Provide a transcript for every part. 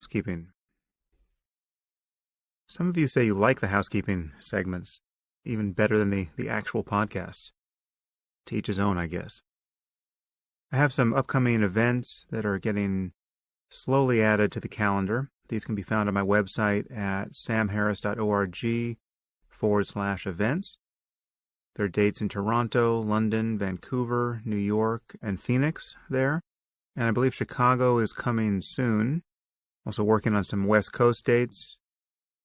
housekeeping. Some of you say you like the housekeeping segments even better than the actual podcasts. To each his own, I guess. I have some upcoming events that are getting slowly added to the calendar. These can be found on my website at samharris.org/events. There are dates in Toronto, London, Vancouver, New York, and Phoenix there. And I believe Chicago is coming soon. Also working on some West Coast dates,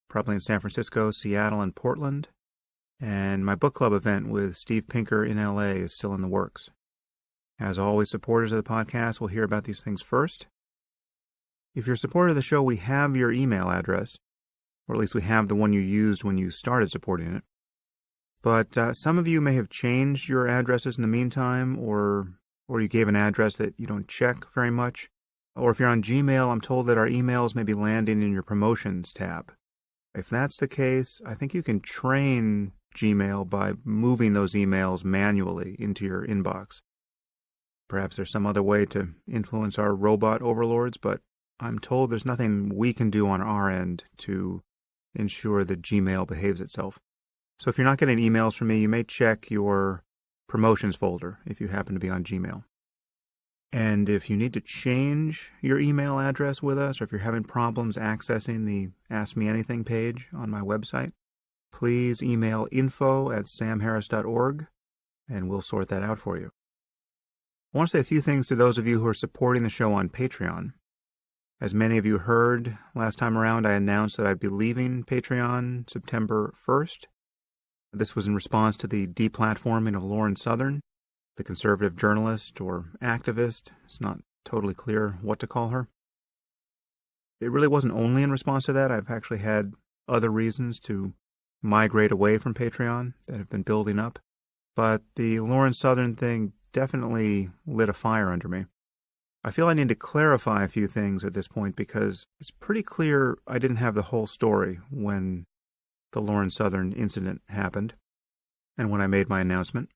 probably in San Francisco, Seattle, and Portland. And my book club event with Steve Pinker in LA is still in the works. As always, supporters of the podcast will hear about these things first. If you're a supporter of the show, we have your email address, or at least we have the one you used when you started supporting it. But some of you may have changed your addresses in the meantime, or you gave an address that you don't check very much. Or if you're on Gmail, I'm told that our emails may be landing in your promotions tab. If that's the case, I think you can train Gmail by moving those emails manually into your inbox. Perhaps there's some other way to influence our robot overlords, but I'm told there's nothing we can do on our end to ensure that Gmail behaves itself. So if you're not getting emails from me, you may check your promotions folder if you happen to be on Gmail. And if you need to change your email address with us, or if you're having problems accessing the Ask Me Anything page on my website, please email info@samharris.org, and we'll sort that out for you. I want to say a few things to those of you who are supporting the show on Patreon. As many of you heard last time around, I announced that I'd be leaving Patreon September 1st. This was in response to the deplatforming of Lauren Southern, the conservative journalist or activist. It's not totally clear what to call her. It really wasn't only in response to that. I've actually had other reasons to migrate away from Patreon that have been building up. But the Lauren Southern thing definitely lit a fire under me. I feel I need to clarify a few things at this point because it's pretty clear I didn't have the whole story when the Lauren Southern incident happened and when I made my announcement.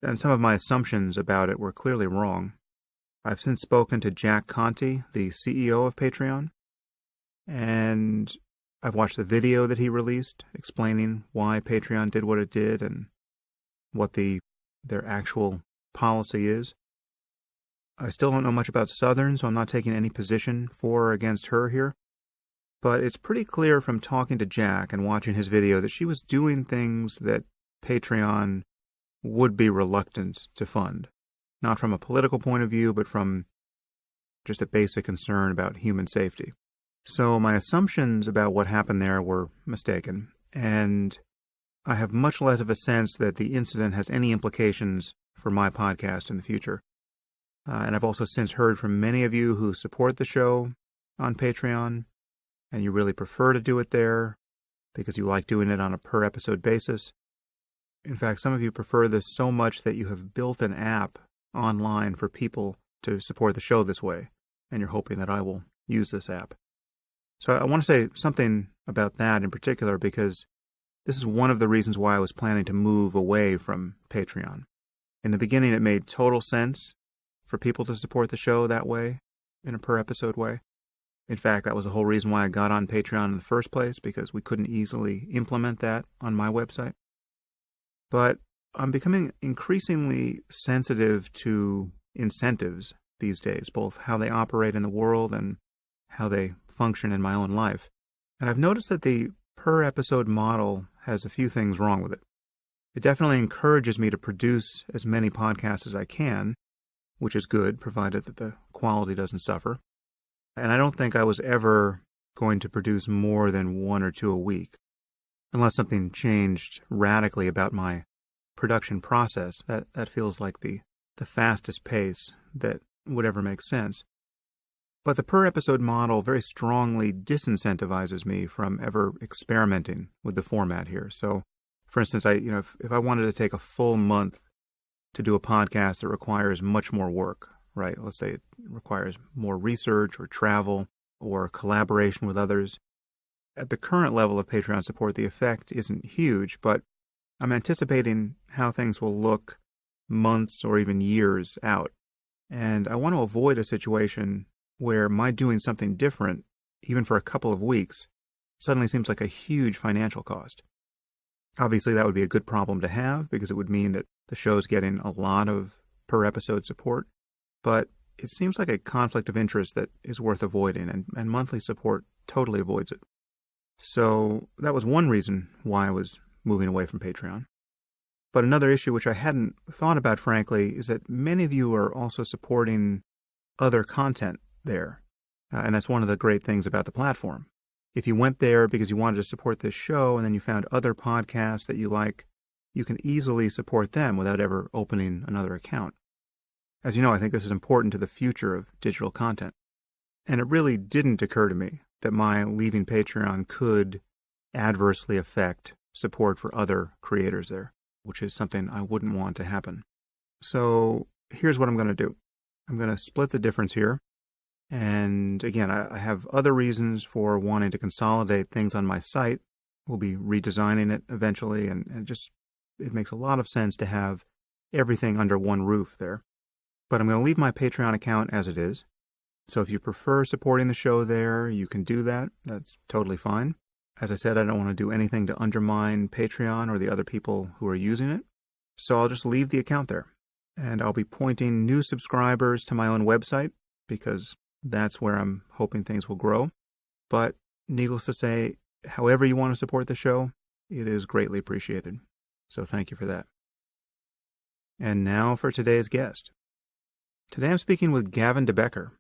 And some of my assumptions about it were clearly wrong. I've since spoken to Jack Conte, the CEO of Patreon, and I've watched the video that he released explaining why Patreon did what it did and what their actual policy is. I still don't know much about Southern, so I'm not taking any position for or against her here. But it's pretty clear from talking to Jack and watching his video that she was doing things that Patreon would be reluctant to fund. Not from a political point of view, but from just a basic concern about human safety. So my assumptions about what happened there were mistaken, and I have much less of a sense that the incident has any implications for my podcast in the future. And I've also since heard from many of you who support the show on Patreon, and you really prefer to do it there because you like doing it on a per-episode basis. In fact, some of you prefer this so much that you have built an app online for people to support the show this way, and you're hoping that I will use this app. So I want to say something about that in particular because this is one of the reasons why I was planning to move away from Patreon. In the beginning, it made total sense for people to support the show that way, in a per-episode way. In fact, that was the whole reason why I got on Patreon in the first place, because we couldn't easily implement that on my website. But I'm becoming increasingly sensitive to incentives these days, both how they operate in the world and how they function in my own life. And I've noticed that the per-episode model has a few things wrong with it. It definitely encourages me to produce as many podcasts as I can, which is good, provided that the quality doesn't suffer. And I don't think I was ever going to produce more than 1 or 2 a week, unless something changed radically about my production process. That feels like the fastest pace that would ever make sense. But the per-episode model very strongly disincentivizes me from ever experimenting with the format here. So, for instance, if I wanted to take a full month to do a podcast that requires much more work, right? Let's say it requires more research or travel or collaboration with others. At the current level of Patreon support, the effect isn't huge, but I'm anticipating how things will look months or even years out. And I want to avoid a situation where my doing something different even for a couple of weeks, suddenly seems like a huge financial cost. Obviously, that would be a good problem to have because it would mean that the show's getting a lot of per-episode support, but it seems like a conflict of interest that is worth avoiding, and monthly support totally avoids it. So that was one reason why I was moving away from Patreon. But another issue which I hadn't thought about, frankly, is that many of you are also supporting other content there. And that's one of the great things about the platform. If you went there because you wanted to support this show and then you found other podcasts that you like, you can easily support them without ever opening another account. As you know, I think this is important to the future of digital content. And it really didn't occur to me that my leaving Patreon could adversely affect support for other creators there, which is something I wouldn't want to happen. So here's what I'm going to do. I'm going to split the difference here. And again, I have other reasons for wanting to consolidate things on my site. We'll be redesigning it eventually, and just it makes a lot of sense to have everything under one roof there. But I'm going to leave my Patreon account as it is. So if you prefer supporting the show there, you can do that. That's totally fine. As I said, I don't want to do anything to undermine Patreon or the other people who are using it. So I'll just leave the account there. And I'll be pointing new subscribers to my own website because that's where I'm hoping things will grow. But needless to say, however you want to support the show, it is greatly appreciated. So thank you for that. And now for today's guest. Today I'm speaking with Gavin de Becker.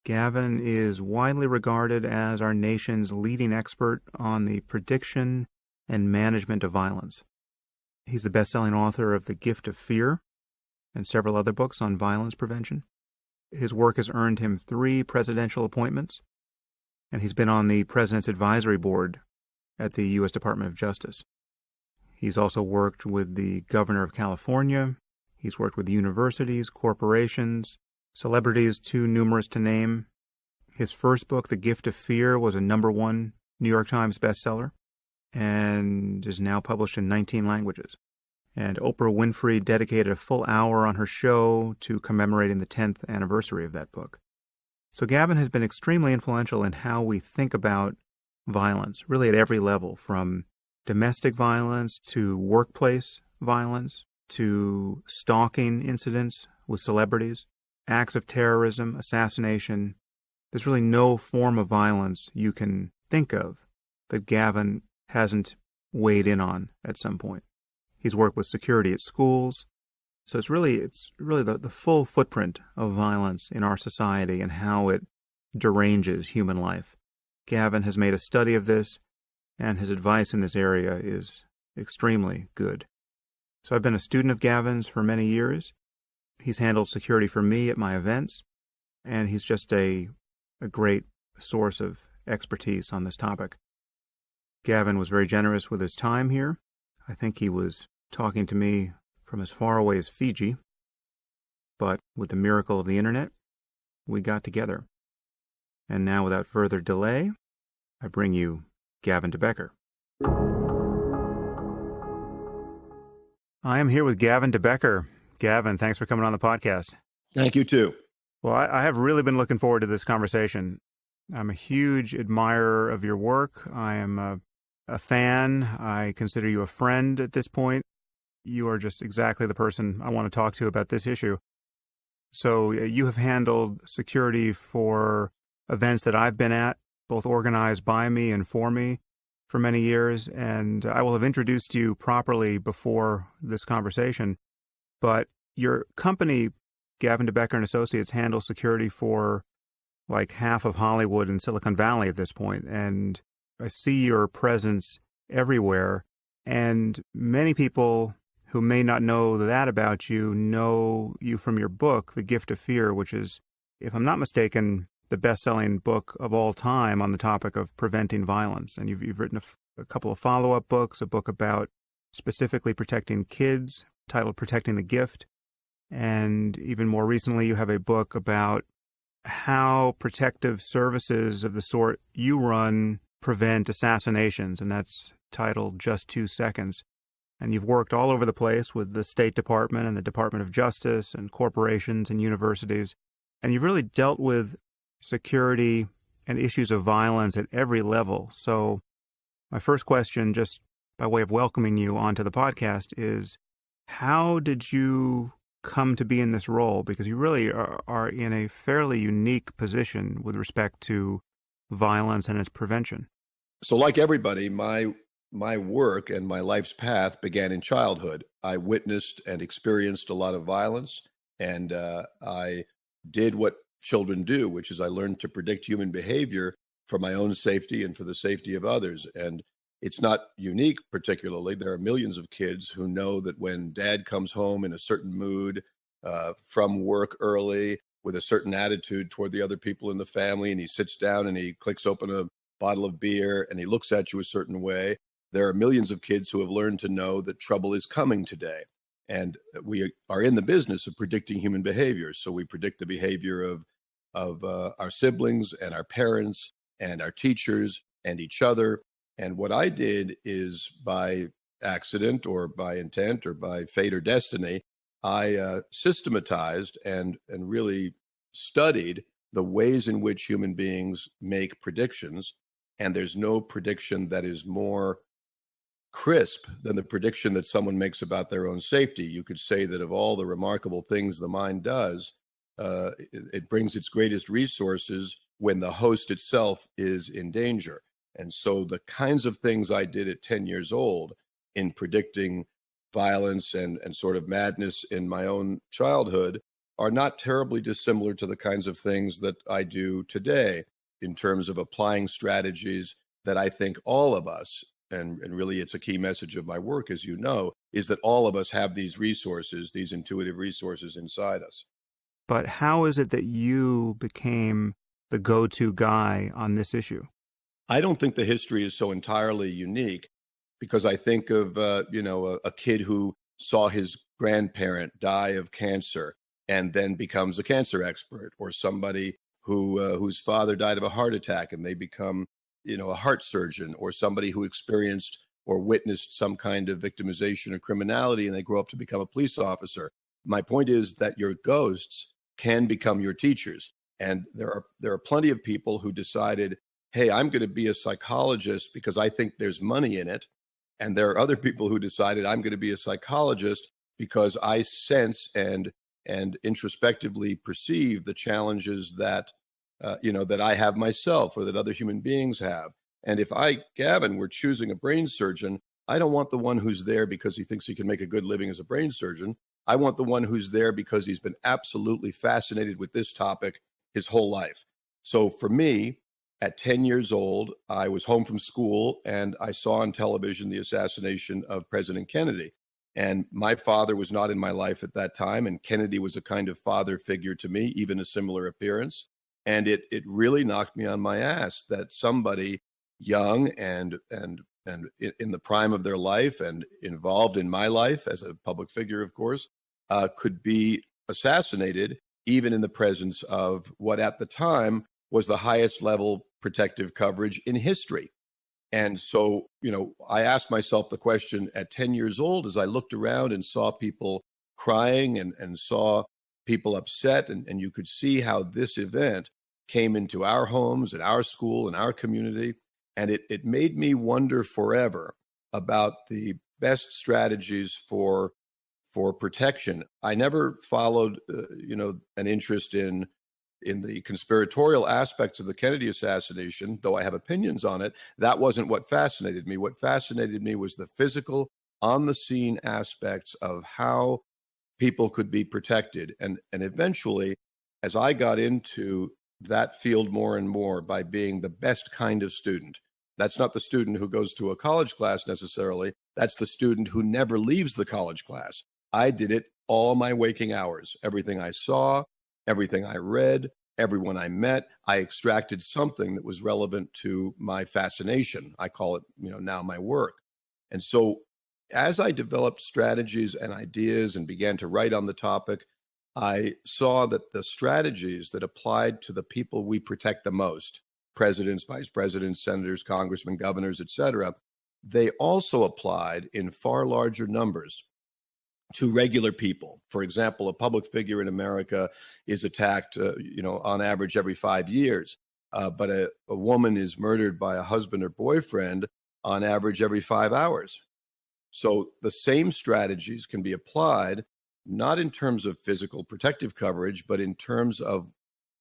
Gavin is widely regarded as our nation's leading expert on the prediction and management of violence. He's the best-selling author of The Gift of Fear and several other books on violence prevention. His work has earned him 3 presidential appointments, and he's been on the President's Advisory Board at the U.S. Department of Justice. He's also worked with the Governor of California. He's worked with universities, corporations, celebrities too numerous to name. His first book, The Gift of Fear, was a #1 New York Times bestseller and is now published in 19 languages. And Oprah Winfrey dedicated a full hour on her show to commemorating the 10th anniversary of that book. So Gavin has been extremely influential in how we think about violence, really at every level, from domestic violence to workplace violence to stalking incidents with celebrities, acts of terrorism, assassination. There's really no form of violence you can think of that Gavin hasn't weighed in on at some point. He's worked with security at schools. So it's really the full footprint of violence in our society and how it deranges human life. Gavin has made a study of this, and his advice in this area is extremely good. So I've been a student of Gavin's for many years. He's handled security for me at my events, and he's just a great source of expertise on this topic. Gavin was very generous with his time here. I think he was talking to me from as far away as Fiji, but with the miracle of the internet, we got together. And now, without further delay, I bring you Gavin de Becker. I am here with Gavin de Becker. Gavin, thanks for coming on the podcast. Thank you, too. Well, I have really been looking forward to this conversation. I'm a huge admirer of your work. I am a fan. I consider you a friend at this point. You are just exactly the person I want to talk to about this issue. So you have handled security for events that I've been at, both organized by me and for me, for many years, and I will have introduced you properly before this conversation. But your company, Gavin de Becker and Associates, handles security for like half of Hollywood and Silicon Valley at this point, and I see your presence everywhere, and many people who may not know that about you know you from your book, The Gift of Fear, which is, if I'm not mistaken, the best-selling book of all time on the topic of preventing violence. And you've written a couple of follow-up books, a book about specifically protecting kids, titled Protecting the Gift. And even more recently, you have a book about how protective services of the sort you run prevent assassinations, and that's titled Just 2 Seconds. And you've worked all over the place with the State Department and the Department of Justice and corporations and universities. And you've really dealt with security and issues of violence at every level. So my first question, just by way of welcoming you onto the podcast, is how did you come to be in this role? Because you really are in a fairly unique position with respect to violence and its prevention. So like everybody, my work and my life's path began in childhood. I witnessed and experienced a lot of violence, and I did what children do, which is I learned to predict human behavior for my own safety and for the safety of others. And it's not unique particularly. There are millions of kids who know that when dad comes home in a certain mood from work early with a certain attitude toward the other people in the family, and he sits down and he clicks open a bottle of beer and he looks at you a certain way, there are millions of kids who have learned to know that trouble is coming today. And we are in the business of predicting human behavior. So we predict the behavior of our siblings and our parents and our teachers and each other. And what I did is, by accident or by intent or by fate or destiny, I systematized and really studied the ways in which human beings make predictions. And there's no prediction that is more crisp than the prediction that someone makes about their own safety. You could say that of all the remarkable things the mind does, it brings its greatest resources when the host itself is in danger. And so the kinds of things I did at 10 years old in predicting violence and sort of madness in my own childhood are not terribly dissimilar to the kinds of things that I do today in terms of applying strategies that I think all of us, and really it's a key message of my work, as you know, is that all of us have these resources, these intuitive resources inside us. But how is it that you became the go-to guy on this issue? I don't think the history is so entirely unique, because I think of, a kid who saw his grandparent die of cancer and then becomes a cancer expert, or somebody whose father died of a heart attack and they become, a heart surgeon, or somebody who experienced or witnessed some kind of victimization or criminality and they grow up to become a police officer. My point is that your ghosts can become your teachers. And there are plenty of people who decided, hey, I'm going to be a psychologist because I think there's money in it. And there are other people who decided I'm going to be a psychologist because I sense and introspectively perceive the challenges that that I have myself or that other human beings have. And if I, Gavin, were choosing a brain surgeon, I don't want the one who's there because he thinks he can make a good living as a brain surgeon. I want the one who's there because he's been absolutely fascinated with this topic his whole life. So for me, at 10 years old, I was home from school and I saw on television the assassination of President Kennedy. And my father was not in my life at that time, and Kennedy was a kind of father figure to me, even a similar appearance. And it really knocked me on my ass that somebody young and in the prime of their life and involved in my life as a public figure, of course, could be assassinated, even in the presence of what at the time was the highest level protective coverage in history. And so, I asked myself the question at 10 years old as I looked around and saw people crying and saw people upset. And you could see how this event came into our homes and our school and our community. And it made me wonder forever about the best strategies for protection. I never followed, an interest in the conspiratorial aspects of the Kennedy assassination, though I have opinions on it. That wasn't what fascinated me. What fascinated me was the physical, on the scene aspects of how people could be protected. And eventually, as I got into that field more and more by being the best kind of student, that's not the student who goes to a college class necessarily. That's the student who never leaves the college class. I did it all my waking hours. Everything I saw, everything I read, everyone I met, I extracted something that was relevant to my fascination. I call it, now my work. And so as I developed strategies and ideas and began to write on the topic, I saw that the strategies that applied to the people we protect the most, presidents, vice presidents, senators, congressmen, governors, etc., they also applied in far larger numbers to regular people. For example, a public figure in America is attacked, on average every 5 years. but a woman is murdered by a husband or boyfriend on average every 5 hours. So the same strategies can be applied, not in terms of physical protective coverage, but in terms of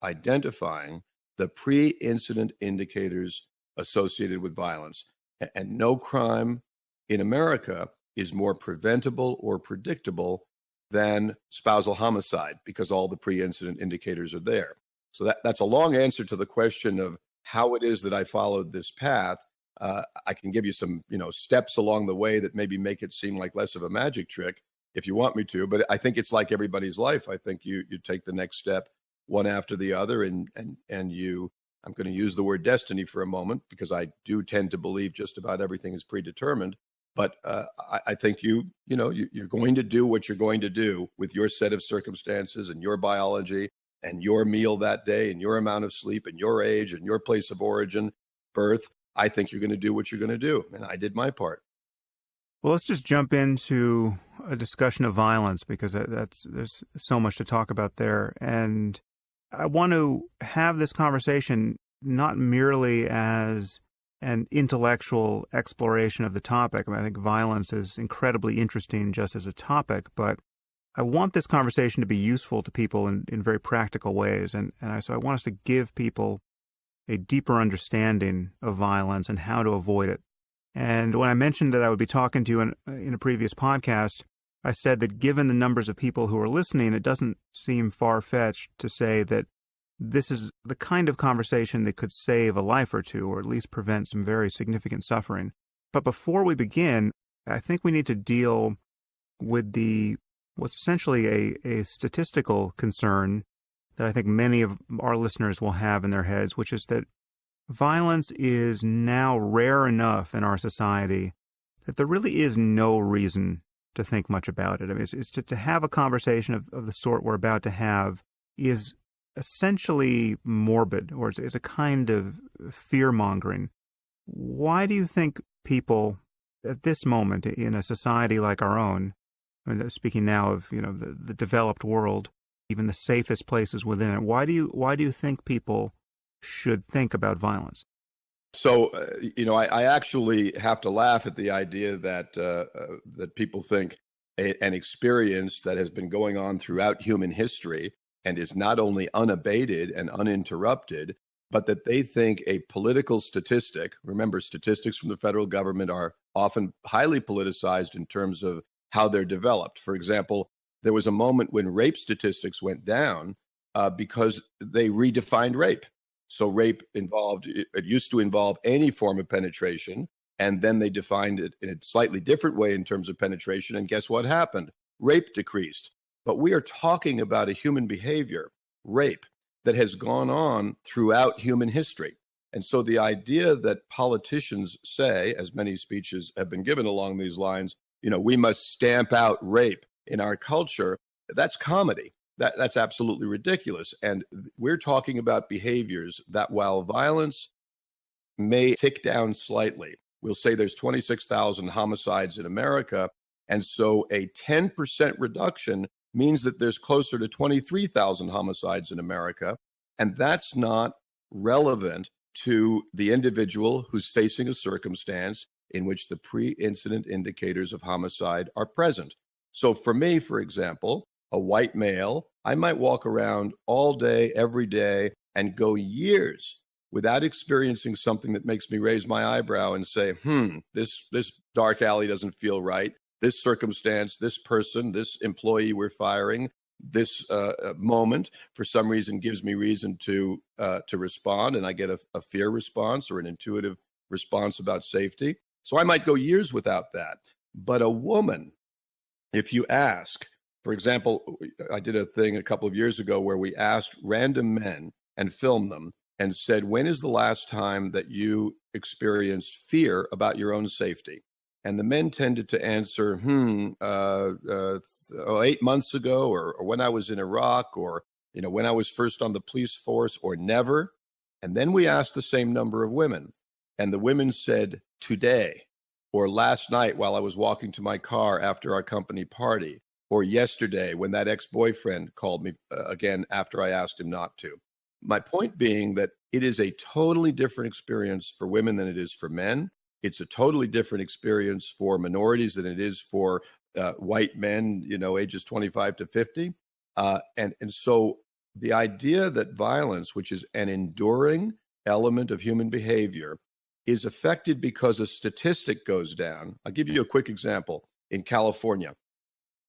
identifying the pre-incident indicators associated with violence. And no crime in America is more preventable or predictable than spousal homicide because all the pre-incident indicators are there. So that's a long answer to the question of how it is that I followed this path. I can give you some, steps along the way that maybe make it seem like less of a magic trick if you want me to. But I think it's like everybody's life. I think you take the next step one after the other, and you. I'm going to use the word destiny for a moment because I do tend to believe just about everything is predetermined. But I think you're going to do what you're going to do with your set of circumstances and your biology and your meal that day and your amount of sleep and your age and your place of origin, birth. I think you're going to do what you're going to do. And I did my part. Well, let's just jump into a discussion of violence because there's so much to talk about there. And I want to have this conversation not merely as an intellectual exploration of the topic. I think violence is incredibly interesting just as a topic, but I want this conversation to be useful to people in very practical ways. So I want us to give people a deeper understanding of violence and how to avoid it. And when I mentioned that I would be talking to you in a previous podcast, I said that given the numbers of people who are listening, it doesn't seem far-fetched to say that this is the kind of conversation that could save a life or two, or at least prevent some very significant suffering. But before we begin, I think we need to deal with what's essentially a statistical concern that I think many of our listeners will have in their heads, which is that violence is now rare enough in our society that there really is no reason to think much about it. I mean, it's to have a conversation of the sort we're about to have is essentially morbid, or it's a kind of fear-mongering. Why do you think people at this moment in a society like our own, speaking now of the developed world, even the safest places within it, why do you think people should think about violence? So, I actually have to laugh at the idea that people think an experience that has been going on throughout human history and is not only unabated and uninterrupted, but that they think a political statistic, remember, statistics from the federal government are often highly politicized in terms of how they're developed. For example, there was a moment when rape statistics went down because they redefined rape. So rape it used to involve any form of penetration, and then they defined it in a slightly different way in terms of penetration, and guess what happened? Rape decreased. But we are talking about a human behavior, rape, that has gone on throughout human history. And so the idea that politicians say, as many speeches have been given along these lines, we must stamp out rape in our culture, that's comedy. That's absolutely ridiculous. And we're talking about behaviors that, while violence may tick down slightly, we'll say there's 26,000 homicides in America. And so a 10% reduction means that there's closer to 23,000 homicides in America. And that's not relevant to the individual who's facing a circumstance in which the pre-incident indicators of homicide are present. So for me, for example, a white male, I might walk around all day, every day, and go years without experiencing something that makes me raise my eyebrow and say, this dark alley doesn't feel right. This circumstance, this person, this employee we're firing, this moment, for some reason, gives me reason to respond, and I get a fear response or an intuitive response about safety. So I might go years without that. But a woman, if you ask, for example, I did a thing a couple of years ago where we asked random men and filmed them and said, when is the last time that you experienced fear about your own safety? And the men tended to answer, 8 months ago, or when I was in Iraq, or when I was first on the police force, or never. And then we asked the same number of women, and the women said, today, or last night while I was walking to my car after our company party, or yesterday when that ex-boyfriend called me again after I asked him not to. My point being that it is a totally different experience for women than it is for men. It's a totally different experience for minorities than it is for white men, ages 25 to 50. And so the idea that violence, which is an enduring element of human behavior, is affected because a statistic goes down. I'll give you a quick example. In California,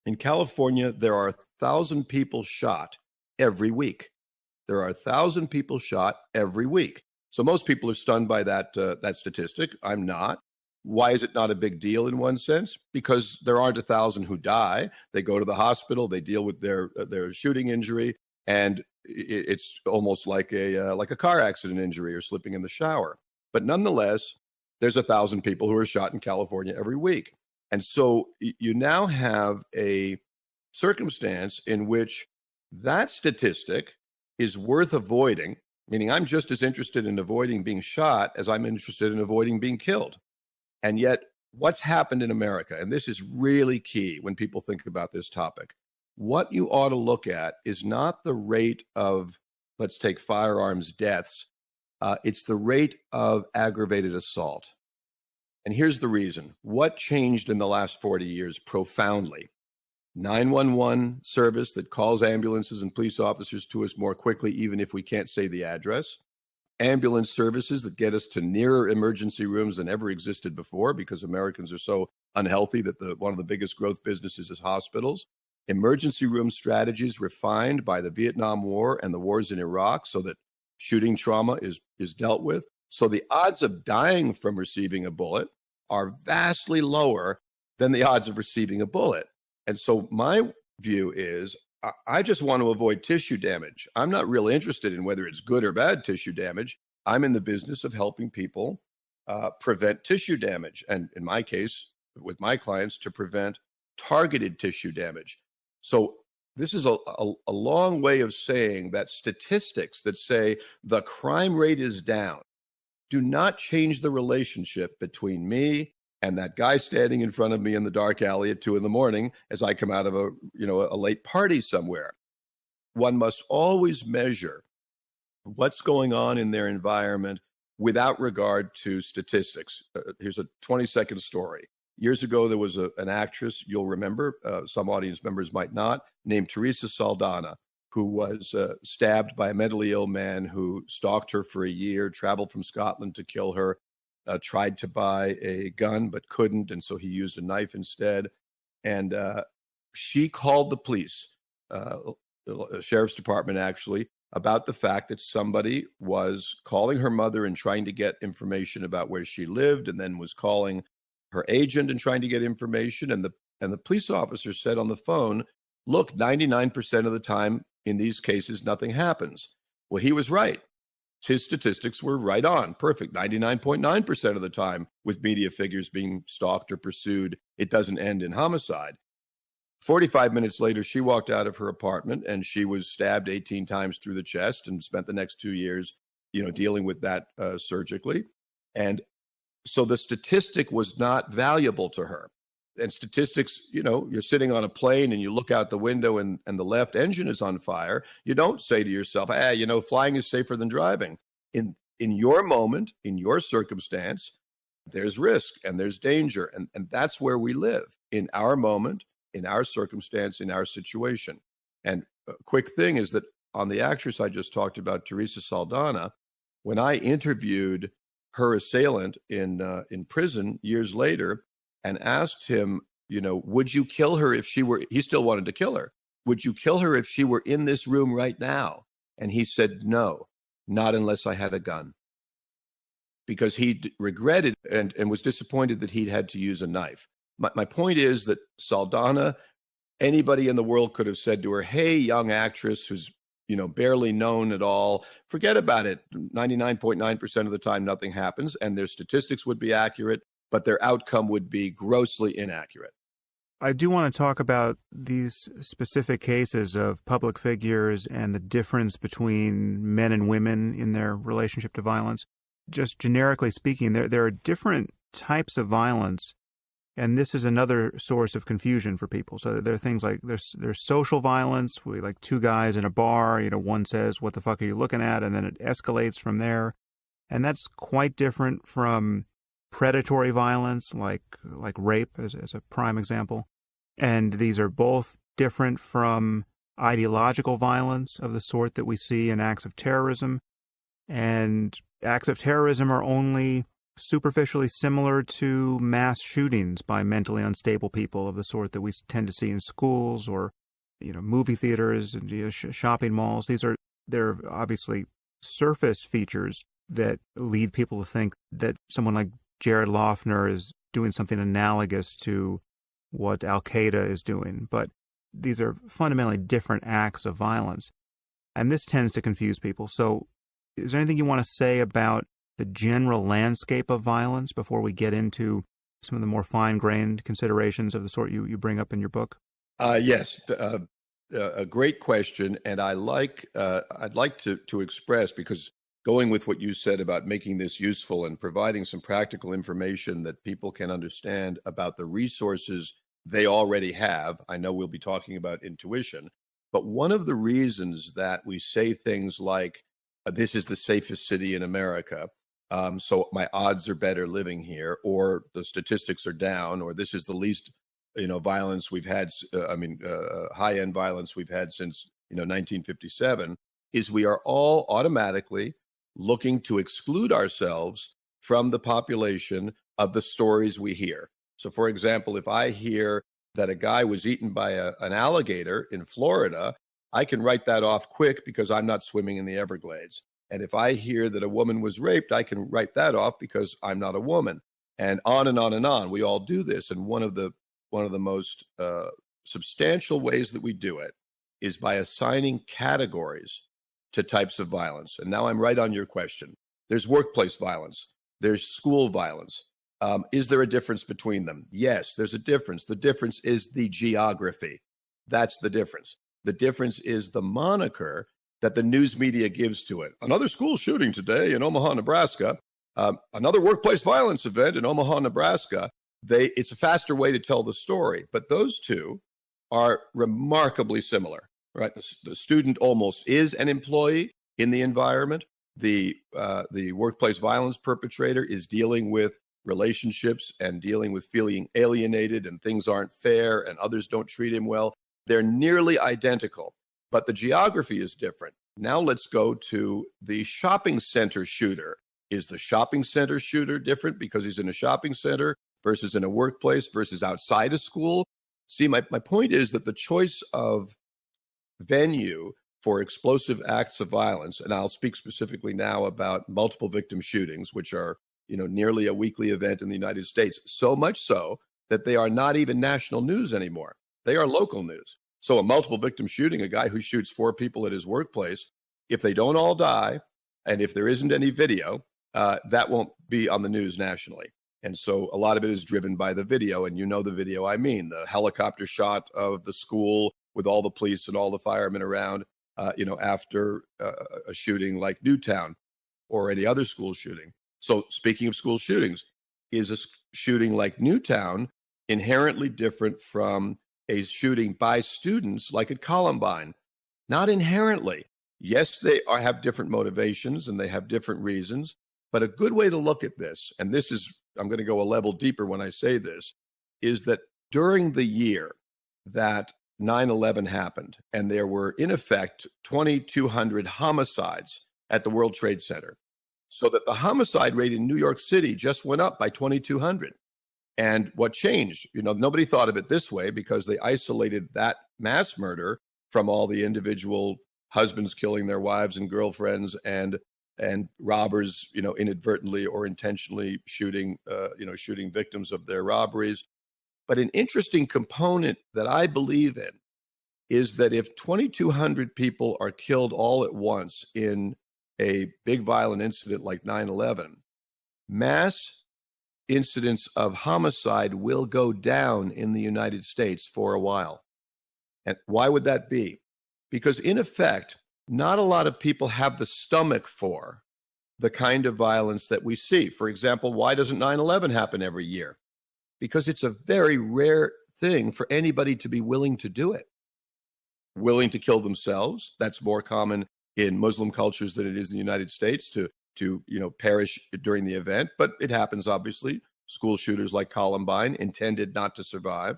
there are 1,000 people shot every week. There are 1,000 people shot every week. So most people are stunned by that statistic. I'm not. Why is it not a big deal in one sense? Because there aren't 1,000 who die. They go to the hospital, they deal with their shooting injury, and it's almost like a car accident injury or slipping in the shower. But nonetheless, there's 1,000 people who are shot in California every week. And so you now have a circumstance in which that statistic is worth avoiding, meaning I'm just as interested in avoiding being shot as I'm interested in avoiding being killed. And yet, what's happened in America, and this is really key when people think about this topic, what you ought to look at is not the rate of, let's take firearms deaths, it's the rate of aggravated assault. And here's the reason. What changed in the last 40 years profoundly? 911 service that calls ambulances and police officers to us more quickly, even if we can't say the address. Ambulance services that get us to nearer emergency rooms than ever existed before, because Americans are so unhealthy that one of the biggest growth businesses is hospitals. Emergency room strategies refined by the Vietnam War and the wars in Iraq so that shooting trauma is dealt with. So the odds of dying from receiving a bullet are vastly lower than the odds of receiving a bullet. And so my view is I just want to avoid tissue damage. I'm not really interested in whether it's good or bad tissue damage. I'm in the business of helping people prevent tissue damage. And in my case, with my clients, to prevent targeted tissue damage. So this is a long way of saying that statistics that say the crime rate is down do not change the relationship between me and that guy standing in front of me in the dark alley at 2 a.m. as I come out of a late party somewhere. One must always measure what's going on in their environment without regard to statistics. Here's a 20-second story. Years ago, there was an actress, you'll remember, some audience members might not, named Teresa Saldana, who was stabbed by a mentally ill man who stalked her for a year, traveled from Scotland to kill her, tried to buy a gun but couldn't, and so he used a knife instead. And she called the police, sheriff's department actually, about the fact that somebody was calling her mother and trying to get information about where she lived, and then was calling her agent and trying to get information. And the police officer said on the phone, look, 99% of the time in these cases, nothing happens. Well, he was right. His statistics were right on, perfect. 99.9% of the time with media figures being stalked or pursued, it doesn't end in homicide. 45 minutes later, she walked out of her apartment and she was stabbed 18 times through the chest and spent the next 2 years, dealing with that surgically. And so the statistic was not valuable to her. And statistics, you're sitting on a plane and you look out the window and the left engine is on fire. You don't say to yourself, flying is safer than driving. In your moment, in your circumstance, there's risk and there's danger. And that's where we live, in our moment, in our circumstance, in our situation. And a quick thing is that on the actress I just talked about, Teresa Saldana, when I interviewed her assailant in prison years later, and asked him, would you kill her if she were, he still wanted to kill her. Would you kill her if she were in this room right now? And he said, no, not unless I had a gun. Because he regretted and was disappointed that he'd had to use a knife. My point is that Saldana, anybody in the world could have said to her, hey, young actress who's barely known at all, forget about it. 99.9% of the time, nothing happens, and their statistics would be accurate, but their outcome would be grossly inaccurate. I do want to talk about these specific cases of public figures and the difference between men and women in their relationship to violence. Just generically speaking, there are different types of violence And this is another source of confusion for people. So there are things like there's social violence. Like two guys in a bar, one says, "What the fuck are you looking at?" And then it escalates from there. And that's quite different from predatory violence, like rape as a prime example. And these are both different from ideological violence of the sort that we see in acts of terrorism. And acts of terrorism are only superficially similar to mass shootings by mentally unstable people of the sort that we tend to see in schools or, movie theaters and shopping malls. They're obviously surface features that lead people to think that someone like Jared Loughner is doing something analogous to what Al-Qaeda is doing. But these are fundamentally different acts of violence. And this tends to confuse people. So is there anything you want to say about the general landscape of violence before we get into some of the more fine-grained considerations of the sort you bring up in your book? Yes, a great question, and I'd like to express, because going with what you said about making this useful and providing some practical information that people can understand about the resources they already have. I know we'll be talking about intuition, but one of the reasons that we say things like, this is the safest city in America, so my odds are better living here, or the statistics are down, or this is the least, violence we've had, high-end violence we've had since, 1957, is we are all automatically looking to exclude ourselves from the population of the stories we hear. So, for example, if I hear that a guy was eaten by an alligator in Florida, I can write that off quick because I'm not swimming in the Everglades. And if I hear that a woman was raped, I can write that off because I'm not a woman. And on and on and on. We all do this. And one of the most substantial ways that we do it is by assigning categories to types of violence. And now I'm right on your question. There's workplace violence. There's school violence. Is there a difference between them? Yes, there's a difference. The difference is the geography. That's the difference. The difference is the moniker that the news media gives to it. Another school shooting today in Omaha, Nebraska. Another workplace violence event in Omaha, Nebraska. It's a faster way to tell the story. But those two are remarkably similar, right? The student almost is an employee in the environment. The workplace violence perpetrator is dealing with relationships and dealing with feeling alienated and things aren't fair and others don't treat him well. They're nearly identical, but the geography is different. Now let's go to the shopping center shooter. Is the shopping center shooter different because he's in a shopping center versus in a workplace versus outside a school? See, my point is that the choice of venue for explosive acts of violence, and I'll speak specifically now about multiple victim shootings, which are nearly a weekly event in the United States, so much so that they are not even national news anymore. They are local news. So a multiple victim shooting, a guy who shoots 4 people at his workplace, if they don't all die, and if there isn't any video, that won't be on the news nationally. And so a lot of it is driven by the video, and the video I mean, the helicopter shot of the school with all the police and all the firemen around, after a shooting like Newtown or any other school shooting. So speaking of school shootings, is a shooting like Newtown inherently different from a shooting by students like at Columbine? Not inherently. Yes, they have different motivations and they have different reasons, but a good way to look at this, and this is, I'm going to go a level deeper when I say this, is that during the year that 9/11 happened, and there were in effect 2,200 homicides at the World Trade Center, so that the homicide rate in New York City just went up by 2,200. And what changed? Nobody thought of it this way because they isolated that mass murder from all the individual husbands killing their wives and girlfriends and robbers, inadvertently or intentionally shooting victims of their robberies. But an interesting component that I believe in is that if 2,200 people are killed all at once in a big violent incident like 9/11, mass incidents of homicide will go down in the United States for a while. And why would that be? Because in effect, not a lot of people have the stomach for the kind of violence that we see. For example, why doesn't 9/11 happen every year? because it's a very rare thing for anybody to be willing to do it. Willing to kill themselves. That's more common in Muslim cultures than it is in the United States to perish during the event, but it happens obviously. School shooters like Columbine intended not to survive.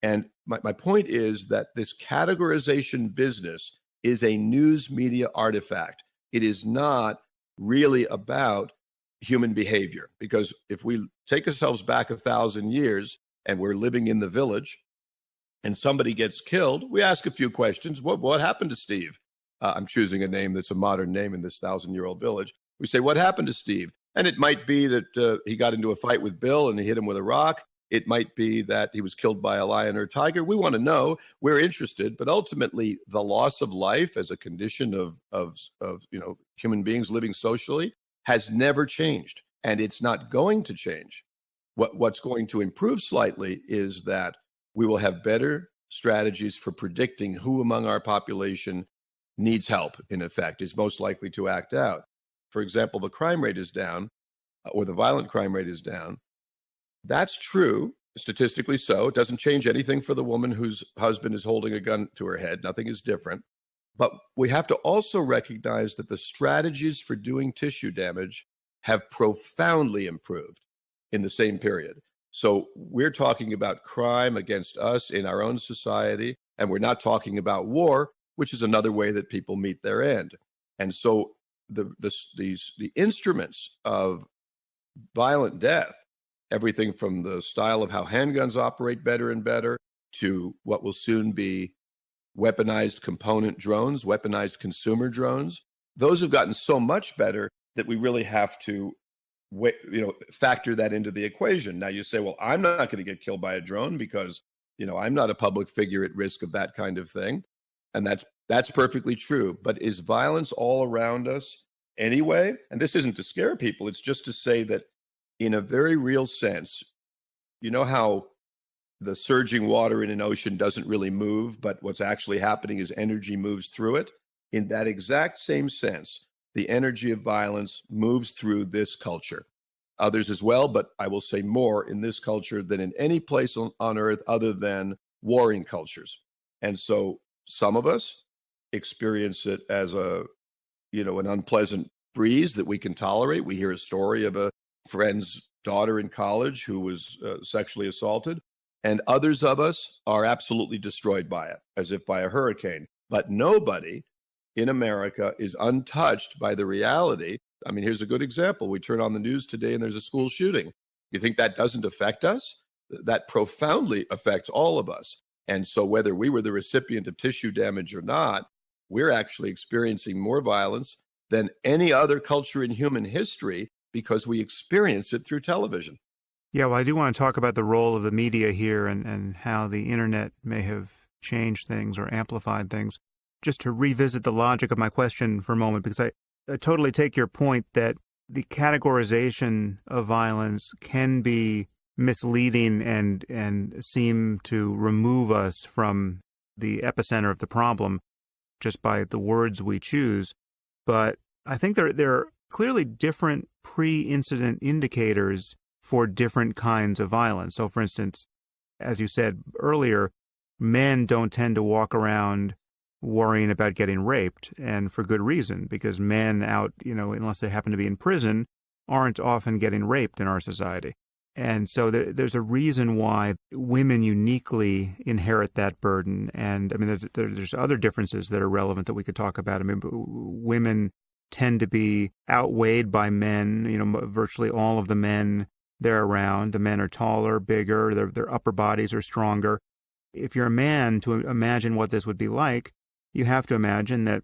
And my point is that this categorization business is a news media artifact. It is not really about human behavior, because if we take ourselves back 1,000 years and we're living in the village and somebody gets killed, we ask a few questions. What happened to Steve? I'm choosing a name that's a modern name in this 1,000-year-old village. We say, what happened to Steve? And it might be that he got into a fight with Bill and he hit him with a rock. It might be that he was killed by a lion or a tiger. We want to know. We're interested. But ultimately, the loss of life as a condition of human beings living socially has never changed, and it's not going to change. What's going to improve slightly is that we will have better strategies for predicting who among our population needs help, in effect, is most likely to act out. For example, the crime rate is down, or the violent crime rate is down. That's true, statistically so. It doesn't change anything for the woman whose husband is holding a gun to her head. Nothing is different. But we have to also recognize that the strategies for doing tissue damage have profoundly improved in the same period. So we're talking about crime against us in our own society, and we're not talking about war, which is another way that people meet their end. And so the instruments of violent death, everything from the style of how handguns operate better and better to what will soon be weaponized component drones, weaponized consumer drones, those have gotten so much better that we really have to factor that into the equation. Now you say, well, I'm not going to get killed by a drone because, I'm not a public figure at risk of that kind of thing. And that's perfectly true. But is violence all around us anyway? And this isn't to scare people. It's just to say that in a very real sense, you know how the surging water in an ocean doesn't really move, but what's actually happening is energy moves through it? In that exact same sense, the energy of violence moves through this culture. Others as well, but I will say more in this culture than in any place on earth other than warring cultures. And so some of us experience it as an unpleasant breeze that we can tolerate. We hear a story of a friend's daughter in college who was sexually assaulted, and others of us are absolutely destroyed by it, as if by a hurricane. But nobody in America is untouched by the reality. I mean, here's a good example. We turn on the news today and there's a school shooting. You think that doesn't affect us? That profoundly affects all of us. And so whether we were the recipient of tissue damage or not, we're actually experiencing more violence than any other culture in human history because we experience it through television. Yeah, well, I do want to talk about the role of the media here and how the internet may have changed things or amplified things. Just to revisit the logic of my question for a moment, because I totally take your point that the categorization of violence can be misleading and seem to remove us from the epicenter of the problem just by the words we choose. But I think there are clearly different pre-incident indicators for different kinds of violence. So, for instance, as you said earlier, men don't tend to walk around worrying about getting raped, and for good reason, because men out, unless they happen to be in prison, aren't often getting raped in our society. And so there's a reason why women uniquely inherit that burden. And I mean, there's other differences that are relevant that we could talk about. I mean, women tend to be outweighed by men. Virtually all of the men they're around, the men are taller, bigger, their upper bodies are stronger. If you're a man, to imagine what this would be like, you have to imagine that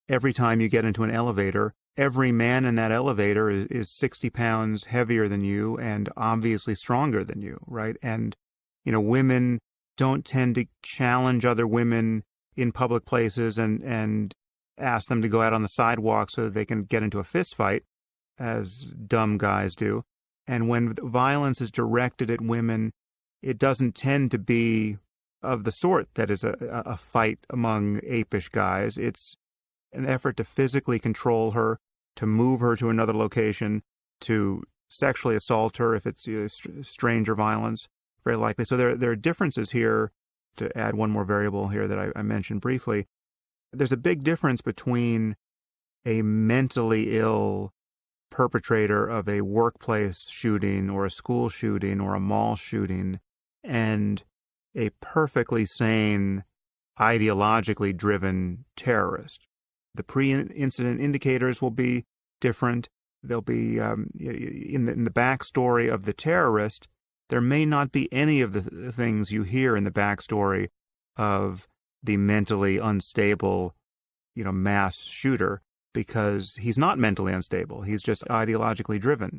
every time you get into an elevator, every man in that elevator is 60 pounds heavier than you and obviously stronger than you, right? And, women don't tend to challenge other women in public places and ask them to go out on the sidewalk so that they can get into a fist fight, as dumb guys do. And when violence is directed at women, it doesn't tend to be of the sort that is a fight among apish guys. It's an effort to physically control her, to move her to another location, to sexually assault her if it's stranger violence. very likely. So there are differences here. To add one more variable here that I mentioned briefly, there's a big difference between a mentally ill perpetrator of a workplace shooting or a school shooting or a mall shooting and a perfectly sane, ideologically driven terrorist. The pre-incident indicators will be different. They'll be in the backstory of the terrorist. There may not be any of the things you hear in the backstory of the mentally unstable, mass shooter, because he's not mentally unstable. He's just ideologically driven.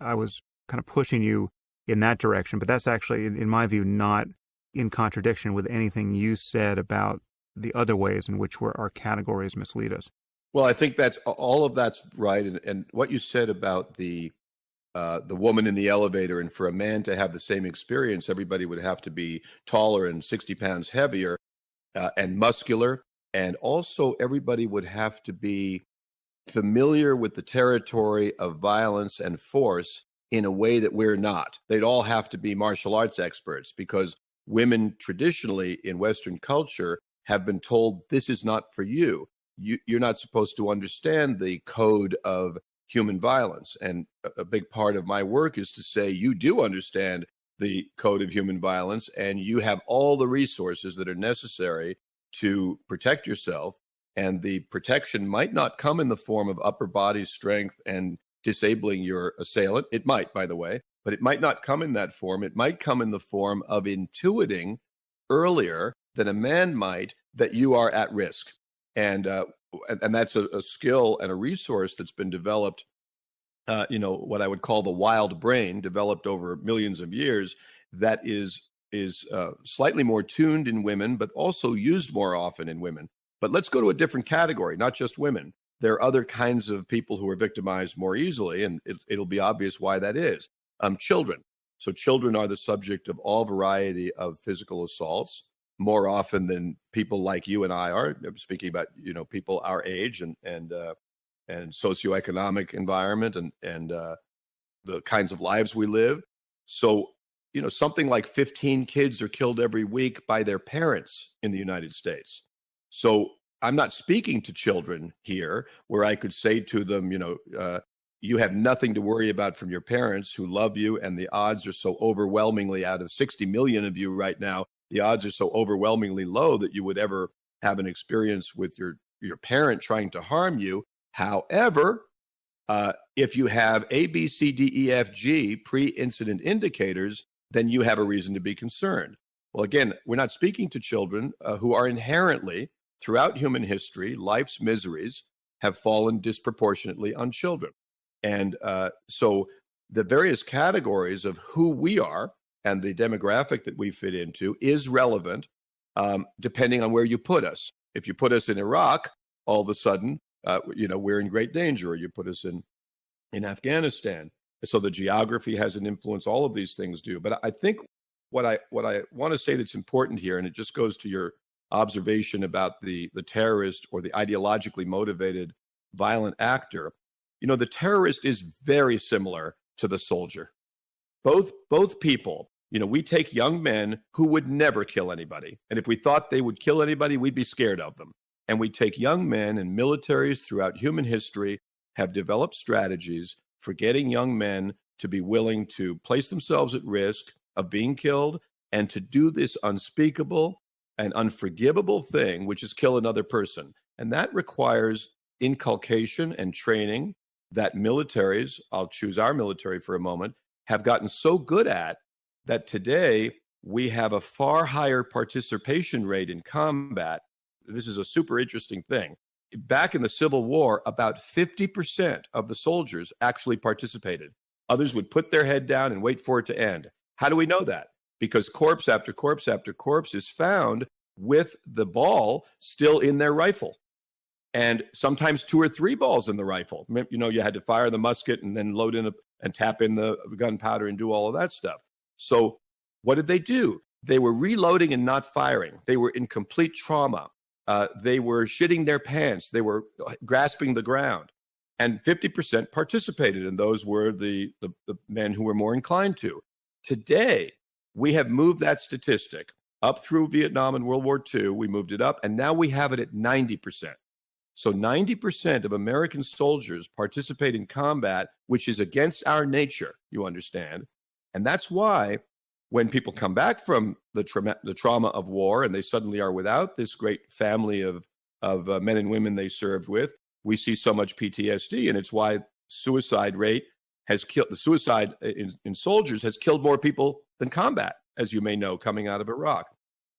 I was kind of pushing you in that direction, but that's actually, in my view, not in contradiction with anything you said about the other ways in which our categories mislead us. Well, I think all of that's right. And what you said about the woman in the elevator, and for a man to have the same experience, everybody would have to be taller and 60 pounds heavier and muscular. And also everybody would have to be familiar with the territory of violence and force in a way that we're not. They'd all have to be martial arts experts, because women traditionally in Western culture have been told, this is not for you. You're not supposed to understand the code of human violence. And a big part of my work is to say, you do understand the code of human violence, and you have all the resources that are necessary to protect yourself. And the protection might not come in the form of upper body strength and disabling your assailant. It might, by the way, but it might not come in that form. It might come in the form of intuiting earlier than a man might that you are at risk. And that's a skill and a resource that's been developed, what I would call the wild brain, developed over millions of years, that is slightly more tuned in women, but also used more often in women. But let's go to a different category, not just women. There are other kinds of people who are victimized more easily, and it'll be obvious why that is. Children. So children are the subject of all variety of physical assaults, more often than people like you and I are. I'm speaking about people our age and socioeconomic environment and the kinds of lives we live. So something like 15 kids are killed every week by their parents in the United States. So I'm not speaking to children here where I could say to them, you have nothing to worry about from your parents who love you, and the odds are so overwhelmingly, out of 60 million of you right now, the odds are so overwhelmingly low that you would ever have an experience with your parent trying to harm you. However, if you have A, B, C, D, E, F, G pre-incident indicators, then you have a reason to be concerned. Well, again, we're not speaking to children who are inherently, throughout human history, life's miseries have fallen disproportionately on children. And so the various categories of who we are and the demographic that we fit into is relevant depending on where you put us. If you put us in Iraq, all of a sudden, we're in great danger. Or you put us in Afghanistan. So the geography has an influence. All of these things do. But I think what I want to say that's important here, and it just goes to your observation about the terrorist or the ideologically motivated violent actor. The terrorist is very similar to the soldier. Both people, we take young men who would never kill anybody. And if we thought they would kill anybody, we'd be scared of them. And we take young men, and militaries throughout human history have developed strategies for getting young men to be willing to place themselves at risk of being killed and to do this unspeakable and unforgivable thing, which is kill another person. And that requires inculcation and training that militaries, I'll choose our military for a moment, have gotten so good at that today we have a far higher participation rate in combat. This is a super interesting thing. Back in the Civil War, about 50% of the soldiers actually participated. Others would put their head down and wait for it to end. How do we know that? Because corpse after corpse after corpse is found with the ball still in their rifle. And sometimes 2 or 3 balls in the rifle. You had to fire the musket and then load in and tap in the gunpowder and do all of that stuff. So what did they do? They were reloading and not firing. They were in complete trauma. They were shitting their pants. They were grasping the ground. And 50% participated, and those were the men who were more inclined to. Today, We have moved that statistic up through Vietnam and World War II. We moved it up, and now we have it at 90%. So 90% of American soldiers participate in combat, which is against our nature, you understand. And that's why when people come back from the trauma of war and they suddenly are without this great family of men and women they served with, we see so much PTSD. And it's why suicide rate has killed, the suicide in soldiers has killed more people than combat, as you may know, coming out of Iraq.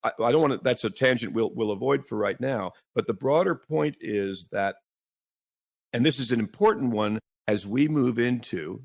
I don't want to, that's a tangent we'll avoid for right now. But the broader point is that, and this is an important one as we move into,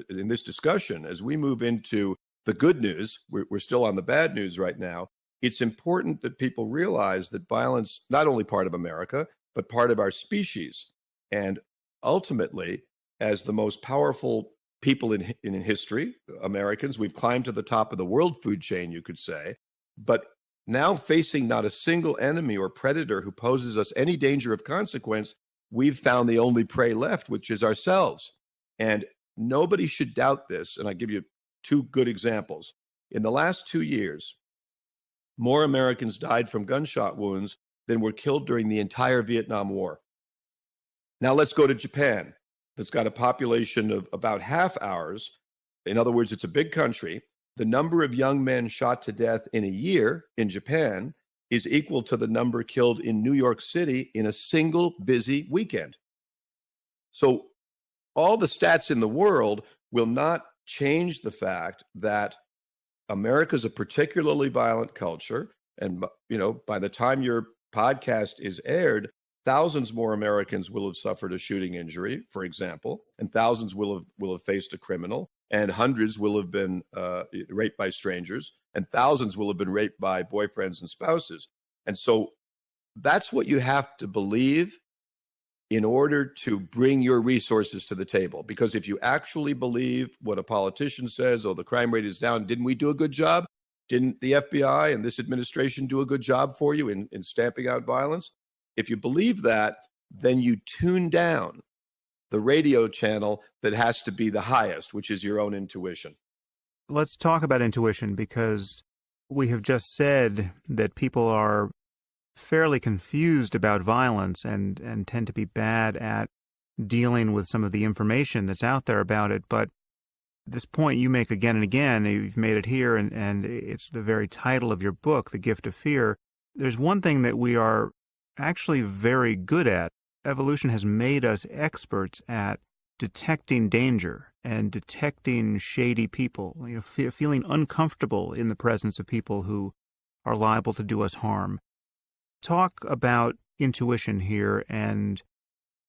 in this discussion, as we move into the good news, we're still on the bad news right now. It's important that people realize that violence, not only part of America, but part of our species. And ultimately, as the most powerful people in history, Americans, we've climbed to the top of the world food chain, you could say. But now facing not a single enemy or predator who poses us any danger of consequence, we've found the only prey left, which is ourselves. And nobody should doubt this. And I give you two good examples. In the last 2 years, more Americans died from gunshot wounds than were killed during the entire Vietnam War. Now let's go to Japan. That's got a population of about half ours. In other words, it's a big country. The number of young men shot to death in a year in Japan is equal to the number killed in New York City in a single busy weekend. So all the stats in the world will not change the fact that America is a particularly violent culture. And, you know, by the time your podcast is aired, thousands more Americans will have suffered a shooting injury, for example, and thousands will have faced a criminal, and hundreds will have been raped by strangers, and thousands will have been raped by boyfriends and spouses. And so that's what you have to believe in order to bring your resources to the table. Because if you actually believe what a politician says, oh, the crime rate is down, didn't we do a good job? Didn't the FBI and this administration do a good job for you in stamping out violence? If you believe that, then you tune down the radio channel that has to be the highest, which is your own intuition. Let's talk about intuition, because we have just said that people are fairly confused about violence and tend to be bad at dealing with some of the information that's out there about it. But this point you make again and again, you've made it here, and it's the very title of your book, The Gift of Fear. There's one thing that we are actually very good at. Evolution has made us experts at detecting danger and detecting shady people, feeling uncomfortable in the presence of people who are liable to do us harm. Talk about intuition here and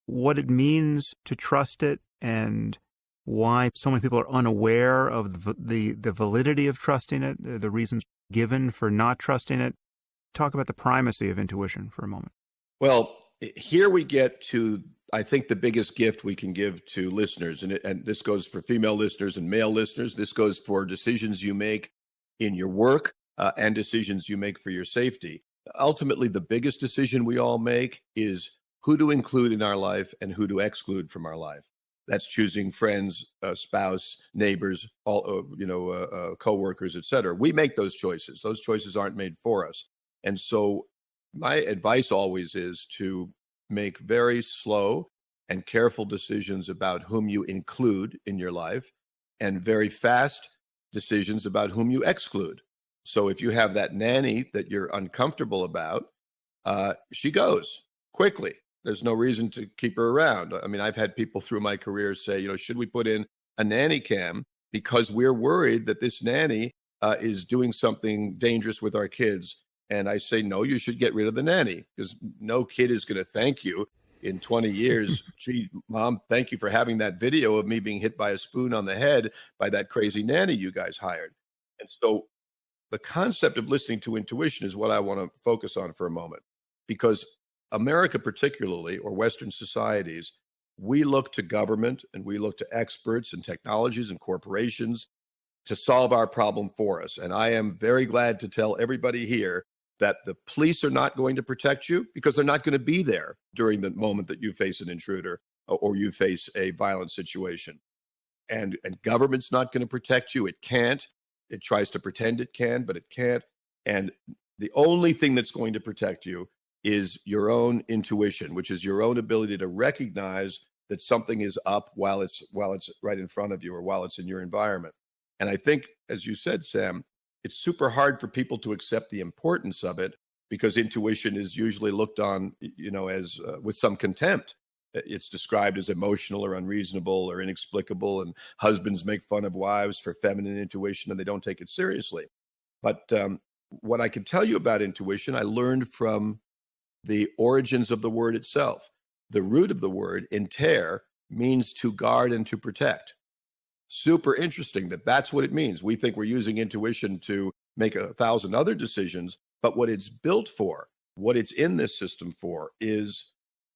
what it means to trust it, and why so many people are unaware of the validity of trusting it, the reasons given for not trusting it. Talk about the primacy of intuition for a moment. Well, here we get to, I think, the biggest gift we can give to listeners, and this goes for female listeners and male listeners. This goes for decisions you make in your work and decisions you make for your safety. Ultimately, the biggest decision we all make is who to include in our life and who to exclude from our life. That's choosing friends, spouse, neighbors, coworkers, et cetera. We make those choices. Those choices aren't made for us. And so my advice always is to make very slow and careful decisions about whom you include in your life, and very fast decisions about whom you exclude. So if you have that nanny that you're uncomfortable about, she goes quickly. There's no reason to keep her around. I mean, I've had people through my career say, should we put in a nanny cam because we're worried that this nanny is doing something dangerous with our kids? And I say, no, you should get rid of the nanny, because no kid is going to thank you in 20 years. Gee, Mom, thank you for having that video of me being hit by a spoon on the head by that crazy nanny you guys hired. And so the concept of listening to intuition is what I want to focus on for a moment, because America particularly, or Western societies, we look to government and we look to experts and technologies and corporations to solve our problem for us. And I am very glad to tell everybody here that the police are not going to protect you, because they're not going to be there during the moment that you face an intruder or you face a violent situation. And government's not going to protect you. It can't. It tries to pretend it can, but it can't. And the only thing that's going to protect you is your own intuition, which is your own ability to recognize that something is up while it's right in front of you or while it's in your environment. And I think, as you said, Sam, it's super hard for people to accept the importance of it because intuition is usually looked on, as with some contempt. It's described as emotional or unreasonable or inexplicable, and husbands make fun of wives for feminine intuition and they don't take it seriously. But what I can tell you about intuition, I learned from the origins of the word itself. The root of the word, inter, means to guard and to protect. Super interesting that that's what it means. We think we're using intuition to make 1,000 other decisions, but what it's built for, what it's in this system for, is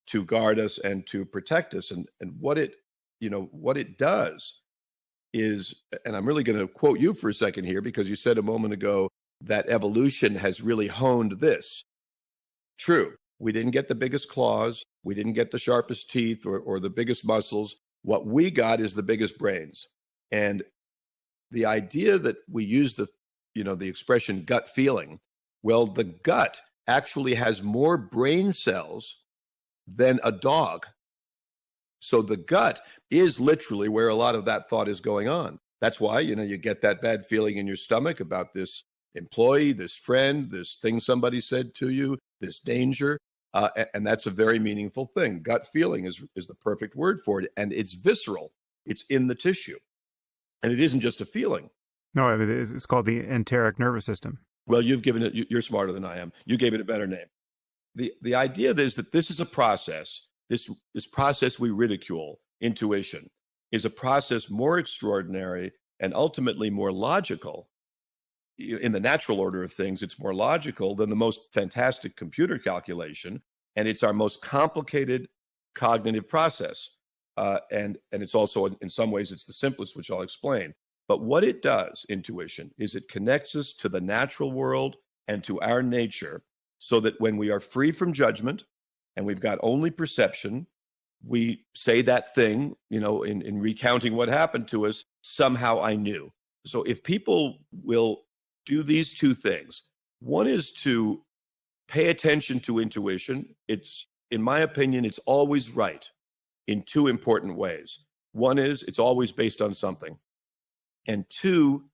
to guard us and to protect us. And what it does is, and I'm really going to quote you for a second here, because you said a moment ago that evolution has really honed this. True. We didn't get the biggest claws. We didn't get the sharpest teeth or the biggest muscles. What we got is the biggest brains. And the idea that we use the expression gut feeling, well, the gut actually has more brain cells than a dog. So the gut is literally where a lot of that thought is going on. That's why, you get that bad feeling in your stomach about this employee, this friend, this thing somebody said to you, this danger. And that's a very meaningful thing. Gut feeling is the perfect word for it. And it's visceral. It's in the tissue. And it isn't just a feeling. No, it's called the enteric nervous system. Well, you've given it, you're smarter than I am. You gave it a better name. The idea is that this is a process, this process we ridicule, intuition, is a process more extraordinary and ultimately more logical. In the natural order of things, it's more logical than the most fantastic computer calculation, and it's our most complicated cognitive process. And it's also, in some ways, it's the simplest, which I'll explain. But what it does, intuition, is it connects us to the natural world and to our nature so that when we are free from judgment and we've got only perception, we say that thing, in recounting what happened to us, somehow I knew. So if people will do these two things, one is to pay attention to intuition. It's, in my opinion, it's always right in two important ways. One is it's always based on something. And two,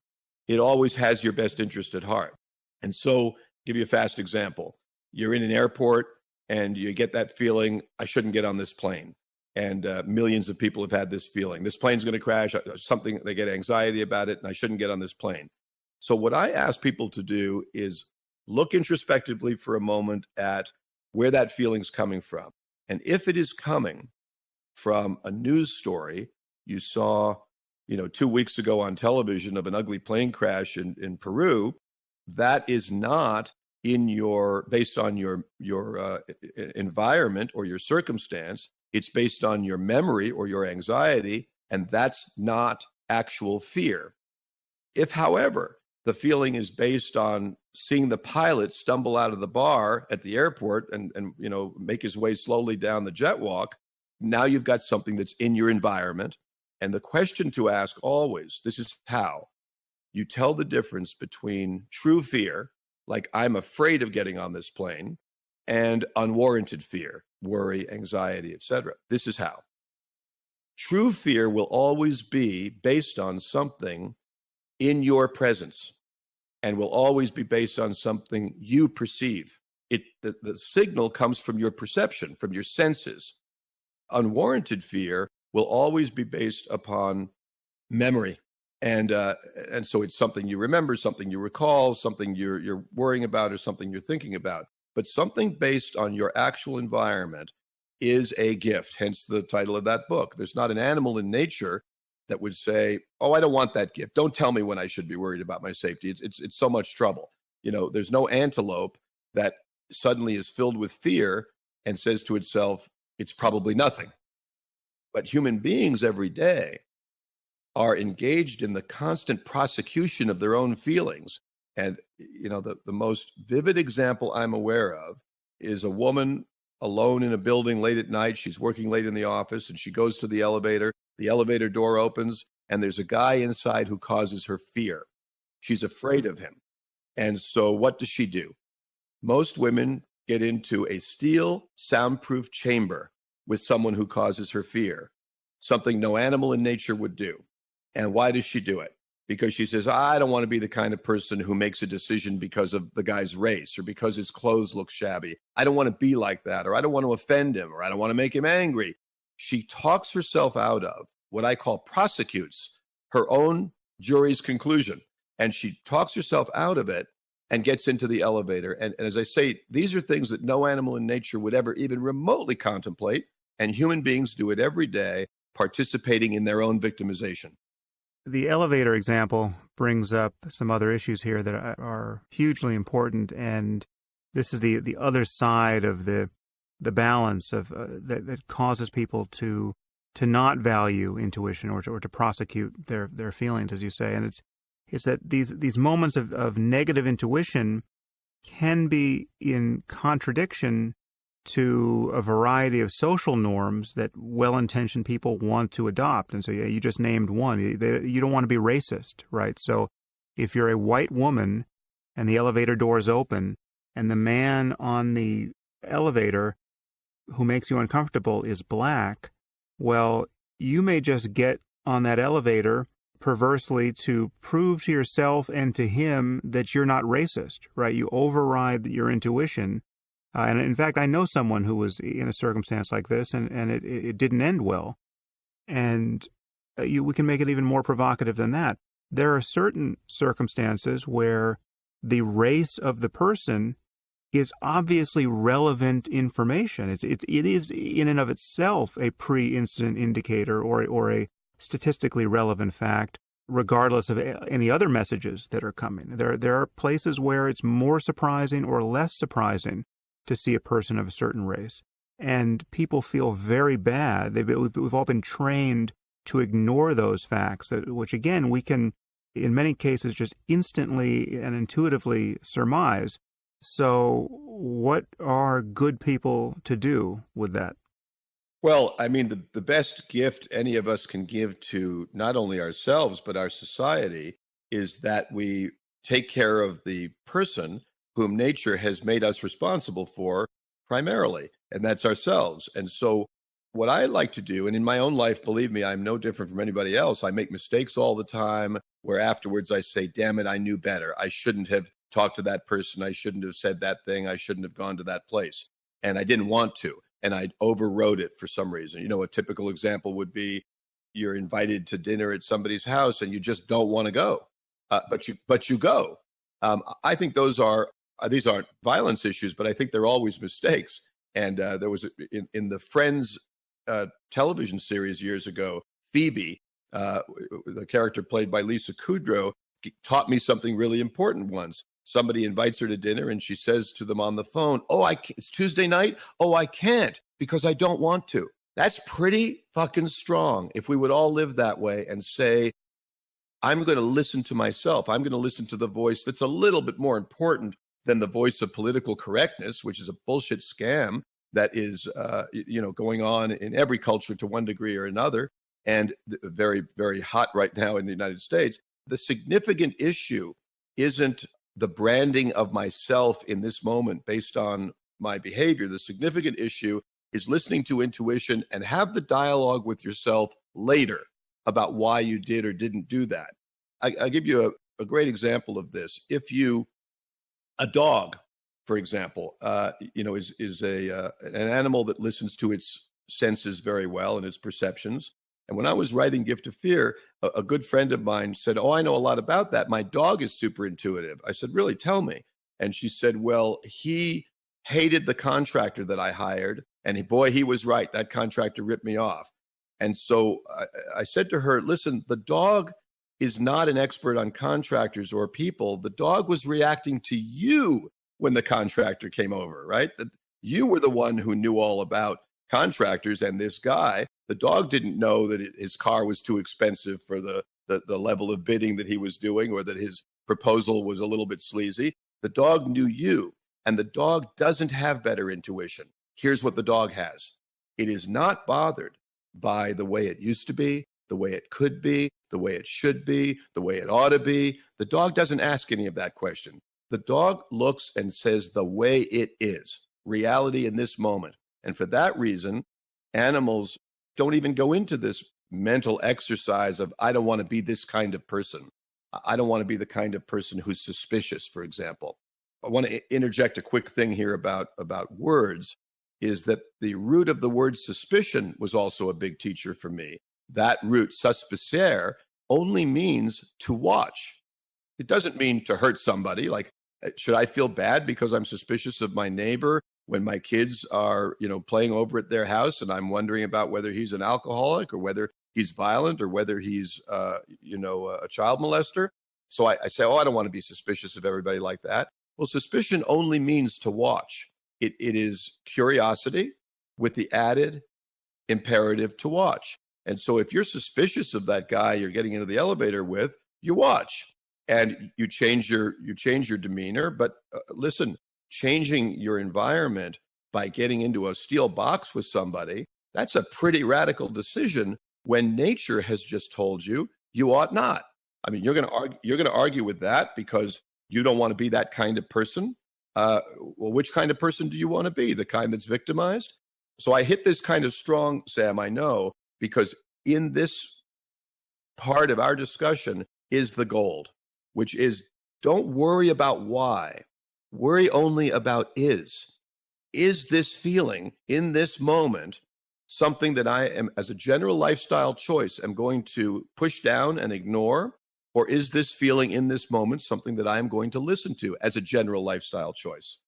it always has your best interest at heart. And so, give you a fast example. You're in an airport and you get that feeling, I shouldn't get on this plane. And millions of people have had this feeling. This plane's going to crash, something, they get anxiety about it, and I shouldn't get on this plane. So what I ask people to do is look introspectively for a moment at where that feeling's coming from. And if it is coming from a news story you saw, 2 weeks ago on television of an ugly plane crash in Peru, that is not based on your environment or your circumstance. It's based on your memory or your anxiety, and that's not actual fear. If, however, the feeling is based on seeing the pilot stumble out of the bar at the airport and make his way slowly down the jet walk, now you've got something that's in your environment. And the question to ask always, this is how you tell the difference between true fear, like I'm afraid of getting on this plane, and unwarranted fear, worry, anxiety, etc. This is how. True fear will always be based on something in your presence and will always be based on something you perceive. The signal comes from your perception, from your senses. Unwarranted fear will always be based upon memory. And so it's something you remember, something you recall, something you're worrying about, or something you're thinking about. But something based on your actual environment is a gift, hence the title of that book. There's not an animal in nature that would say, oh, I don't want that gift. Don't tell me when I should be worried about my safety. It's so much trouble. There's no antelope that suddenly is filled with fear and says to itself, it's probably nothing. But human beings every day are engaged in the constant prosecution of their own feelings. And, the most vivid example I'm aware of is a woman alone in a building late at night. She's working late in the office and she goes to the elevator. The elevator door opens and there's a guy inside who causes her fear. She's afraid of him. And so what does she do? Most women get into a steel soundproof chamber with someone who causes her fear, something no animal in nature would do. And why does she do it? Because she says, I don't want to be the kind of person who makes a decision because of the guy's race or because his clothes look shabby. I don't want to be like that, or I don't want to offend him, or I don't want to make him angry. She talks herself out of what I call prosecutes her own jury's conclusion. And she talks herself out of it and gets into the elevator. And as I say, these are things that no animal in nature would ever even remotely contemplate. And human beings do it every day, participating in their own victimization. The elevator example brings up some other issues here that are hugely important, and this is the other side of the balance of that causes people to not value intuition or to prosecute their feelings, as you say. And it's that these moments of negative intuition can be in contradiction to a variety of social norms that well-intentioned people want to adopt. And so, yeah, you just named one. You don't want to be racist, right? So if you're a white woman and the elevator doors open and the man on the elevator who makes you uncomfortable is black, well, you may just get on that elevator perversely to prove to yourself and to him that you're not racist, right? You override your intuition. And in fact, I know someone who was in a circumstance like this, and it didn't end well. And we can make it even more provocative than that. There are certain circumstances where the race of the person is obviously relevant information. It is in and of itself a pre-incident indicator or a statistically relevant fact, regardless of any other messages that are coming. There are places where it's more surprising or less surprising to see a person of a certain race. And people feel very bad. We've all been trained to ignore those facts, which again, we can, in many cases, just instantly and intuitively surmise. So what are good people to do with that? Well, I mean, the best gift any of us can give to not only ourselves, but our society is that we take care of the person whom nature has made us responsible for primarily, and that's ourselves. And so what I like to do, and in my own life, believe me, I'm no different from anybody else. I make mistakes all the time where afterwards I say, damn it, I knew better. I shouldn't have talked to that person. I shouldn't have said that thing. I shouldn't have gone to that place. And I didn't want to. And I overrode it for some reason. You know, a typical example would be you're invited to dinner at somebody's house and you just don't want to go, but you go. I think these aren't violence issues, but I think they're always mistakes. And there was in the Friends television series years ago, Phoebe, the character played by Lisa Kudrow, taught me something really important once. Somebody invites her to dinner and she says to them on the phone, it's Tuesday night. Oh, I can't because I don't want to. That's pretty fucking strong. If we would all live that way and say, I'm going to listen to myself. I'm going to listen to the voice that's a little bit more important than the voice of political correctness, which is a bullshit scam that is, going on in every culture to one degree or another, and very, very hot right now in the United States. The significant issue isn't the branding of myself in this moment based on my behavior. The significant issue is listening to intuition and have the dialogue with yourself later about why you did or didn't do that. I give you a great example of this. A dog, for example, is an animal that listens to its senses very well and its perceptions. And when I was writing Gift of Fear, a good friend of mine said, I know a lot about that. My dog is super intuitive. I said, really? Tell me. And she said, well, he hated the contractor that I hired. And he was right. That contractor ripped me off. And so I said to her, listen, the dog is not an expert on contractors or people. The dog was reacting to you when the contractor came over, right? That you were the one who knew all about contractors and this guy. The dog didn't know that his car was too expensive for the level of bidding that he was doing, or that his proposal was a little bit sleazy. The dog knew you, and the dog doesn't have better intuition. Here's what the dog has. It is not bothered by the way it used to be, the way it could be, the way it should be, the way it ought to be. The dog doesn't ask any of that question. The dog looks and says the way it is, reality in this moment. And for that reason, animals don't even go into this mental exercise of, I don't want to be this kind of person. I don't want to be the kind of person who's suspicious, for example. I want to interject a quick thing here about words, is that the root of the word suspicion was also a big teacher for me. That root, suspiciere, only means to watch. It doesn't mean to hurt somebody. Like, should I feel bad because I'm suspicious of my neighbor when my kids are, playing over at their house and I'm wondering about whether he's an alcoholic or whether he's violent or whether he's, a child molester? So I say, I don't want to be suspicious of everybody like that. Well, suspicion only means to watch. It is curiosity with the added imperative to watch. And so if you're suspicious of that guy you're getting into the elevator with, you watch and you change your demeanor. But listen, changing your environment by getting into a steel box with somebody, that's a pretty radical decision when nature has just told you you ought not. I mean, you're going to argue with that because you don't want to be that kind of person. Well, which kind of person do you want to be? The kind that's victimized? So I hit this kind of strong, Sam, I know, because in this part of our discussion is the gold, which is don't worry about why. Worry only about is. Is this feeling in this moment something that I am, as a general lifestyle choice, am going to push down and ignore? Or is this feeling in this moment something that I am going to listen to as a general lifestyle choice?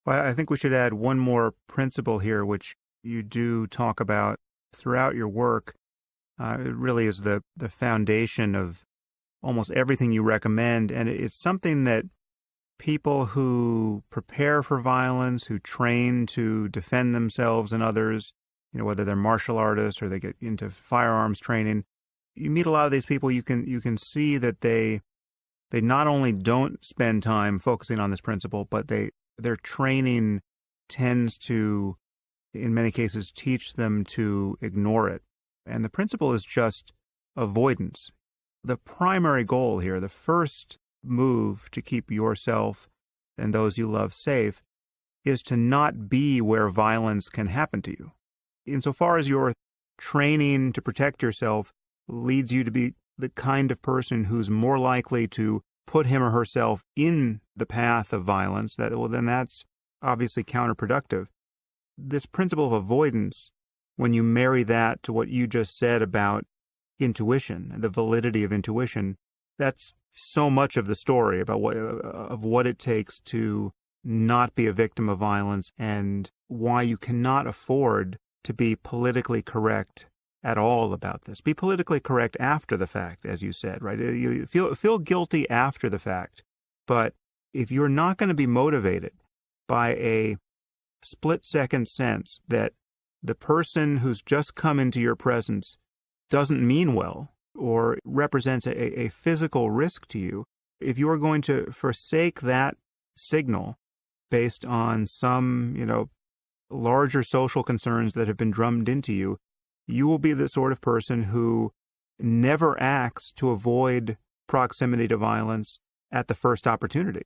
Well, I think we should add one more principle here, which you do talk about throughout your work. It really is the foundation of almost everything you recommend. And it's something that people who prepare for violence, who train to defend themselves and others, whether they're martial artists or they get into firearms training, you meet a lot of these people, you can see that they not only don't spend time focusing on this principle, but their training tends to, in many cases, teach them to ignore it. And the principle is just avoidance. The primary goal here, the first move to keep yourself and those you love safe, is to not be where violence can happen to you. Insofar as your training to protect yourself leads you to be the kind of person who's more likely to put him or herself in the path of violence, then that's obviously counterproductive. This principle of avoidance, when you marry that to what you just said about intuition, the validity of intuition, that's so much of the story about what it takes to not be a victim of violence and why you cannot afford to be politically correct at all about this. Be politically correct after the fact, as you said, right? You feel guilty after the fact. But if you're not going to be motivated by a split-second sense that the person who's just come into your presence doesn't mean well or represents a physical risk to you, if you are going to forsake that signal based on some, larger social concerns that have been drummed into you, you will be the sort of person who never acts to avoid proximity to violence at the first opportunity.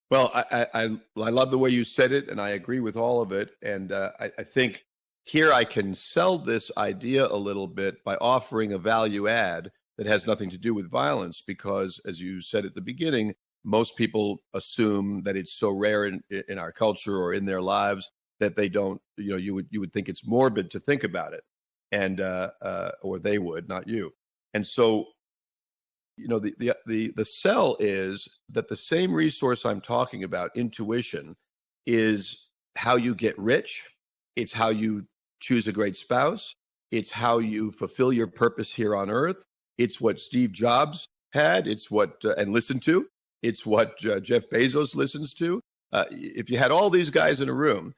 Well, I love the way you said it, and I agree with all of it. And I think here I can sell this idea a little bit by offering a value add that has nothing to do with violence, because, as you said at the beginning, most people assume that it's so rare in our culture or in their lives that they don't, you would think it's morbid to think about it. And or they would, not you. And so, the sell is that the same resource I'm talking about, intuition, is how you get rich. It's how you choose a great spouse. It's how you fulfill your purpose here on earth. It's what Steve Jobs had. It's what and listened to. It's what Jeff Bezos listens to. If you had all these guys in a room,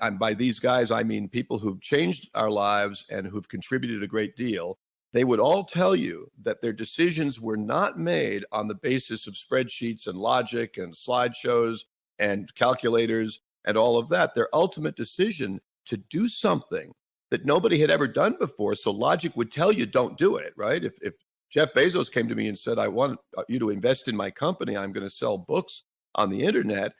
and by these guys, I mean people who've changed our lives and who've contributed a great deal, they would all tell you that their decisions were not made on the basis of spreadsheets and logic and slideshows and calculators and all of that. Their ultimate decision to do something that nobody had ever done before. So logic would tell you don't do it, right? If Jeff Bezos came to me and said, I want you to invest in my company, I'm going to sell books on the internet,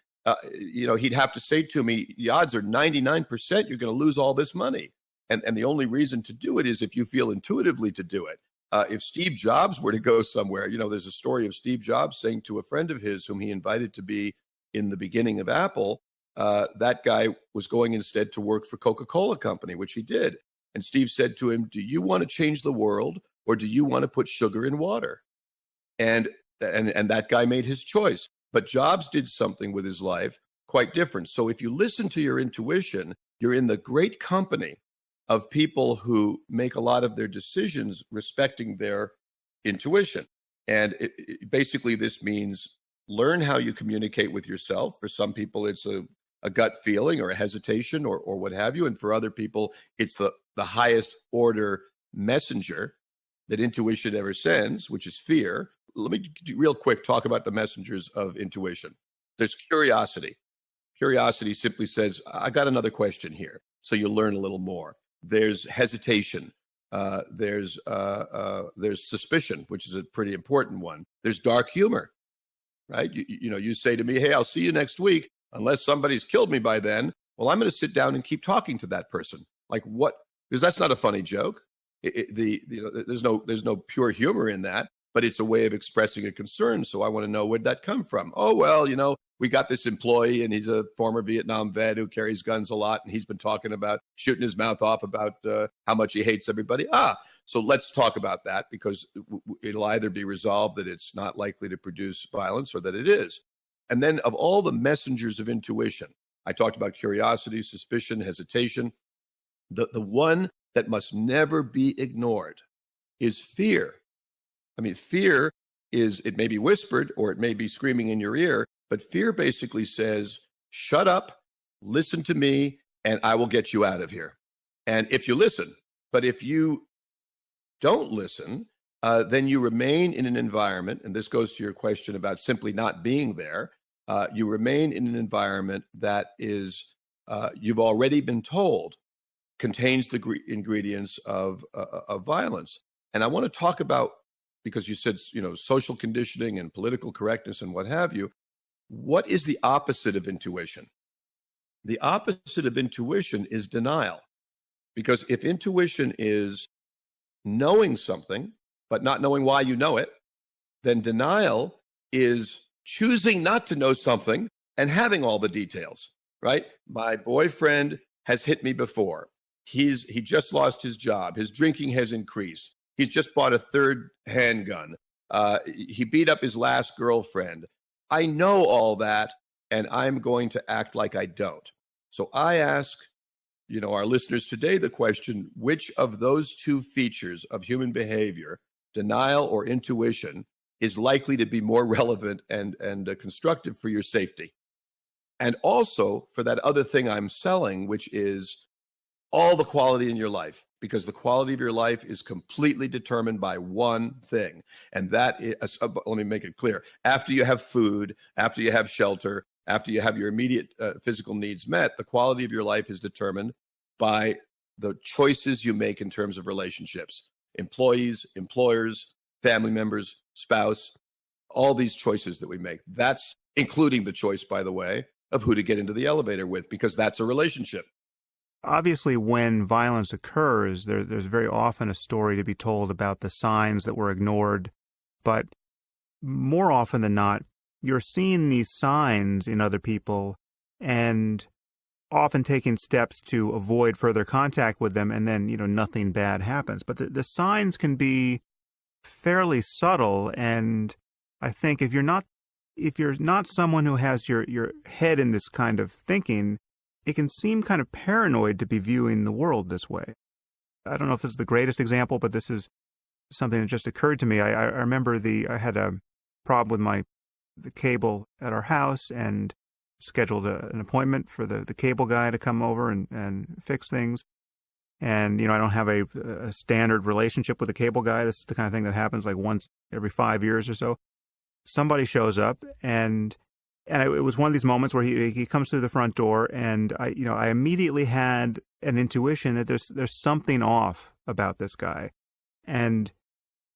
he'd have to say to me, the odds are 99% you're going to lose all this money. And the only reason to do it is if you feel intuitively to do it. If Steve Jobs were to go somewhere, there's a story of Steve Jobs saying to a friend of his whom he invited to be in the beginning of Apple, that guy was going instead to work for Coca-Cola Company, which he did. And Steve said to him, do you want to change the world or do you want to put sugar in water? And that guy made his choice. But Jobs did something with his life quite different. So if you listen to your intuition, you're in the great company of people who make a lot of their decisions respecting their intuition. And basically this means learn how you communicate with yourself. For some people, it's a gut feeling or a hesitation or what have you. And for other people, it's the highest order messenger that intuition ever sends, which is fear. Let me real quick talk about the messengers of intuition. There's curiosity. Curiosity simply says, I got another question here. So you learn a little more. There's hesitation. There's suspicion, which is a pretty important one. There's dark humor, right? You say to me, hey, I'll see you next week. Unless somebody's killed me by then, well, I'm going to sit down and keep talking to that person. Like what? Because that's not a funny joke. There's no pure humor in that, but it's a way of expressing a concern. So I want to know, where'd that come from? Oh, well, we got this employee and he's a former Vietnam vet who carries guns a lot. And he's been talking about shooting his mouth off about how much he hates everybody. So let's talk about that because it'll either be resolved that it's not likely to produce violence or that it is. And then of all the messengers of intuition, I talked about curiosity, suspicion, hesitation. The one that must never be ignored is fear. I mean, fear it may be whispered or it may be screaming in your ear, but fear basically says, shut up, listen to me, and I will get you out of here. And if you listen, but if you don't listen, then you remain in an environment, and this goes to your question about simply not being there, you remain in an environment that is, you've already been told, contains the ingredients of violence. And I want to talk about, because you said, social conditioning and political correctness and what have you, what is the opposite of intuition? The opposite of intuition is denial. Because if intuition is knowing something, but not knowing why you know it, then denial is choosing not to know something and having all the details, right? My boyfriend has hit me before. He just lost his job. His drinking has increased. He's just bought a third handgun. He beat up his last girlfriend. I know all that, and I'm going to act like I don't. So I ask, our listeners today the question, which of those two features of human behavior, denial or intuition, is likely to be more relevant and constructive for your safety? And also for that other thing I'm selling, which is all the quality in your life, because the quality of your life is completely determined by one thing. And that is, let me make it clear, after you have food, after you have shelter, after you have your immediate physical needs met, the quality of your life is determined by the choices you make in terms of relationships, employees, employers, family members, spouse, all these choices that we make. That's including the choice, by the way, of who to get into the elevator with, because that's a relationship. Obviously, when violence occurs, there's very often a story to be told about the signs that were ignored. But more often than not, you're seeing these signs in other people and often taking steps to avoid further contact with them, and then, nothing bad happens. But the signs can be fairly subtle, and I think if you're not someone who has your head in this kind of thinking, it can seem kind of paranoid to be viewing the world this way. I don't know if this is the greatest example, but this is something that just occurred to me. I remember I had a problem with the cable at our house and scheduled an appointment for the cable guy to come over and fix things. And, I don't have a standard relationship with the cable guy. This is the kind of thing that happens like once every 5 years or so. Somebody shows up and it was one of these moments where he comes through the front door, and I immediately had an intuition that there's something off about this guy. And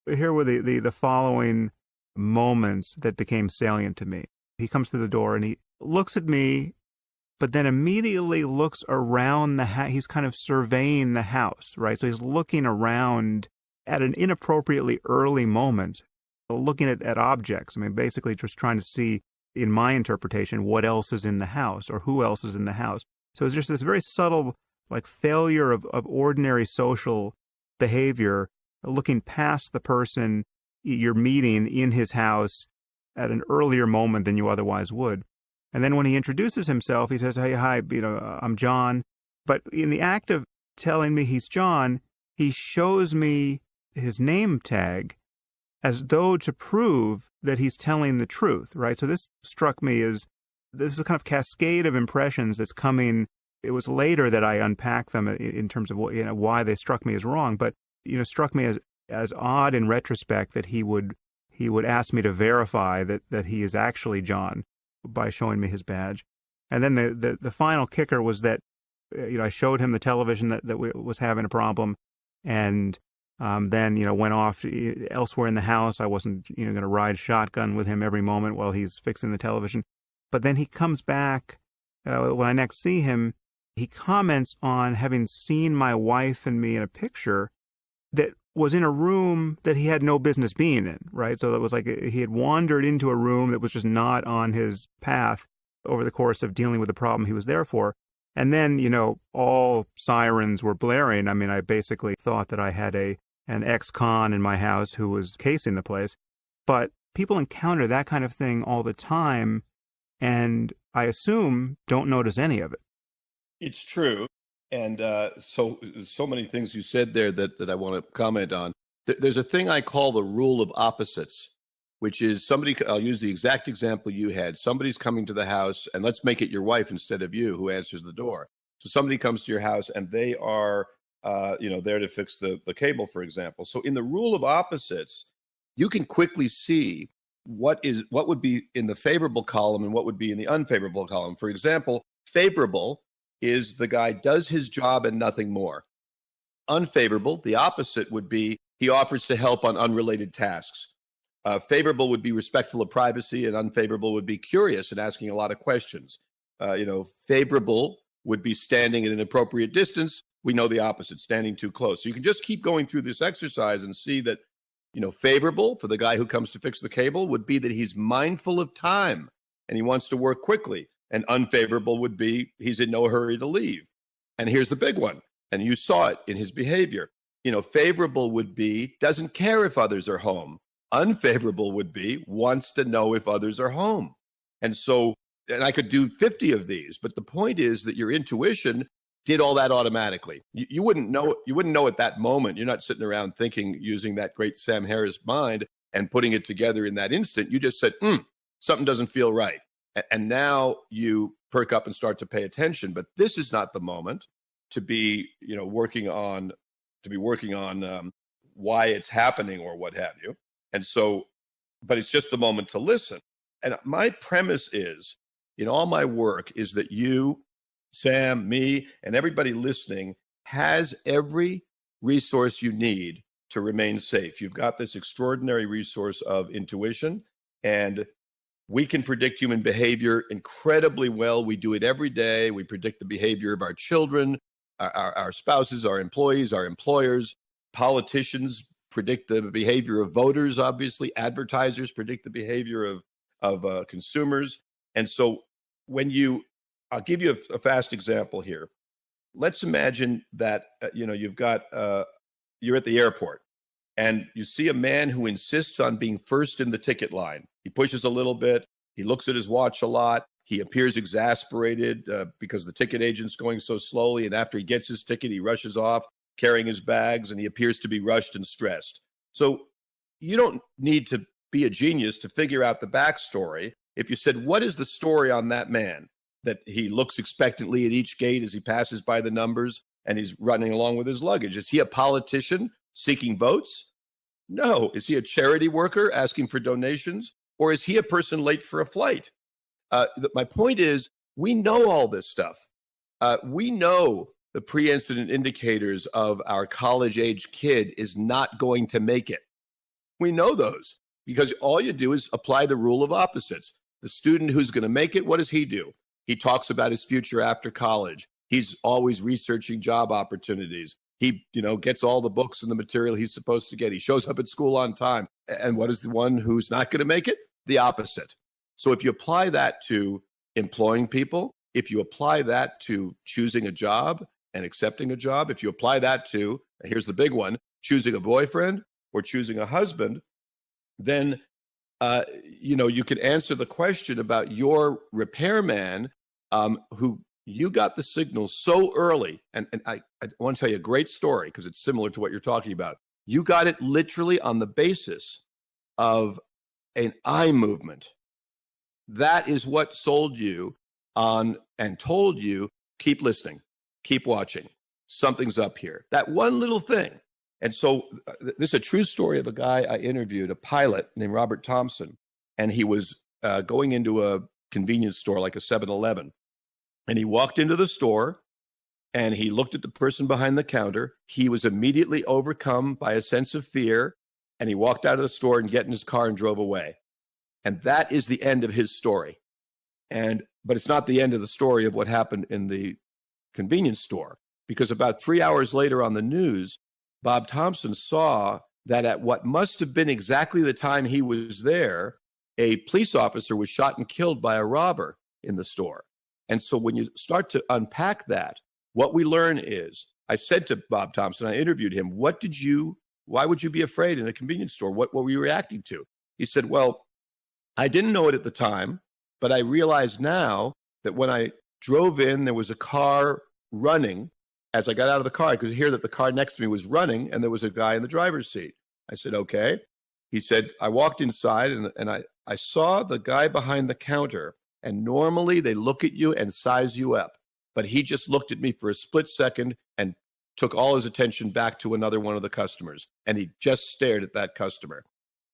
here were the following moments that became salient to me. He comes through the door and he looks at me, but then immediately looks around the house. He's kind of surveying the house, right? So he's looking around at an inappropriately early moment, looking at objects. I mean, basically just trying to see, in my interpretation, what else is in the house or who else is in the house. So it's just this very subtle, like, failure of ordinary social behavior, looking past the person you're meeting in his house at an earlier moment than you otherwise would. And then when he introduces himself, he says, "Hey, hi, I'm John." But in the act of telling me he's John, he shows me his name tag as though to prove that he's telling the truth, right? So this struck me as, this is a kind of cascade of impressions that's coming. It was later that I unpacked them in terms of why they struck me as wrong, but struck me as odd in retrospect that he would ask me to verify that he is actually John by showing me his badge. And then the final kicker was that I showed him the television that was having a problem, and then went off elsewhere in the house. I wasn't going to ride shotgun with him every moment while he's fixing the television. But then he comes back when I next see him. He comments on having seen my wife and me in a picture that was in a room that he had no business being in, right? So that was like he had wandered into a room that was just not on his path over the course of dealing with the problem he was there for. And then, all sirens were blaring. I mean, I basically thought that I had an ex-con in my house who was casing the place. But people encounter that kind of thing all the time, and I assume don't notice any of it. It's true. And so many things you said there that I want to comment on. There's a thing I call the rule of opposites, which is I'll use the exact example you had. Somebody's coming to the house, and let's make it your wife instead of you who answers the door. So somebody comes to your house, and they are, there to fix the cable, for example. So in the rule of opposites, you can quickly see what would be in the favorable column and what would be in the unfavorable column. For example, favorable is the guy does his job and nothing more. Unfavorable, the opposite would be he offers to help on unrelated tasks. Favorable would be respectful of privacy, and unfavorable would be curious and asking a lot of questions. Favorable would be standing at an appropriate distance. We know the opposite, standing too close. So you can just keep going through this exercise and see that, favorable for the guy who comes to fix the cable would be that he's mindful of time and he wants to work quickly. And unfavorable would be he's in no hurry to leave. And here's the big one, and you saw it in his behavior. Favorable would be doesn't care if others are home. Unfavorable would be wants to know if others are home. And I could do 50 of these, but the point is that your intuition did all that automatically. You wouldn't know at that moment. You're not sitting around thinking, using that great Sam Harris mind and putting it together in that instant. You just said, something doesn't feel right. And now you perk up and start to pay attention. But this is not the moment to be, working on why it's happening or what have you. And so, but it's just the moment to listen. And my premise is, in all my work, is that you, Sam, me, and everybody listening has every resource you need to remain safe. You've got this extraordinary resource of intuition, and we can predict human behavior incredibly well. We do it every day. We predict the behavior of our children, our spouses, our employees, our employers. Politicians predict the behavior of voters, obviously. Advertisers predict the behavior of consumers. And so I'll give you a fast example here. Let's imagine that, you're at the airport and you see a man who insists on being first in the ticket line. He pushes a little bit. He looks at his watch a lot. He appears exasperated because the ticket agent's going so slowly. And after he gets his ticket, he rushes off carrying his bags, and he appears to be rushed and stressed. So you don't need to be a genius to figure out the backstory. If you said, what is the story on that man? That he looks expectantly at each gate as he passes by the numbers and he's running along with his luggage. Is he a politician seeking votes? No. Is he a charity worker asking for donations? Or is he a person late for a flight? My point is, we know all this stuff. We know the pre-incident indicators of our college-age kid is not going to make it. We know those because all you do is apply the rule of opposites. The student who's going to make it, what does he do? He talks about his future after college. He's always researching job opportunities. He, gets all the books and the material he's supposed to get. He shows up at school on time. And what is the one who's not going to make it? The opposite. So if you apply that to employing people, if you apply that to choosing a job and accepting a job, if you apply that to, here's the big one, choosing a boyfriend or choosing a husband, then, you could answer the question about your repairman who you got the signal so early. And I want to tell you a great story because it's similar to what you're talking about. You got it literally on the basis of an eye movement. That is what sold you on and told you, keep listening, keep watching. Something's up here. That one little thing. And so this is a true story of a guy I interviewed, a pilot named Robert Thompson. And he was going into a convenience store like a 7-Eleven. And he walked into the store and he looked at the person behind the counter. He was immediately overcome by a sense of fear. And he walked out of the store and got in his car and drove away. And that is the end of his story. But it's not the end of the story of what happened in the convenience store, because about 3 hours later on the news, Bob Thompson saw that at what must have been exactly the time he was there, a police officer was shot and killed by a robber in the store. And so when you start to unpack that, what we learn is, I said to Bob Thompson, I interviewed him, why would you be afraid in a convenience store? What were you reacting to? He said, well, I didn't know it at the time, but I realize now that when I drove in, there was a car running. As I got out of the car, I could hear that the car next to me was running and there was a guy in the driver's seat. I said, okay. He said, I walked inside and I saw the guy behind the counter, and normally they look at you and size you up. But he just looked at me for a split second and took all his attention back to another one of the customers. And he just stared at that customer.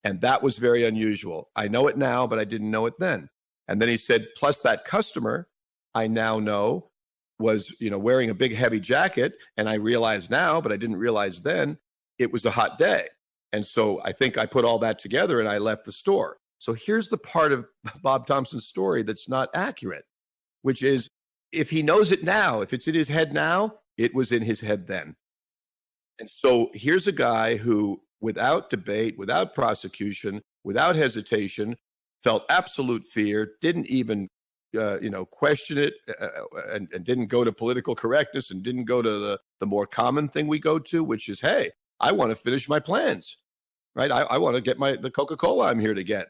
And that was very unusual. I know it now, but I didn't know it then. And then he said, plus that customer, I now know, was wearing a big heavy jacket, and I realize now, but I didn't realize then, it was a hot day. And so I think I put all that together and I left the store. So here's the part of Bob Thompson's story that's not accurate, which is if he knows it now, if it's in his head now, it was in his head then. And so here's a guy who, without debate, without prosecution, without hesitation, felt absolute fear, didn't even question it and didn't go to political correctness and didn't go to the more common thing we go to, which is, hey, I want to finish my plans, right? I want to get the Coca-Cola I'm here to get.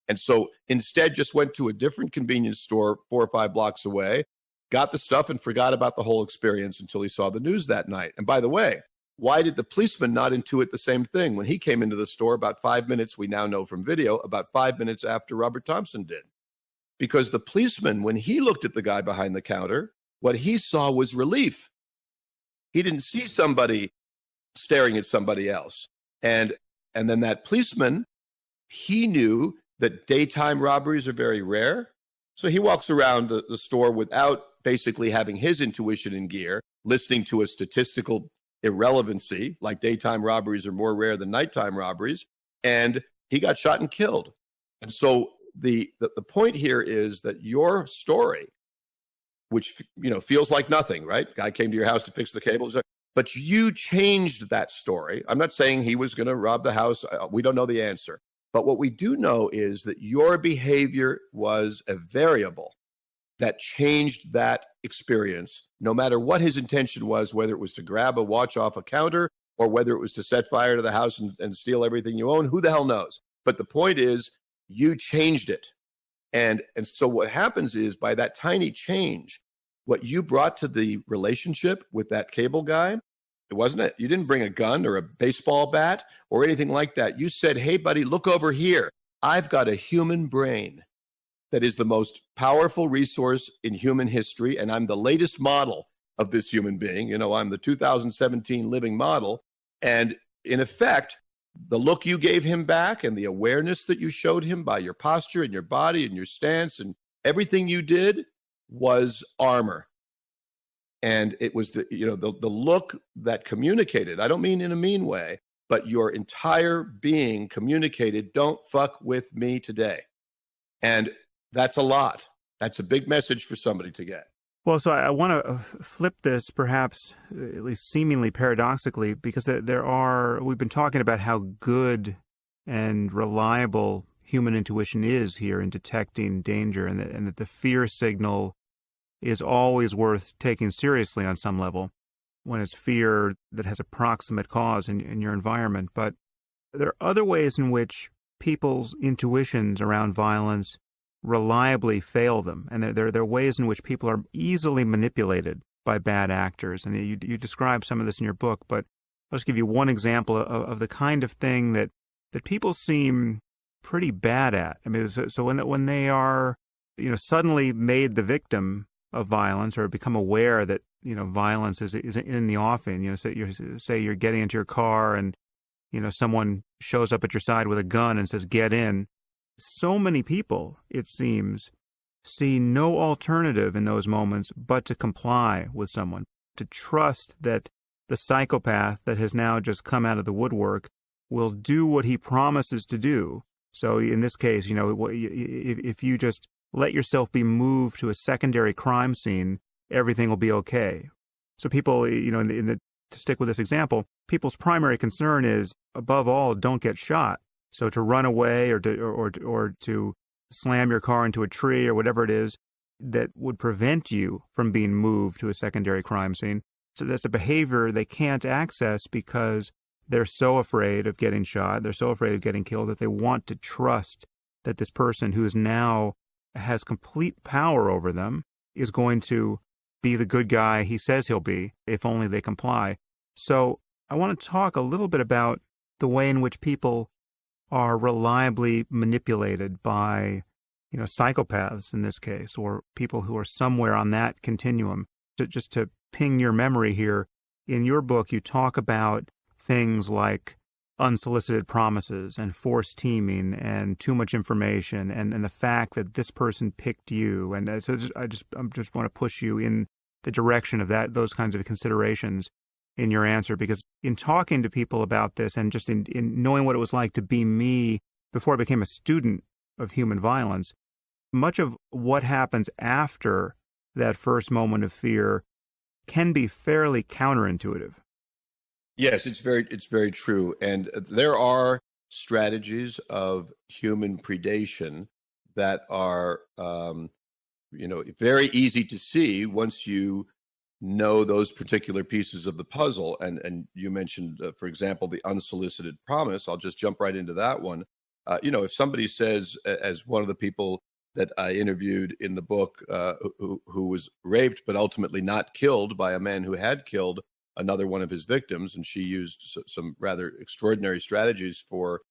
And so instead just went to a different convenience store 4 or 5 blocks away, got the stuff and forgot about the whole experience until he saw the news that night. And by the way, why did the policeman not intuit the same thing when he came into the store about 5 minutes, we now know from video, about 5 minutes after Robert Thompson did? Because the policeman, when he looked at the guy behind the counter, what he saw was relief. He didn't see somebody staring at somebody else. And then that policeman, he knew that daytime robberies are very rare. So he walks around the store without basically having his intuition in gear, listening to a statistical irrelevancy, like daytime robberies are more rare than nighttime robberies. And he got shot and killed. And so the point here is that your story, which feels like nothing, right? Guy came to your house to fix the cables, but you changed that story. I'm not saying he was going to rob the house. We don't know the answer. But what we do know is that your behavior was a variable that changed that experience, no matter what his intention was, whether it was to grab a watch off a counter or whether it was to set fire to the house and steal everything you own. Who the hell knows? But the point is, you changed it. And so what happens is, by that tiny change, what you brought to the relationship with that cable guy, you didn't bring a gun or a baseball bat or anything like that. You said, hey, buddy, look over here. I've got a human brain that is the most powerful resource in human history, and I'm the latest model of this human being. I'm the 2017 living model. And in effect, the look you gave him back and the awareness that you showed him by your posture and your body and your stance and everything you did was armor. And it was the look that communicated. I don't mean in a mean way, but your entire being communicated, don't fuck with me today. And that's a lot. That's a big message for somebody to get. Well, so I want to flip this, perhaps at least seemingly paradoxically, because we've been talking about how good and reliable human intuition is here in detecting danger, and that the fear signal is always worth taking seriously on some level when it's fear that has a proximate cause in your environment. But there are other ways in which people's intuitions around violence reliably fail them. And there are ways in which people are easily manipulated by bad actors. And you describe some of this in your book, but I'll just give you one example of the kind of thing that people seem pretty bad at. I mean, so when they are, suddenly made the victim of violence or become aware that, violence is in the offing, say you're getting into your car and, someone shows up at your side with a gun and says, get in. So many people, it seems, see no alternative in those moments but to comply with someone, to trust that the psychopath that has now just come out of the woodwork will do what he promises to do. So in this case, if you just let yourself be moved to a secondary crime scene, everything will be okay. So people, to stick with this example, people's primary concern is, above all, don't get shot. So to run away or to slam your car into a tree or whatever it is that would prevent you from being moved to a secondary crime scene. So that's a behavior they can't access because they're so afraid of getting shot, they're so afraid of getting killed that they want to trust that this person who is now has complete power over them is going to be the good guy he says he'll be if only they comply. So I want to talk a little bit about the way in which people are reliably manipulated by, psychopaths in this case, or people who are somewhere on that continuum. Just to ping your memory here, in your book, you talk about things like unsolicited promises and forced teaming and too much information and the fact that this person picked you. And so I just want to push you in the direction of those kinds of considerations in your answer, because in talking to people about this and just in knowing what it was like to be me before I became a student of human violence, much of what happens after that first moment of fear can be fairly counterintuitive. Yes, it's very true. And there are strategies of human predation that are, very easy to see once you know those particular pieces of the puzzle. And you mentioned, for example, the unsolicited promise. I'll just jump right into that one. If somebody says, as one of the people that I interviewed in the book, who was raped but ultimately not killed by a man who had killed another one of his victims, and she used some rather extraordinary strategies for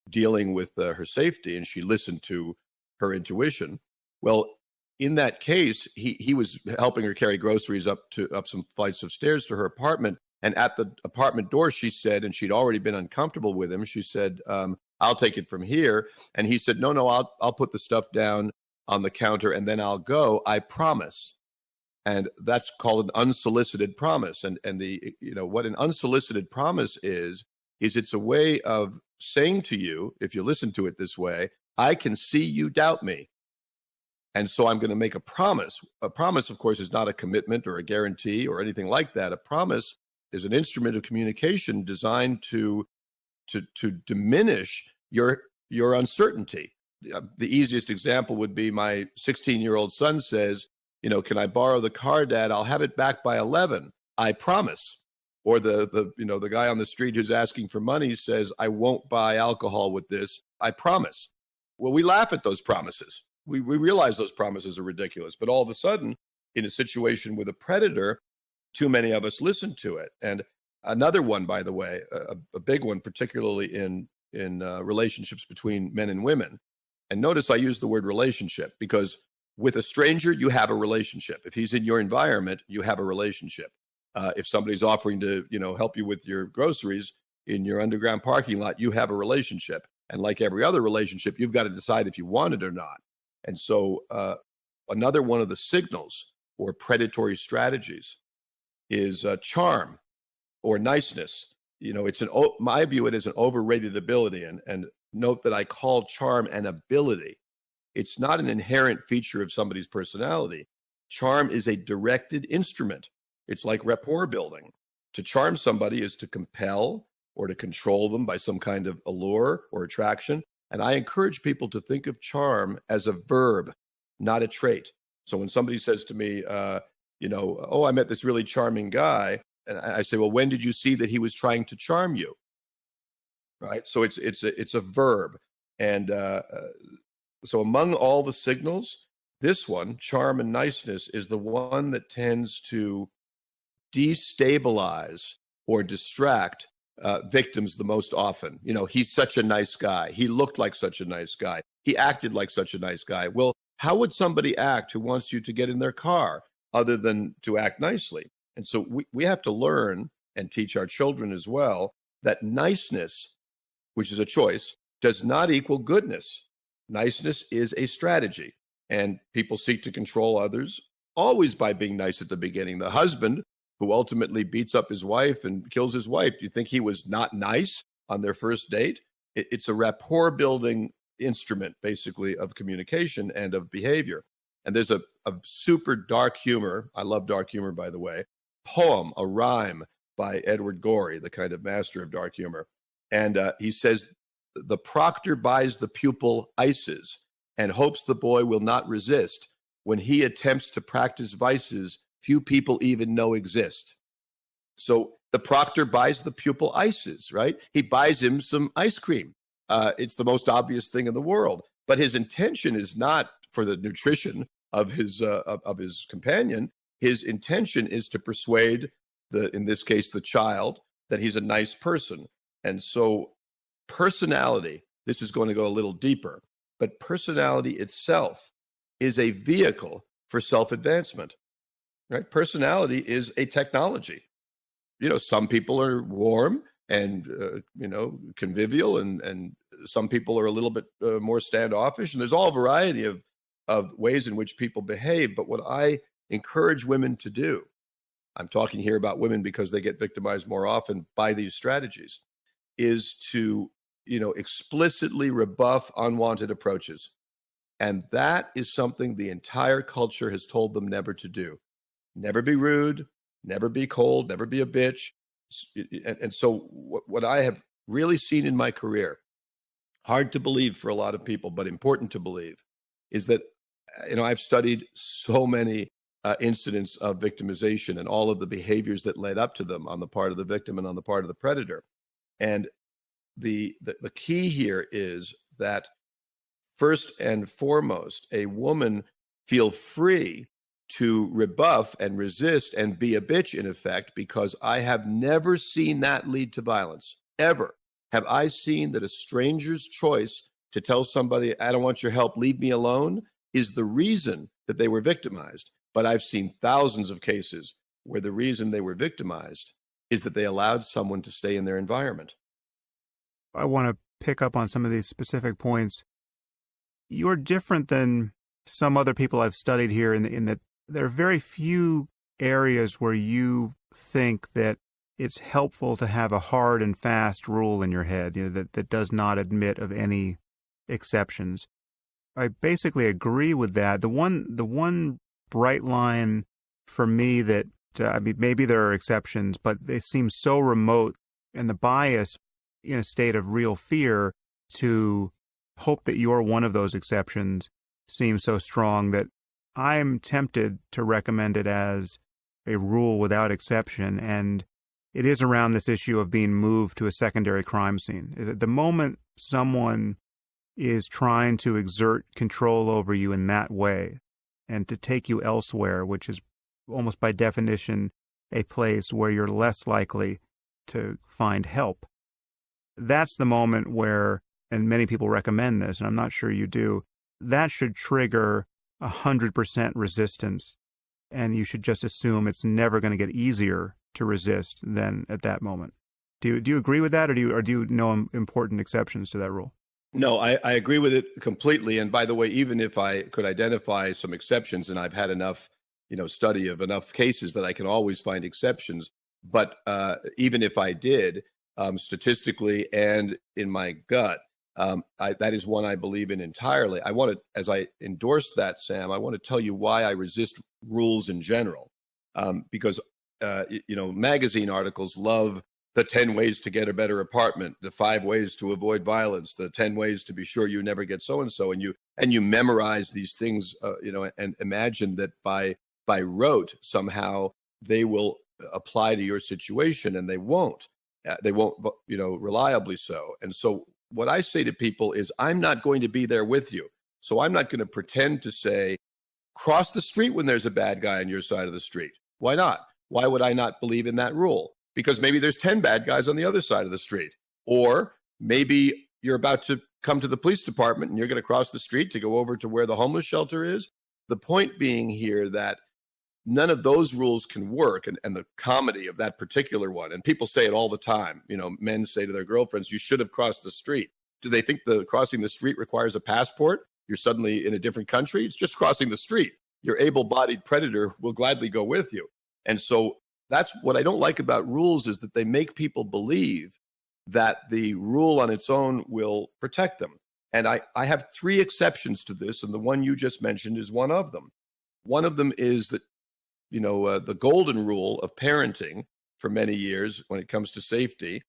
dealing with her safety, and she listened to her intuition. Well, in that case, he was helping her carry groceries up some flights of stairs to her apartment. And at the apartment door, she said, and she'd already been uncomfortable with him, she said, I'll take it from here. And he said, no, I'll put the stuff down on the counter and then I'll go. I promise. And that's called an unsolicited promise. And what an unsolicited promise is it's a way of saying to you, if you listen to it this way, I can see you doubt me. And so I'm going to make a promise. A promise, of course, is not a commitment or a guarantee or anything like that. A promise is an instrument of communication designed to diminish your uncertainty. The easiest example would be my 16-year-old son says, can I borrow the car, Dad? I'll have it back by 11. I promise. Or the guy on the street who's asking for money says, I won't buy alcohol with this. I promise. Well, we laugh at those promises. We realize those promises are ridiculous. But all of a sudden, in a situation with a predator, too many of us listen to it. And another one, by the way, a big one, particularly in relationships between men and women. And notice I use the word relationship because with a stranger, you have a relationship. If he's in your environment, you have a relationship. If somebody's offering to, help you with your groceries in your underground parking lot, you have a relationship. And like every other relationship, you've got to decide if you want it or not. And so another one of the signals or predatory strategies is charm or niceness. I view it as an overrated ability. And note that I call charm an ability. It's not an inherent feature of somebody's personality. Charm is a directed instrument. It's like rapport building. To charm somebody is to compel or to control them by some kind of allure or attraction. And I encourage people to think of charm as a verb, not a trait. So when somebody says to me, oh, I met this really charming guy, and I say, well, when did you see that he was trying to charm you? Right. So it's a verb, and so among all the signals, this one, charm and niceness, is the one that tends to destabilize or distract victims the most often. He's such a nice guy. He looked like such a nice guy. He acted like such a nice guy. Well, how would somebody act who wants you to get in their car other than to act nicely? And so we have to learn and teach our children as well that niceness, which is a choice, does not equal goodness. Niceness is a strategy, and people seek to control others always by being nice at the beginning. The husband who ultimately beats up his wife and kills his wife, do you think he was not nice on their first date? It's a rapport building instrument, basically, of communication and of behavior. And there's a super dark humor, I love dark humor, by the way, poem, a rhyme by Edward Gorey, the kind of master of dark humor. And he says, the proctor buys the pupil ices and hopes the boy will not resist. When he attempts to practice vices few people even know exist. So the proctor buys the pupil ices, right? He buys him some ice cream. It's the most obvious thing in the world. But his intention is not for the nutrition of his companion. His intention is to persuade in this case, the child, that he's a nice person. And so personality, this is going to go a little deeper, but personality itself is a vehicle for self-advancement, right? Personality is a technology. Some people are warm and, convivial, and some people are a little bit more standoffish. And there's all a variety of ways in which people behave. But what I encourage women to do, I'm talking here about women because they get victimized more often by these strategies, is to, explicitly rebuff unwanted approaches. And that is something the entire culture has told them never to do. Never be rude, never be cold, never be a bitch. And so what I have really seen in my career, hard to believe for a lot of people, but important to believe, is that, I've studied so many incidents of victimization and all of the behaviors that led up to them on the part of the victim and on the part of the predator. And the key here is that first and foremost, a woman feel free to rebuff and resist and be a bitch, in effect, because I have never seen that lead to violence. Ever have I seen that a stranger's choice to tell somebody, I don't want your help, leave me alone, is the reason that they were victimized. But I've seen thousands of cases where the reason they were victimized is that they allowed someone to stay in their environment. I want to pick up on some of these specific points. You're different than some other people I've studied here in that there are very few areas where you think that it's helpful to have a hard and fast rule in your head, that does not admit of any exceptions. I basically agree with that. The one bright line for me that, maybe there are exceptions, but they seem so remote, and the bias in a state of real fear to hope that you're one of those exceptions seems so strong that I'm tempted to recommend it as a rule without exception. And it is around this issue of being moved to a secondary crime scene. The moment someone is trying to exert control over you in that way and to take you elsewhere, which is almost by definition a place where you're less likely to find help, that's the moment where, and many people recommend this, and I'm not sure you do, that should trigger 100% resistance, and you should just assume it's never going to get easier to resist than at that moment. Do you agree with that, or do you know important exceptions to that rule? No, I agree with it completely. And by the way, even if I could identify some exceptions, and I've had enough study of enough cases that I can always find exceptions. But even if I did, statistically and in my gut, that is one I believe in entirely. I want to, as I endorse that, Sam, I want to tell you why I resist rules in general. Because, magazine articles love the 10 ways to get a better apartment, the 5 ways to avoid violence, the 10 ways to be sure you never get so-and-so. And you memorize these things, and imagine that by rote, somehow they will apply to your situation, and they won't. They won't, reliably so. And so what I say to people is, I'm not going to be there with you. So I'm not going to pretend to say, cross the street when there's a bad guy on your side of the street. Why not? Why would I not believe in that rule? Because maybe there's 10 bad guys on the other side of the street. Or maybe you're about to come to the police department and you're going to cross the street to go over to where the homeless shelter is. The point being here that none of those rules can work, and the comedy of that particular one. And people say it all the time. Men say to their girlfriends, you should have crossed the street. Do they think crossing the street requires a passport? You're suddenly in a different country? It's just crossing the street. Your able-bodied predator will gladly go with you. And so that's what I don't like about rules, is that they make people believe that the rule on its own will protect them. And I have 3 exceptions to this, and the one you just mentioned is one of them. One of them is that the golden rule of parenting for many years when it comes to safety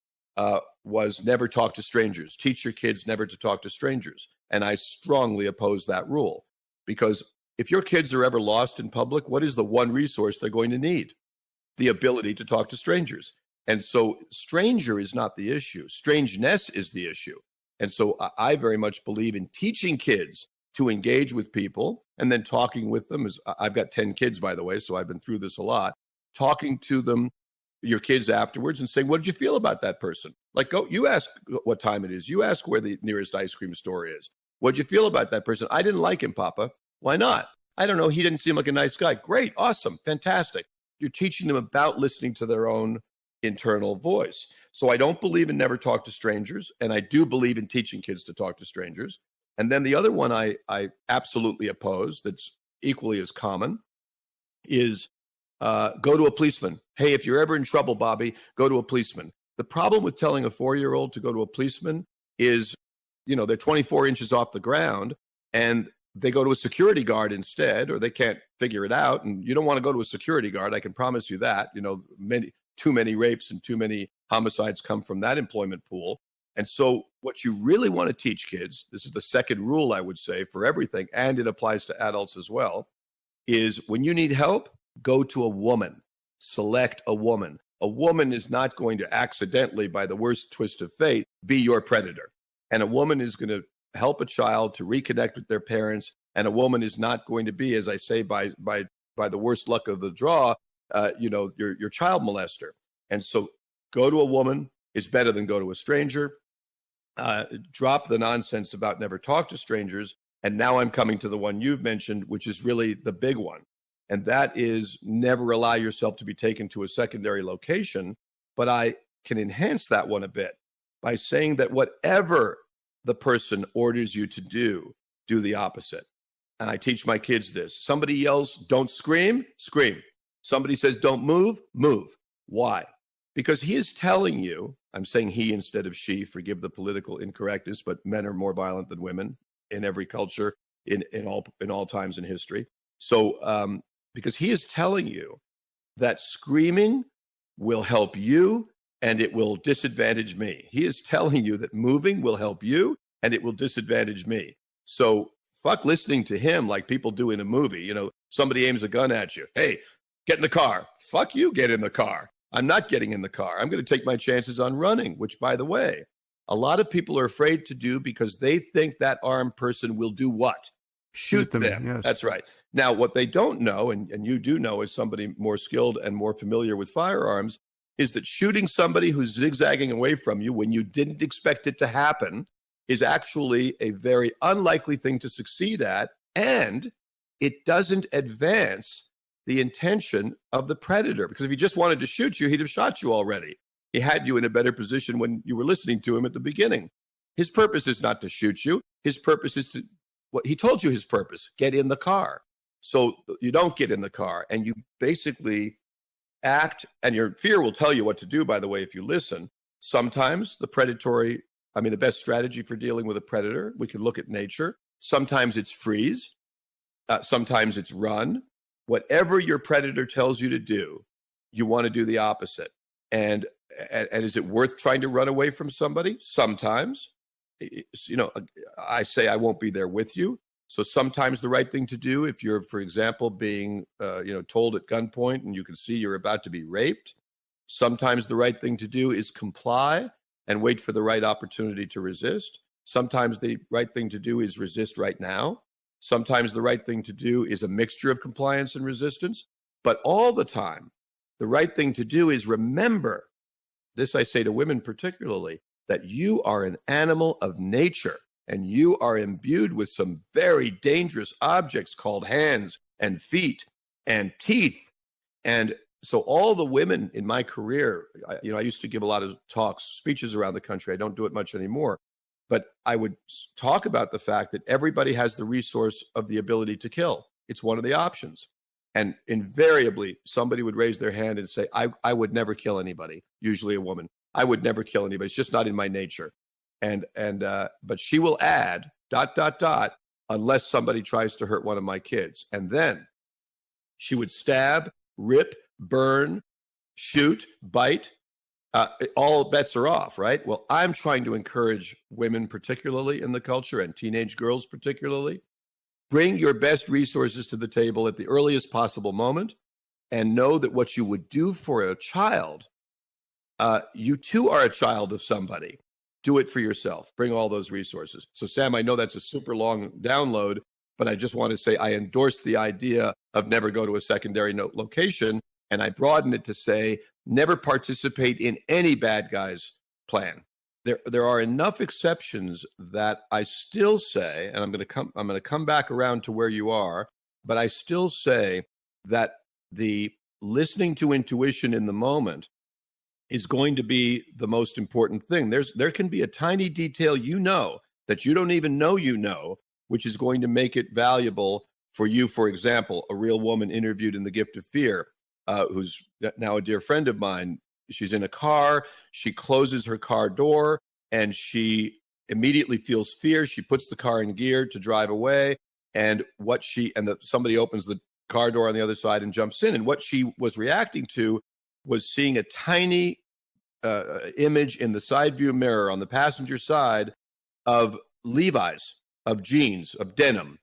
was never talk to strangers. Teach your kids never to talk to strangers. And I strongly oppose that rule, because if your kids are ever lost in public, what is the one resource they're going to need? The ability to talk to strangers. And so stranger is not the issue. Strangeness is the issue. And so I very much believe in teaching kids to engage with people, and then talking with them. I've got 10 kids, by the way, so I've been through this a lot. Talking to them, your kids, afterwards, and saying, what did you feel about that person? Like, you ask what time it is. You ask where the nearest ice cream store is. What did you feel about that person? I didn't like him, Papa. Why not? I don't know. He didn't seem like a nice guy. Great. Awesome. Fantastic. You're teaching them about listening to their own internal voice. So I don't believe in never talk to strangers, and I do believe in teaching kids to talk to strangers. And then the other one I absolutely oppose, that's equally as common, is go to a policeman. Hey, if you're ever in trouble, Bobby, go to a policeman. The problem with telling a 4-year-old to go to a policeman is, they're 24 inches off the ground, and they go to a security guard instead, or they can't figure it out. And you don't want to go to a security guard. I can promise you that. Too many rapes and too many homicides come from that employment pool. And so what you really want to teach kids, this is the second rule, I would say, for everything, and it applies to adults as well, is when you need help, go to a woman. Select a woman. A woman is not going to accidentally, by the worst twist of fate, be your predator. And a woman is going to help a child to reconnect with their parents. And a woman is not going to be, as I say, by the worst luck of the draw, your child molester. And so go to a woman is better than go to a stranger. Drop the nonsense about never talk to strangers. And now I'm coming to the one you've mentioned, which is really the big one. And that is never allow yourself to be taken to a secondary location. But I can enhance that one a bit by saying that whatever the person orders you to do the opposite. And I teach my kids this. Somebody yells, don't scream, scream. Somebody says, don't move, move. Why? Because he is telling you, I'm saying he instead of she, forgive the political incorrectness, but men are more violent than women in every culture, in all times in history. So because he is telling you that screaming will help you and it will disadvantage me. He is telling you that moving will help you and it will disadvantage me. So fuck listening to him like people do in a movie. Somebody aims a gun at you. Hey, get in the car. Fuck you, get in the car. I'm not getting in the car. I'm going to take my chances on running, which, by the way, a lot of people are afraid to do because they think that armed person will do what? Shoot them. Yes. That's right. Now, what they don't know, and you do know as somebody more skilled and more familiar with firearms, is that shooting somebody who's zigzagging away from you when you didn't expect it to happen is actually a very unlikely thing to succeed at, and it doesn't advance the intention of the predator. Because if he just wanted to shoot you, he'd have shot you already. He had you in a better position when you were listening to him at the beginning. His purpose is not to shoot you. His purpose is to, what he told you his purpose, get in the car. So you don't get in the car, and you basically act, and your fear will tell you what to do, by the way, if you listen. Sometimes the best strategy for dealing with a predator, we can look at nature. Sometimes it's freeze. Sometimes it's run. Whatever your predator tells you to do, you want to do the opposite. And is it worth trying to run away from somebody? Sometimes. I say I won't be there with you. So sometimes the right thing to do, if you're, for example, being told at gunpoint and you can see you're about to be raped, sometimes the right thing to do is comply and wait for the right opportunity to resist. Sometimes the right thing to do is resist right now. Sometimes the right thing to do is a mixture of compliance and resistance. But all the time, the right thing to do is remember, this I say to women particularly, that you are an animal of nature and you are imbued with some very dangerous objects called hands and feet and teeth. And so all the women in my career, I used to give a lot of talks, speeches around the country. I don't do it much anymore. But I would talk about the fact that everybody has the resource of the ability to kill. It's one of the options. And invariably, somebody would raise their hand and say, I would never kill anybody, usually a woman. I would never kill anybody. It's just not in my nature. But she will add, ... unless somebody tries to hurt one of my kids. And then she would stab, rip, burn, shoot, bite. All bets are off, right? Well, I'm trying to encourage women, particularly in the culture, and teenage girls particularly. Bring your best resources to the table at the earliest possible moment, and know that what you would do for a child, you too are a child of somebody. Do it for yourself. Bring all those resources. So, Sam, I know that's a super long download, but I just want to say I endorse the idea of never go to a secondary location, and I broaden it to say never participate in any bad guy's plan. There are enough exceptions that I still say, and I'm going to come back around to where you are, but I still say that the listening to intuition in the moment is going to be the most important thing. There can be a tiny detail that you don't even know, which is going to make it valuable for you. For example, a real woman interviewed in The Gift of Fear, who's now a dear friend of mine. She's in a car. She closes her car door and she immediately feels fear. She puts the car in gear to drive away. And somebody opens the car door on the other side and jumps in. And what she was reacting to was seeing a tiny image in the side view mirror on the passenger side of Levi's, of jeans, of denim,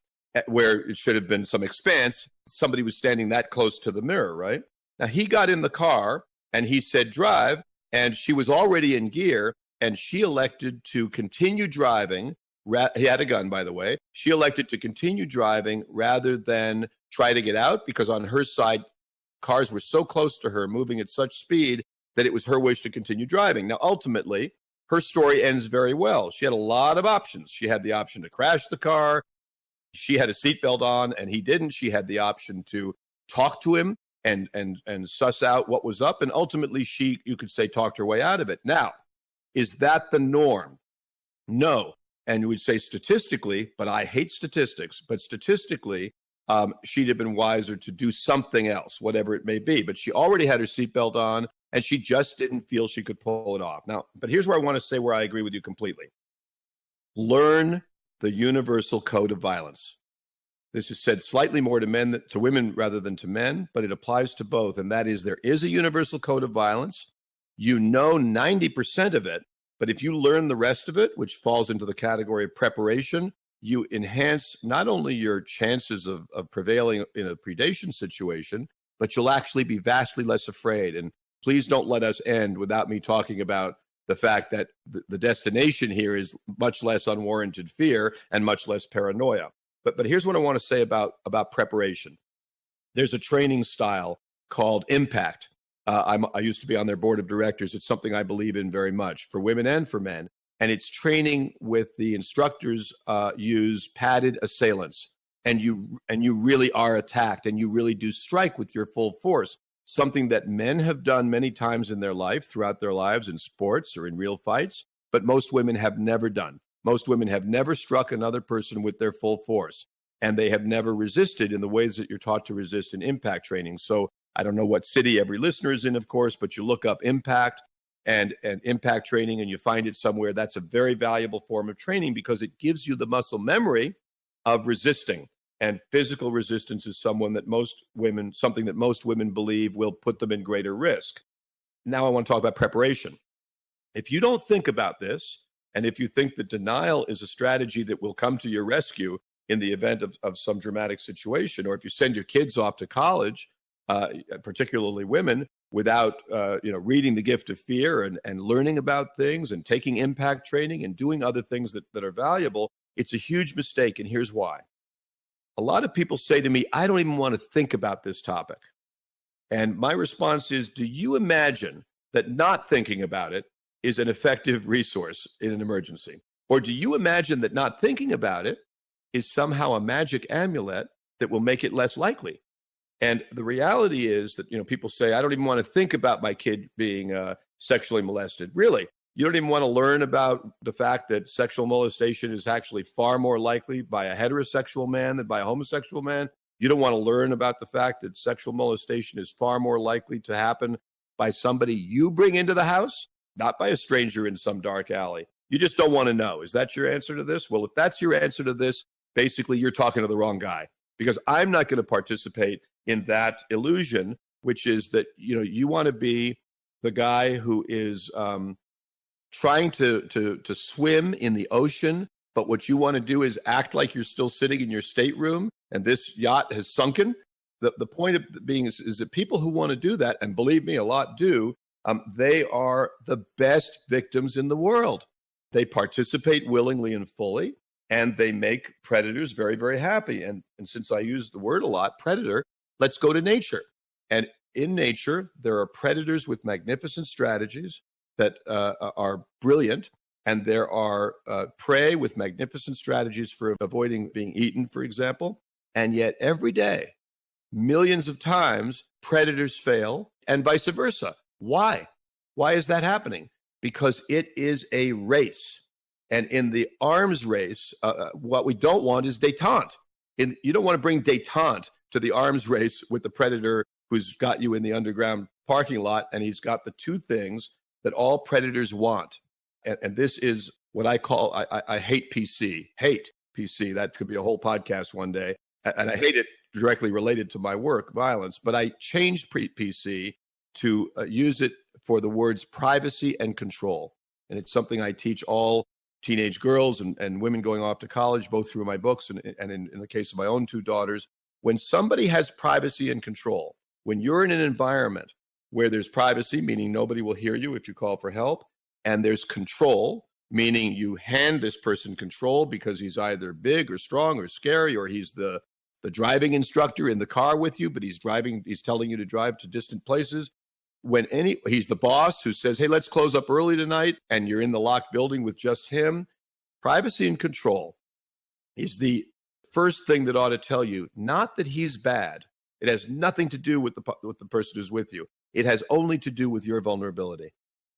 where it should have been some expanse. Somebody was standing that close to the mirror, right? Now, he got in the car and he said, drive, and she was already in gear, and she elected to continue driving. He had a gun, by the way. She elected to continue driving rather than try to get out, because on her side, cars were so close to her, moving at such speed, that it was her wish to continue driving. Now, ultimately, her story ends very well. She had a lot of options. She had the option to crash the car. She had a seatbelt on, and he didn't. She had the option to talk to him and suss out what was up. And ultimately, you could say, talked her way out of it. Now, is that the norm? No. And you would say statistically, but I hate statistics, but statistically, she'd have been wiser to do something else, whatever it may be. But she already had her seatbelt on, and she just didn't feel she could pull it off. Now, but here's where I want to say where I agree with you completely. Learn the universal code of violence. This is said slightly more to women rather than to men, but it applies to both. And that is, there is a universal code of violence. You know 90% of it, but if you learn the rest of it, which falls into the category of preparation, you enhance not only your chances of prevailing in a predation situation, but you'll actually be vastly less afraid. And please don't let us end without me talking about the fact that the destination here is much less unwarranted fear and much less paranoia. But here's what I want to say about preparation. There's a training style called Impact. I used to be on their board of directors. It's something I believe in very much for women and for men. And it's training with the instructors use padded assailants. And you really are attacked, and you really do strike with your full force. Something that men have done many times in their life, throughout their lives, in sports or in real fights, but most women have never done. Most women have never struck another person with their full force. and they have never resisted in the ways that you're taught to resist in impact training. So I don't know what city every listener is in, of course, but you look up impact and impact training and you find it somewhere. That's a very valuable form of training because it gives you the muscle memory of resisting. And physical resistance is something that most women believe will put them in greater risk. Now I want to talk about preparation. If you don't think about this, and if you think that denial is a strategy that will come to your rescue in the event of some dramatic situation, or if you send your kids off to college, particularly women, without reading The Gift of Fear and learning about things and taking impact training and doing other things that are valuable, it's a huge mistake. And here's why. A lot of people say to me, I don't even want to think about this topic. And my response is, do you imagine that not thinking about it is an effective resource in an emergency? Or do you imagine that not thinking about it is somehow a magic amulet that will make it less likely? And the reality is that, people say, I don't even want to think about my kid being sexually molested. Really? You don't even want to learn about the fact that sexual molestation is actually far more likely by a heterosexual man than by a homosexual man? You don't want to learn about the fact that sexual molestation is far more likely to happen by somebody you bring into the house, not by a stranger in some dark alley. You just don't want to know. Is that your answer to this? Well, if that's your answer to this, basically you're talking to the wrong guy, because I'm not going to participate in that illusion, which is that, you want to be the guy who is trying to swim in the ocean, but what you want to do is act like you're still sitting in your stateroom and this yacht has sunken. The point of being is that people who want to do that, and believe me, a lot do, they are the best victims in the world. They participate willingly and fully, and they make predators very, very happy. And since I use the word a lot, predator, let's go to nature. And in nature, there are predators with magnificent strategies that are brilliant, and there are prey with magnificent strategies for avoiding being eaten, for example. And yet every day, millions of times, predators fail and vice versa. Why? Why is that happening? Because it is a race. And in the arms race, what we don't want is détente. You don't want to bring détente to the arms race with the predator who's got you in the underground parking lot, and he's got the two things that all predators want. And this is what I call, I hate PC. Hate PC. That could be a whole podcast one day. And I hate it directly related to my work, violence. But I changed PC to use it for the words privacy and control. And it's something I teach all teenage girls and women going off to college, both through my books and in the case of my own two daughters. When somebody has privacy and control, when you're in an environment where there's privacy, meaning nobody will hear you if you call for help, and there's control, meaning you hand this person control because he's either big or strong or scary, or he's the driving instructor in the car with you, but he's telling you to drive to distant places. He's the boss who says, hey, let's close up early tonight, and you're in the locked building with just him. Privacy and control is the first thing that ought to tell you, not that he's bad. It has nothing to do with the person who's with you. It has only to do with your vulnerability.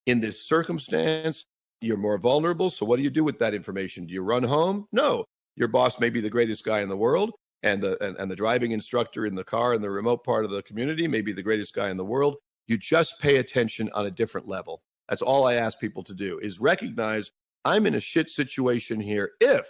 In this circumstance, you're more vulnerable. So what do you do with that information? Do you run home? No. Your boss may be the greatest guy in the world, and the driving instructor in the car in the remote part of the community may be the greatest guy in the world. You just pay attention on a different level. That's all I ask people to do, is recognize I'm in a shit situation here if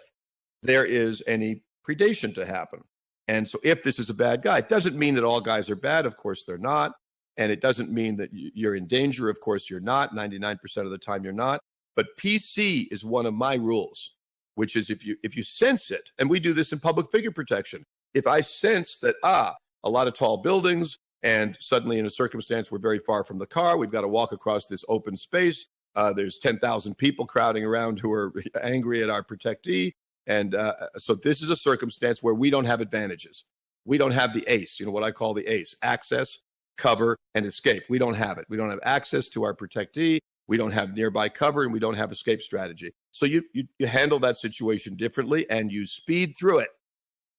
there is any predation to happen. And so if this is a bad guy, it doesn't mean that all guys are bad. Of course, they're not. And it doesn't mean that you're in danger. Of course, you're not. 99% of the time, you're not. But PC is one of my rules, which is if you sense it, and we do this in public figure protection. If I sense that, a lot of tall buildings, and suddenly in a circumstance we're very far from the car, we've got to walk across this open space. There's 10,000 people crowding around who are angry at our protectee. And so this is a circumstance where we don't have advantages. We don't have the ACE, what I call the ACE, access, cover, and escape. We don't have it. We don't have access to our protectee. We don't have nearby cover, and we don't have escape strategy. So you handle that situation differently, and you speed through it,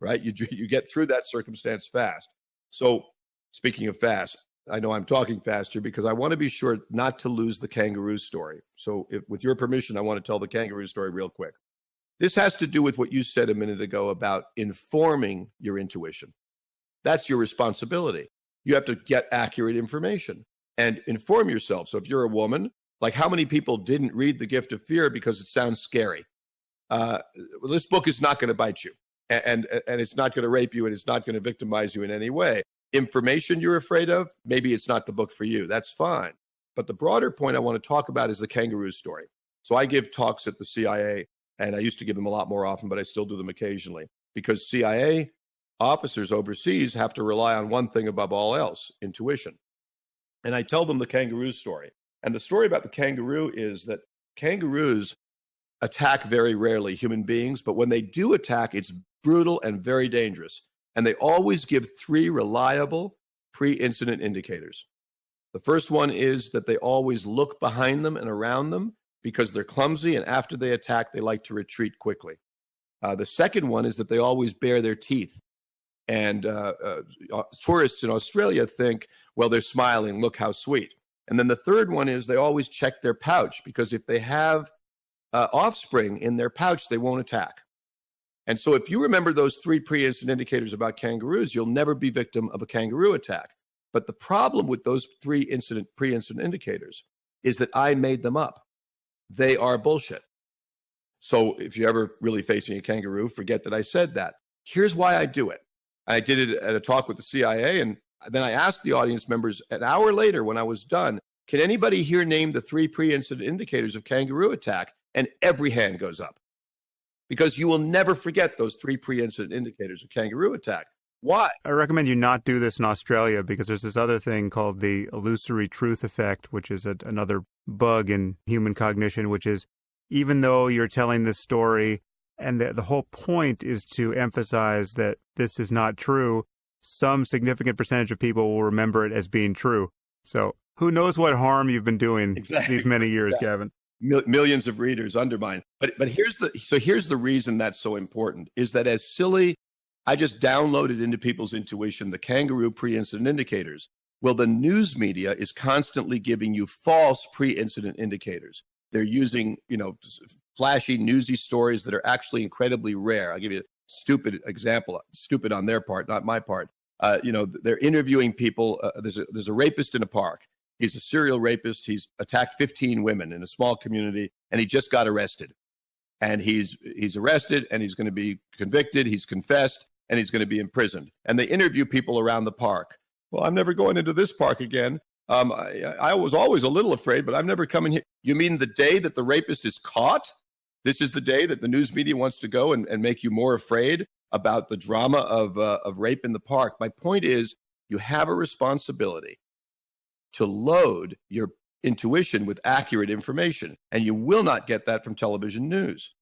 right? You get through that circumstance fast. So speaking of fast, I know I'm talking fast here because I want to be sure not to lose the kangaroo story. So with your permission, I want to tell the kangaroo story real quick. This has to do with what you said a minute ago about informing your intuition. That's your responsibility. You have to get accurate information and inform yourself. So if you're a woman, like how many people didn't read The Gift of Fear because it sounds scary? This book is not going to bite you, and it's not going to rape you, and it's not going to victimize you in any way. Information you're afraid of, maybe it's not the book for you. That's fine. But the broader point I want to talk about is the kangaroo story. So I give talks at the CIA, and I used to give them a lot more often, but I still do them occasionally, because CIA officers overseas have to rely on one thing above all else: intuition. And I tell them the kangaroo story. And the story about the kangaroo is that kangaroos attack very rarely human beings, but when they do attack, it's brutal and very dangerous. And they always give 3 reliable pre-incident indicators. The first one is that they always look behind them and around them because they're clumsy, and after they attack, they like to retreat quickly. The second one is that they always bare their teeth. And tourists in Australia think, well, they're smiling, look how sweet. And then the third one is they always check their pouch, because if they have offspring in their pouch, they won't attack. And so if you remember those 3 pre-incident indicators about kangaroos, you'll never be victim of a kangaroo attack. But the problem with those 3 pre-incident indicators is that I made them up. They are bullshit. So if you're ever really facing a kangaroo, forget that I said that. Here's why I do it. I did it at a talk with the CIA, and then I asked the audience members an hour later when I was done, can anybody here name the 3 pre-incident indicators of kangaroo attack? And every hand goes up. Because you will never forget those 3 pre-incident indicators of kangaroo attack. Why? I recommend you not do this in Australia, because there's this other thing called the illusory truth effect, which is another bug in human cognition, which is even though you're telling this story and the whole point is to emphasize that this is not true, some significant percentage of people will remember it as being true. So who knows what harm you've been doing these many years, Gavin. Millions of readers undermine. But here's the reason that's so important, is that as silly, I just downloaded into people's intuition the kangaroo pre-incident indicators. Well, the news media is constantly giving you false pre-incident indicators. They're using, flashy, newsy stories that are actually incredibly rare. I'll give you a stupid example, stupid on their part, not my part. They're interviewing people. There's a rapist in a park. He's a serial rapist. He's attacked 15 women in a small community, and he just got arrested. And he's arrested, and he's going to be convicted. He's confessed, and he's going to be imprisoned. And they interview people around the park. Well, I'm never going into this park again. I was always a little afraid, but I'm never coming here. You mean the day that the rapist is caught? This is the day that the news media wants to go and make you more afraid about the drama of rape in the park. My point is, you have a responsibility to load your intuition with accurate information, and you will not get that from television news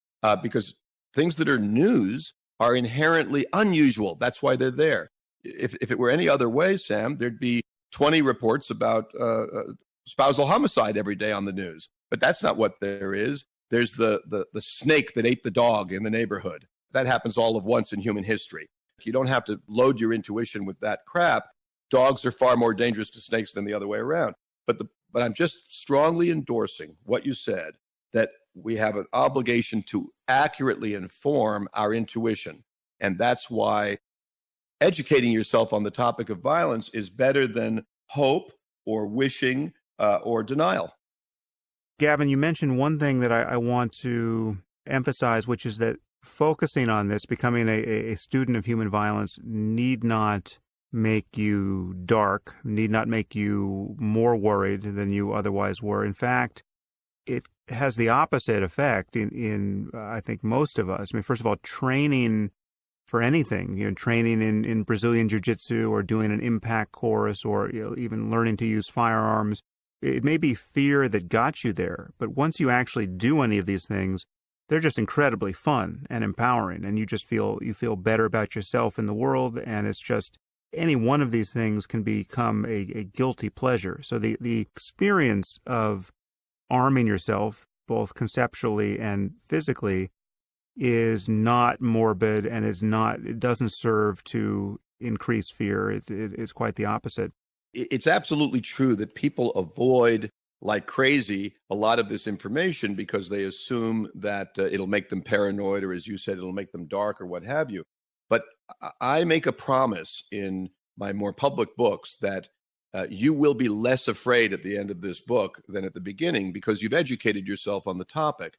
because things that are news are inherently unusual. That's why they're there. If it were any other way, Sam, there'd be 20 reports about spousal homicide every day on the news. But that's not what there is. There's the snake that ate the dog in the neighborhood. That happens all of once in human history. You don't have to load your intuition with that crap. Dogs are far more dangerous to snakes than the other way around. But I'm just strongly endorsing what you said, that we have an obligation to accurately inform our intuition. And that's why educating yourself on the topic of violence is better than hope or wishing or denial. Gavin, you mentioned one thing that I want to emphasize, which is that focusing on this, becoming a student of human violence, need not make you dark, need not make you more worried than you otherwise were. In fact, it has the opposite effect in I think most of us. I mean, first of all, training for anything, training in Brazilian Jiu-Jitsu or doing an impact course or even learning to use firearms. It may be fear that got you there, but once you actually do any of these things, they're just incredibly fun and empowering, and you feel better about yourself in the world, and it's just any one of these things can become a guilty pleasure. So the experience of arming yourself, both conceptually and physically, is not morbid and it doesn't serve to increase fear. It's quite the opposite. It's absolutely true that people avoid like crazy a lot of this information because they assume that it'll make them paranoid, or as you said, it'll make them dark or what have you. But I make a promise in my more public books that you will be less afraid at the end of this book than at the beginning because you've educated yourself on the topic.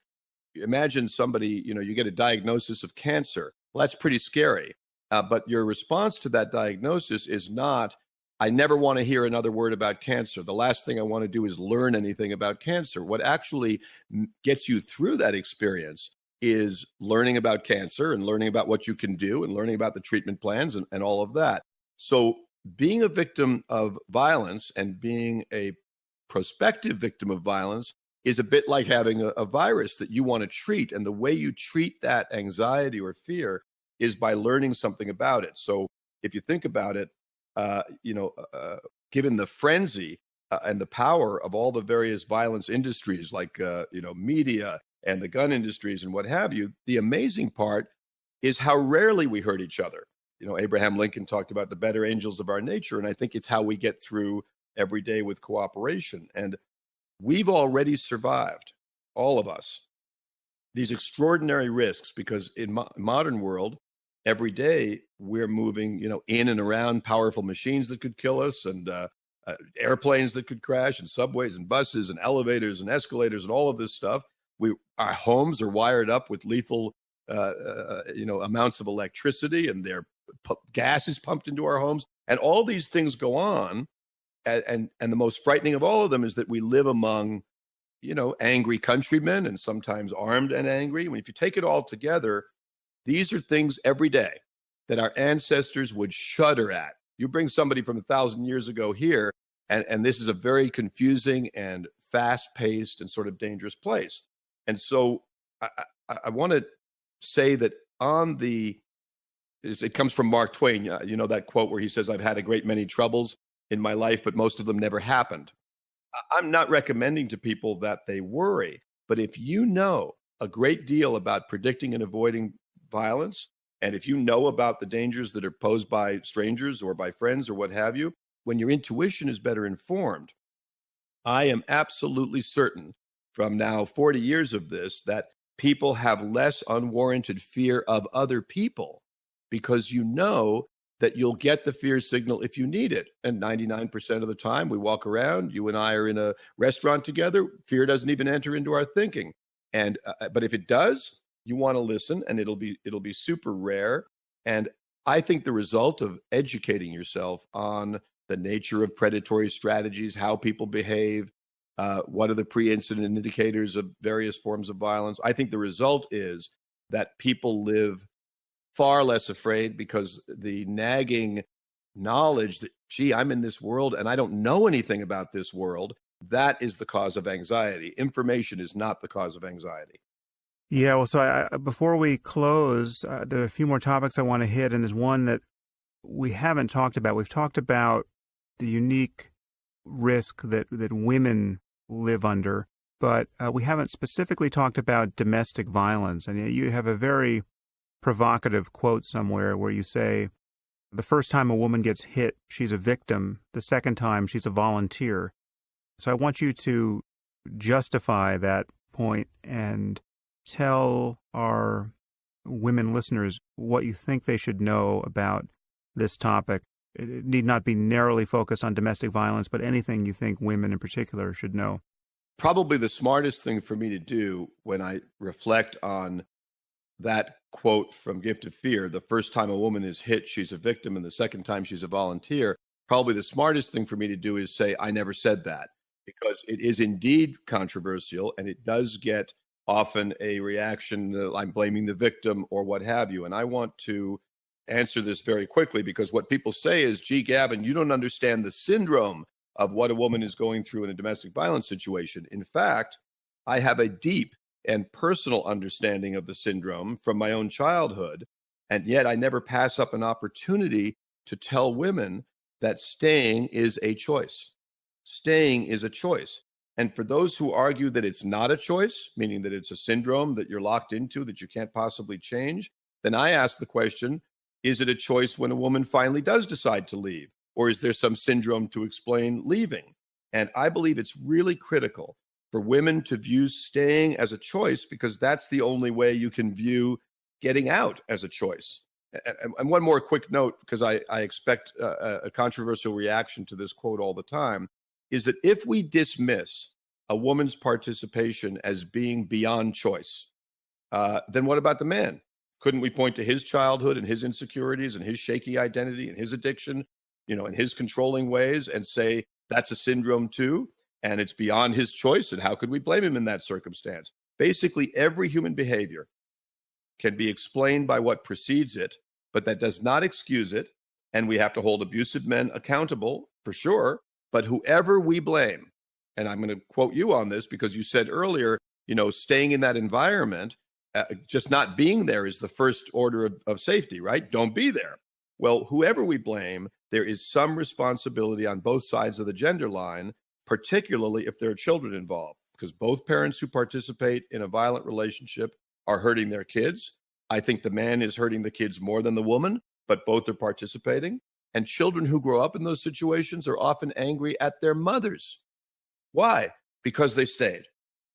Imagine somebody, you get a diagnosis of cancer. Well, that's pretty scary. But your response to that diagnosis is not, I never want to hear another word about cancer. The last thing I want to do is learn anything about cancer. What actually gets you through that experience is learning about cancer and learning about what you can do and learning about the treatment plans and all of that. So being a victim of violence and being a prospective victim of violence is a bit like having a virus that you want to treat. And the way you treat that anxiety or fear is by learning something about it. So if you think about it, given the frenzy and the power of all the various violence industries like, media and the gun industries and what have you, the amazing part is how rarely we hurt each other. Abraham Lincoln talked about the better angels of our nature, and I think it's how we get through every day with cooperation. And we've already survived, all of us, these extraordinary risks because in modern world, every day we're moving, in and around powerful machines that could kill us and airplanes that could crash and subways and buses and elevators and escalators and all of this stuff. Our homes are wired up with lethal, amounts of electricity, and gas is pumped into our homes. And all these things go on. And the most frightening of all of them is that we live among, angry countrymen and sometimes armed and angry. I mean, if you take it all together, these are things every day that our ancestors would shudder at. You bring somebody from 1,000 years ago here, and this is a very confusing and fast-paced and sort of dangerous place. And so I want to say that it comes from Mark Twain, that quote where he says, I've had a great many troubles in my life, but most of them never happened. I'm not recommending to people that they worry, but if you know a great deal about predicting and avoiding violence, and if you know about the dangers that are posed by strangers or by friends or what have you, when your intuition is better informed, I am absolutely certain from now 40 years of this that people have less unwarranted fear of other people because you know that you'll get the fear signal if you need it. And 99% of the time we walk around, you and I are in a restaurant together, fear doesn't even enter into our thinking. And but if it does, you want to listen, and it'll be super rare. And I think the result of educating yourself on the nature of predatory strategies, how people behave, what are the pre-incident indicators of various forms of violence, I think the result is that people live far less afraid because the nagging knowledge that, gee, I'm in this world and I don't know anything about this world, that is the cause of anxiety. Information is not the cause of anxiety. Yeah, well, so before we close, there are a few more topics I want to hit, and there's one that we haven't talked about. We've talked about the unique risk that women live under, but we haven't specifically talked about domestic violence. And you have a very provocative quote somewhere where you say, the first time a woman gets hit, she's a victim. The second time, she's a volunteer. So I want you to justify that point and tell our women listeners what you think they should know about this topic. It need not be narrowly focused on domestic violence, but anything you think women in particular should know. Probably the smartest thing for me to do when I reflect on that quote from Gift of Fear, the first time a woman is hit, she's a victim, and the second time she's a volunteer, probably the smartest thing for me to do is say, I never said that, because it is indeed controversial, and it does get often a reaction, I'm blaming the victim or what have you. And I want to answer this very quickly, because what people say is, gee, Gavin, you don't understand the syndrome of what a woman is going through in a domestic violence situation. In fact, I have a deep and personal understanding of the syndrome from my own childhood, and yet I never pass up an opportunity to tell women that staying is a choice. Staying is a choice. And for those who argue that it's not a choice, meaning that it's a syndrome that you're locked into, that you can't possibly change, then I ask the question, is it a choice when a woman finally does decide to leave? Or is there some syndrome to explain leaving? And I believe it's really critical for women to view staying as a choice, because that's the only way you can view getting out as a choice. And one more quick note, because I expect a controversial reaction to this quote all the time, is that if we dismiss a woman's participation as being beyond choice, then what about the man? Couldn't we point to his childhood and his insecurities and his shaky identity and his addiction, and his controlling ways, and say that's a syndrome too, and it's beyond his choice, and how could we blame him in that circumstance? Basically, every human behavior can be explained by what precedes it, but that does not excuse it, and we have to hold abusive men accountable for sure. But whoever we blame, and I'm going to quote you on this because you said earlier, staying in that environment, just not being there is the first order of safety, right? Don't be there. Well, whoever we blame, there is some responsibility on both sides of the gender line, particularly if there are children involved, because both parents who participate in a violent relationship are hurting their kids. I think the man is hurting the kids more than the woman, but both are participating. And children who grow up in those situations are often angry at their mothers. Why? Because they stayed,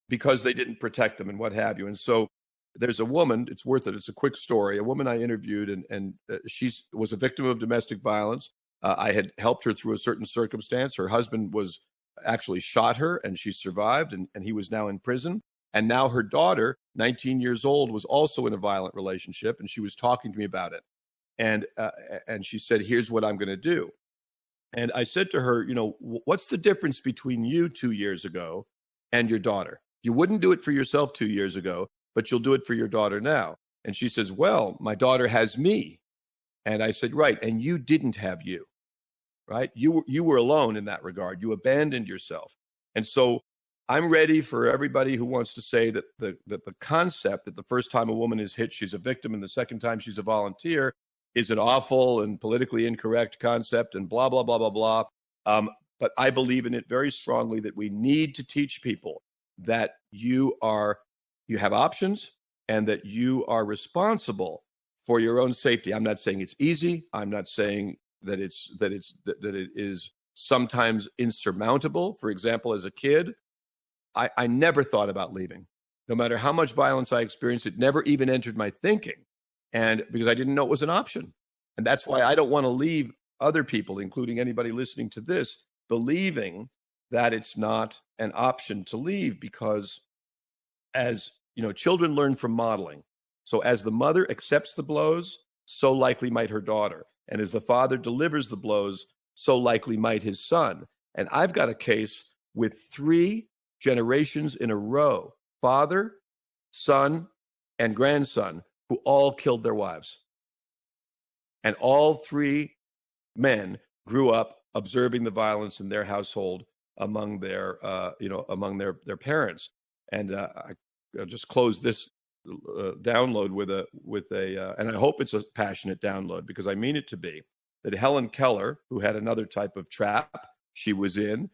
because they didn't protect them and what have you. And so there's a woman, it's worth it. It's a quick story. A woman I interviewed, and she was a victim of domestic violence. I had helped her through a certain circumstance. Her husband was actually shot her, and she survived, and he was now in prison. And now her daughter, 19 years old, was also in a violent relationship, and she was talking to me about it. And she said, here's what I'm going to do. And I said to her, what's the difference between you 2 years ago and your daughter? You wouldn't do it for yourself 2 years ago, but you'll do it for your daughter now. And she says, well, my daughter has me. And I said, right, and you didn't have you, right? You were alone in that regard. You abandoned yourself. And so I'm ready for everybody who wants to say that the concept that the first time a woman is hit, she's a victim, and the second time she's a volunteer is an awful and politically incorrect concept, and blah, blah, blah, blah, blah. But I believe in it very strongly, that we need to teach people that you have options, and that you are responsible for your own safety. I'm not saying it's easy. I'm not saying that it is sometimes insurmountable. For example, as a kid, I never thought about leaving. No matter how much violence I experienced, it never even entered my thinking. And because I didn't know it was an option. And that's why I don't want to leave other people, including anybody listening to this, believing that it's not an option to leave, because as children learn from modeling. So as the mother accepts the blows, so likely might her daughter. And as the father delivers the blows, so likely might his son. And I've got a case with 3 generations in a row, father, son, and grandson, who all killed their wives. And all 3 men grew up observing the violence in their household among their parents. And I'll just close this download with a, and I hope it's a passionate download, because I mean it to be, that Helen Keller, who had another type of trap she was in,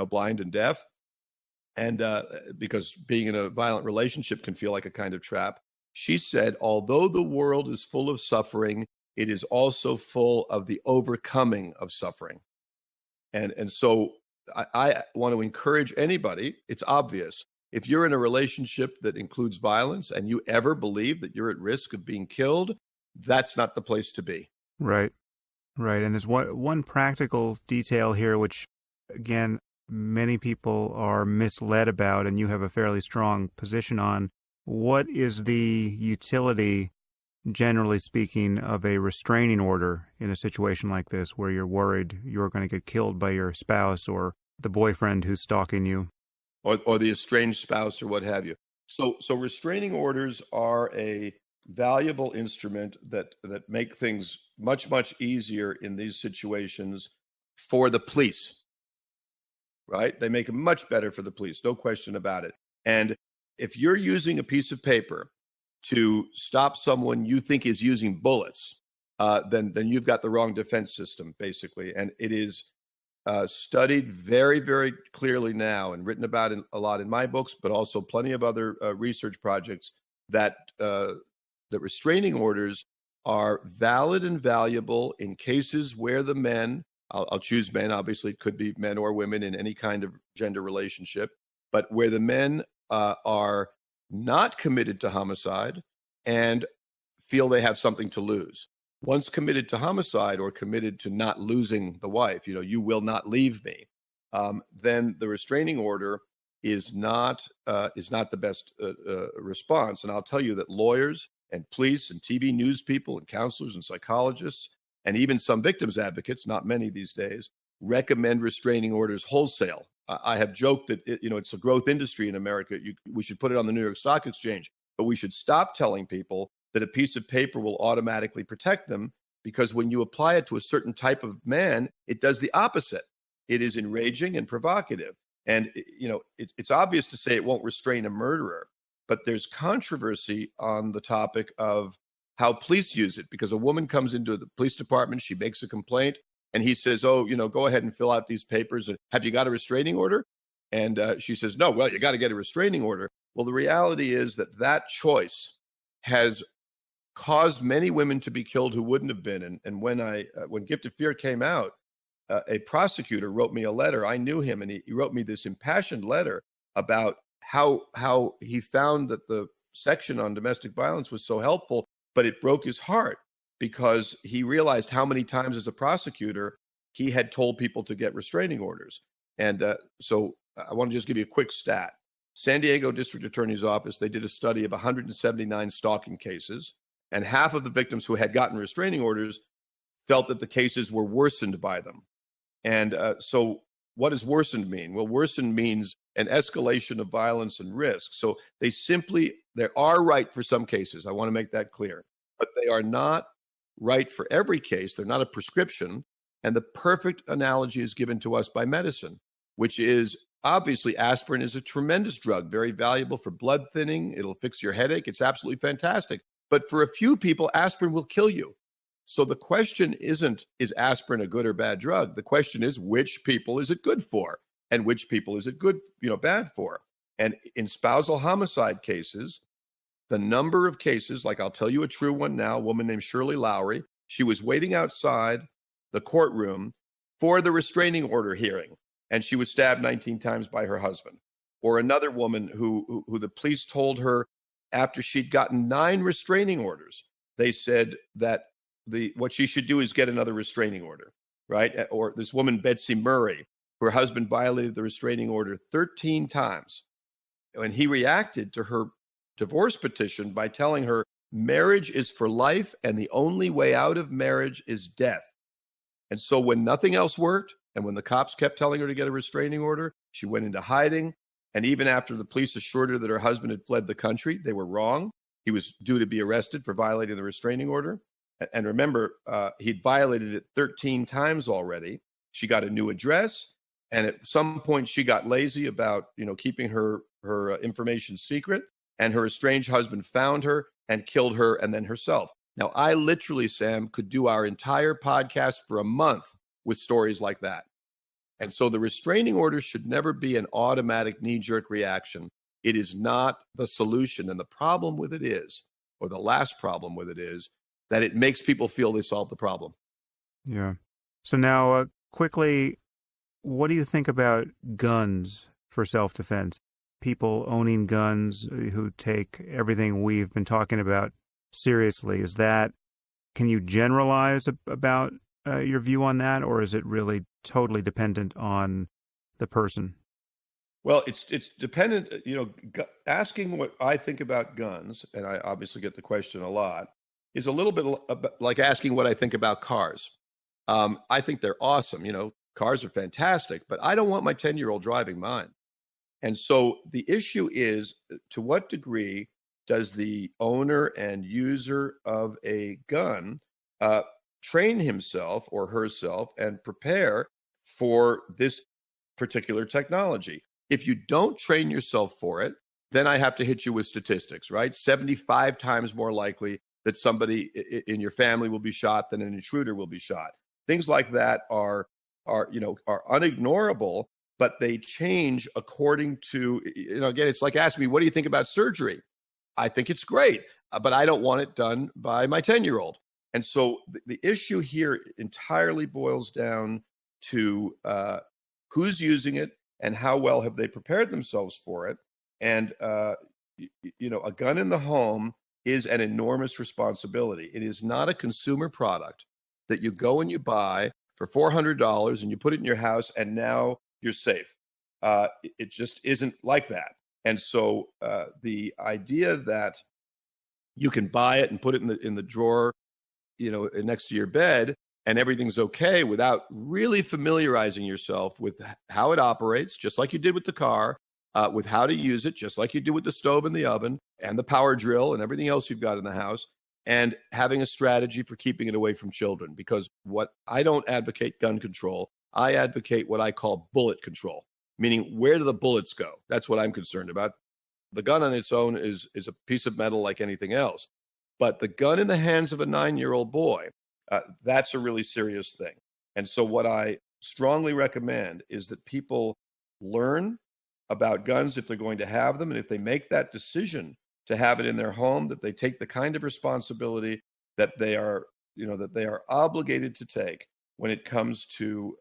blind and deaf, and because being in a violent relationship can feel like a kind of trap, she said, although the world is full of suffering, it is also full of the overcoming of suffering. And so I want to encourage anybody. It's obvious. If you're in a relationship that includes violence and you ever believe that you're at risk of being killed, that's not the place to be. Right. And there's one practical detail here, which, again, many people are misled about, and you have a fairly strong position on. What is the utility, generally speaking, of a restraining order in a situation like this, where you're worried you're going to get killed by your spouse or the boyfriend who's stalking you? Or the estranged spouse or what have you. So restraining orders are a valuable instrument that make things much, much easier in these situations for the police, right? They make it much better for the police, no question about it. And if you're using a piece of paper to stop someone you think is using bullets, then you've got the wrong defense system, basically. And it is studied very, very clearly now, and written about a lot in my books, but also plenty of other research projects, that restraining orders are valid and valuable in cases where the men I'll choose men. Obviously, it could be men or women in any kind of gender relationship. But where the men are not committed to homicide and feel they have something to lose. Once committed to homicide or committed to not losing the wife, you will not leave me, then the restraining order is not the best response. And I'll tell you that lawyers and police and TV news people and counselors and psychologists and even some victims advocates, not many these days, recommend restraining orders wholesale. I have joked that it's a growth industry in America. We should put it on the New York Stock Exchange, but we should stop telling people that a piece of paper will automatically protect them, because when you apply it to a certain type of man, it does the opposite. It is enraging and provocative. And it's obvious to say it won't restrain a murderer, but there's controversy on the topic of how police use it, because a woman comes into the police department, she makes a complaint, and he says, oh, go ahead and fill out these papers. Have you got a restraining order? And she says, no, well, you got to get a restraining order. Well, the reality is that choice has caused many women to be killed who wouldn't have been. And when Gift of Fear came out, a prosecutor wrote me a letter. I knew him, and he wrote me this impassioned letter about how he found that the section on domestic violence was so helpful, but it broke his heart because he realized how many times as a prosecutor he had told people to get restraining orders. And so I want to just give you a quick stat. San Diego District Attorney's Office, they did a study of 179 stalking cases, and half of the victims who had gotten restraining orders felt that the cases were worsened by them. And so what does worsened mean? Well, worsened means an escalation of violence and risk. So they are right for some cases. I want to make that clear. But they are not right for every case. They're not a prescription. And the perfect analogy is given to us by medicine, which is obviously aspirin is a tremendous drug, very valuable for blood thinning. It'll fix your headache. It's absolutely fantastic. But for a few people, aspirin will kill you. So the question isn't, is aspirin a good or bad drug? The question is, which people is it good for? And which people is it bad for? And in spousal homicide cases, the number of cases, like I'll tell you a true one now, a woman named Shirley Lowry, she was waiting outside the courtroom for the restraining order hearing, and she was stabbed 19 times by her husband. Or another woman who the police told her after she'd gotten 9 restraining orders, they said that what she should do is get another restraining order, right? Or this woman, Betsy Murray, her husband violated the restraining order 13 times. And he reacted to her divorce petition by telling her marriage is for life and the only way out of marriage is death. And so when nothing else worked, and when the cops kept telling her to get a restraining order, she went into hiding. And even after the police assured her that her husband had fled the country, they were wrong. He was due to be arrested for violating the restraining order. And remember, he'd violated it 13 times already. She got a new address. And at some point, she got lazy about, keeping her information secret. And her estranged husband found her and killed her and then herself. Now, I literally, Sam, could do our entire podcast for a month with stories like that. And so the restraining order should never be an automatic knee-jerk reaction. It is not the solution. And the problem with it is, or the last problem with it is, that it makes people feel they solved the problem. Yeah. So now, quickly, what do you think about guns for self-defense? People owning guns who take everything we've been talking about seriously. Can you generalize about your view on that, or is it really totally dependent on the person? Well, it's dependent, asking what I think about guns, and I obviously get the question a lot, is a little bit like asking what I think about cars. I think they're awesome. Cars are fantastic, but I don't want my 10-year-old driving mine. And so the issue is, to what degree does the owner and user of a gun train himself or herself and prepare for this particular technology? If you don't train yourself for it, then I have to hit you with statistics, right? 75 times more likely that somebody in your family will be shot than an intruder will be shot. Things like that are unignorable, but they change according to, again, it's like asking me, what do you think about surgery? I think it's great, but I don't want it done by my 10-year-old. And so the issue here entirely boils down to who's using it and how well have they prepared themselves for it. And a gun in the home is an enormous responsibility. It is not a consumer product that you go and you buy for $400 and you put it in your house and now you're safe. It just isn't like that. And so the idea that you can buy it and put it in the drawer, next to your bed, and everything's okay without really familiarizing yourself with how it operates, just like you did with the car, with how to use it, just like you do with the stove and the oven and the power drill and everything else you've got in the house, and having a strategy for keeping it away from children. Because what I don't advocate gun control, I advocate what I call bullet control, meaning where do the bullets go? That's what I'm concerned about. The gun on its own is a piece of metal like anything else. But the gun in the hands of a 9-year-old boy, that's a really serious thing. And so what I strongly recommend is that people learn about guns if they're going to have them. And if they make that decision to have it in their home, that they take the kind of responsibility that they are obligated to take when it comes to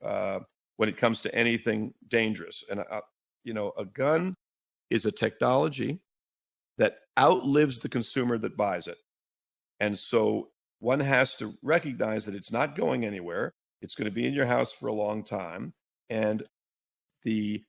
anything dangerous. And a gun is a technology that outlives the consumer that buys it. And so one has to recognize that it's not going anywhere. It's going to be in your house for a long time. And the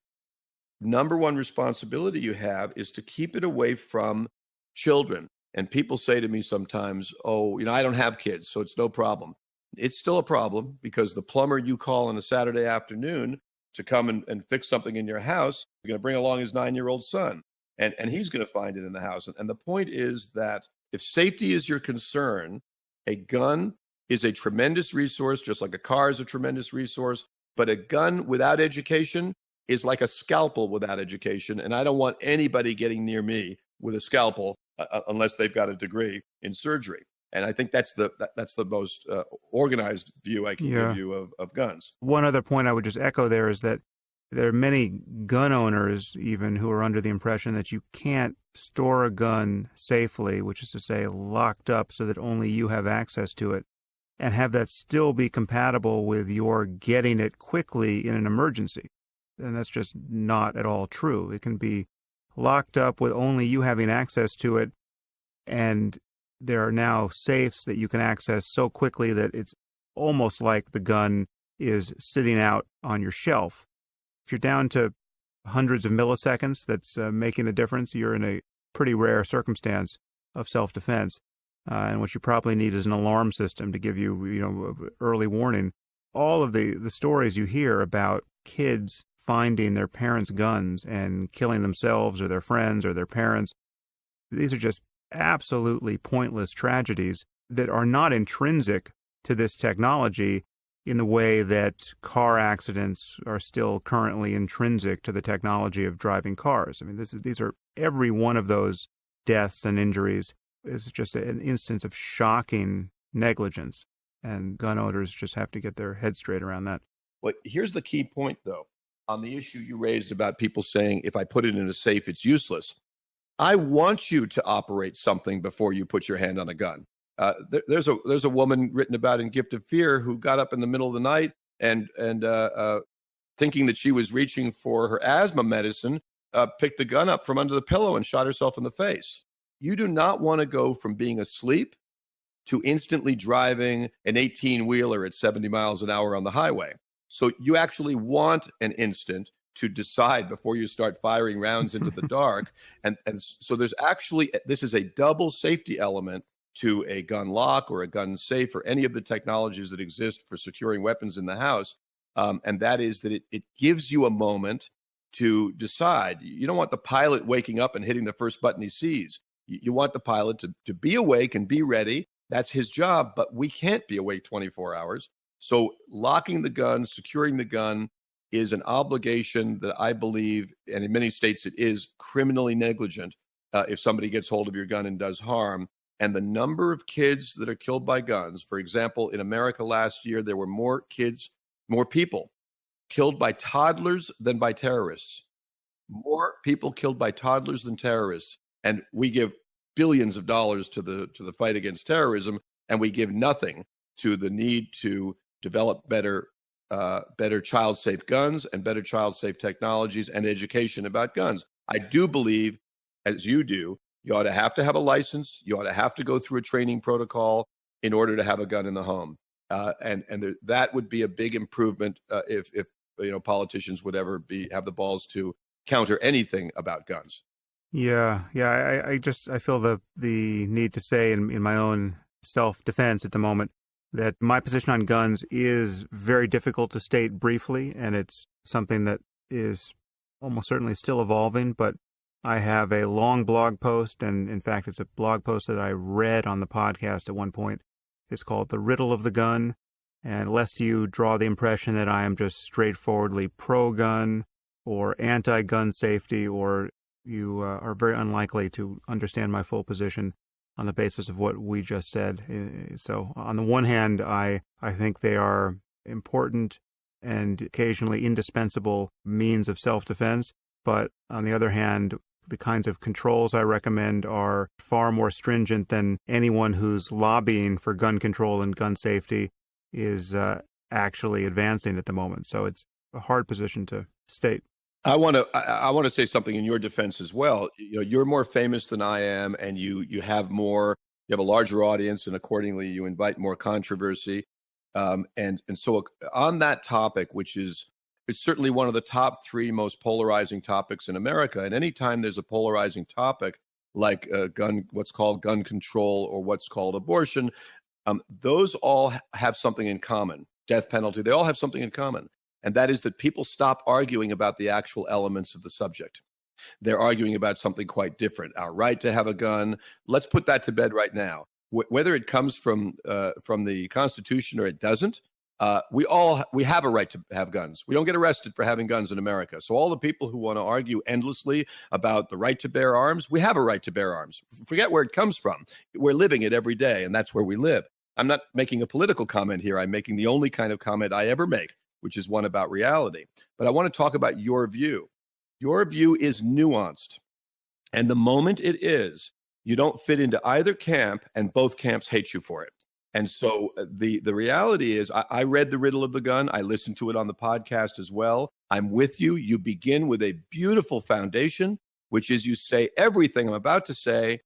number one responsibility you have is to keep it away from children. And people say to me sometimes, oh, I don't have kids, so it's no problem. It's still a problem because the plumber you call on a Saturday afternoon to come and fix something in your house, you're going to bring along his 9-year-old son, and he's going to find it in the house. And the point is that if safety is your concern, a gun is a tremendous resource, just like a car is a tremendous resource. But a gun without education is like a scalpel without education. And I don't want anybody getting near me with a scalpel unless they've got a degree in surgery. And I think that's the most organized view I can give you of guns. One other point I would just echo there is that there are many gun owners even who are under the impression that you can't store a gun safely, which is to say locked up so that only you have access to it, and have that still be compatible with your getting it quickly in an emergency. And that's just not at all true. It can be locked up with only you having access to it, and there are now safes that you can access so quickly that it's almost like the gun is sitting out on your shelf. If you're down to hundreds of milliseconds, that's making the difference. You're in a pretty rare circumstance of self-defense. And what you probably need is an alarm system to give you, early warning. All of the stories you hear about kids finding their parents' guns and killing themselves or their friends or their parents, these are just absolutely pointless tragedies that are not intrinsic to this technology in the way that car accidents are still currently intrinsic to the technology of driving cars. I mean, these are every one of those deaths and injuries is just an instance of shocking negligence, and gun owners just have to get their head straight around that. Well, here's the key point, though, on the issue you raised about people saying, if I put it in a safe, it's useless. I want you to operate something before you put your hand on a gun. There's a woman written about in Gift of Fear who got up in the middle of the night and thinking that she was reaching for her asthma medicine, picked the gun up from under the pillow and shot herself in the face. You do not want to go from being asleep to instantly driving an 18-wheeler at 70 miles an hour on the highway. So you actually want an instant to decide before you start firing rounds into the dark. And so this is a double safety element to a gun lock or a gun safe or any of the technologies that exist for securing weapons in the house. And that is that it gives you a moment to decide. You don't want the pilot waking up and hitting the first button he sees. You want the pilot to be awake and be ready. That's his job, but we can't be awake 24 hours. So locking the gun, securing the gun is an obligation that I believe, and in many states it is, criminally negligent if somebody gets hold of your gun and does harm. And the number of kids that are killed by guns, for example, in America last year, there were more people killed by toddlers than by terrorists. More people killed by toddlers than terrorists. And we give billions of dollars to the fight against terrorism, and we give nothing to the need to develop better better child-safe guns and better child-safe technologies and education about guns. I do believe, as you do, you ought to have a license. You ought to have to go through a training protocol in order to have a gun in the home. That would be a big improvement if politicians would ever have the balls to counter anything about guns. Yeah. I feel the need to say in my own self-defense at the moment that my position on guns is very difficult to state briefly, and it's something that is almost certainly still evolving, but I have a long blog post, and in fact, it's a blog post that I read on the podcast at one point. It's called The Riddle of the Gun, and lest you draw the impression that I am just straightforwardly pro-gun or anti-gun safety, or you are very unlikely to understand my full position on the basis of what we just said. So on the one hand, I think they are important and occasionally indispensable means of self-defense, but on the other hand, the kinds of controls I recommend are far more stringent than anyone who's lobbying for gun control and gun safety is actually advancing at the moment. So it's a hard position to state. I want to say something in your defense as well. You're more famous than I am, and you have a larger audience, and accordingly you invite more controversy. And so on that topic, it's certainly one of the top 3 most polarizing topics in America. And anytime there's a polarizing topic like what's called gun control or what's called abortion, those all have something in common. Death penalty, they all have something in common. And that is that people stop arguing about the actual elements of the subject. They're arguing about something quite different. Our right to have a gun. Let's put that to bed right now. Whether it comes from the Constitution or it doesn't, we have a right to have guns. We don't get arrested for having guns in America. So all the people who want to argue endlessly about the right to bear arms, we have a right to bear arms. Forget where it comes from. We're living it every day, and that's where we live. I'm not making a political comment here. I'm making the only kind of comment I ever make, which is one about reality. But I want to talk about your view. Your view is nuanced. And the moment it is, you don't fit into either camp, and both camps hate you for it. And so the reality is, I read The Riddle of the Gun. I listened to it on the podcast as well. I'm with you. You begin with a beautiful foundation, which is you say everything I'm about to say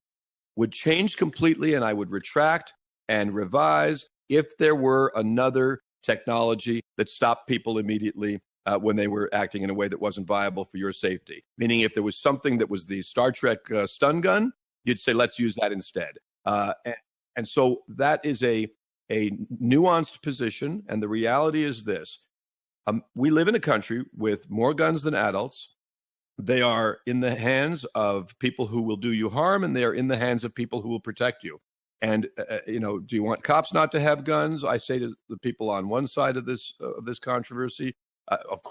would change completely, and I would retract and revise if there were another technology that stopped people immediately when they were acting in a way that wasn't viable for your safety. Meaning if there was something that was the Star Trek stun gun, you'd say, let's use that instead. And so that is a nuanced position. And the reality is this. We live in a country with more guns than adults. They are in the hands of people who will do you harm, and they are in the hands of people who will protect you. And, do you want cops not to have guns? I say to the people on one side of this controversy,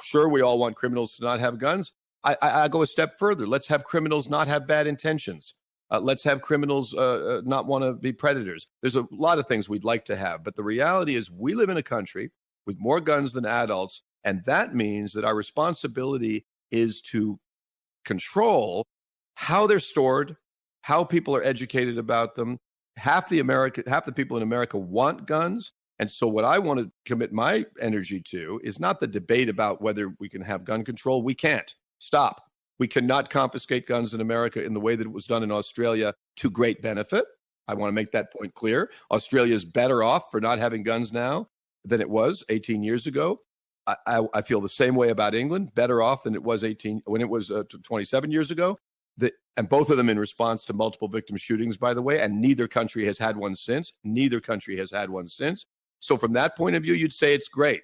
sure, we all want criminals to not have guns. I go a step further. Let's have criminals not have bad intentions. Let's have criminals not want to be predators. There's a lot of things we'd like to have. But the reality is we live in a country with more guns than adults. And that means that our responsibility is to control how they're stored, how people are educated about them. Half the people in America want guns. And so what I want to commit my energy to is not the debate about whether we can have gun control. We can't. Stop. We cannot confiscate guns in America in the way that it was done in Australia to great benefit. I want to make that point clear. Australia is better off for not having guns now than it was 18 years ago. I feel the same way about England, better off than it was 27 years ago. And both of them in response to multiple victim shootings, by the way, and neither country has had one since. So from that point of view, you'd say it's great.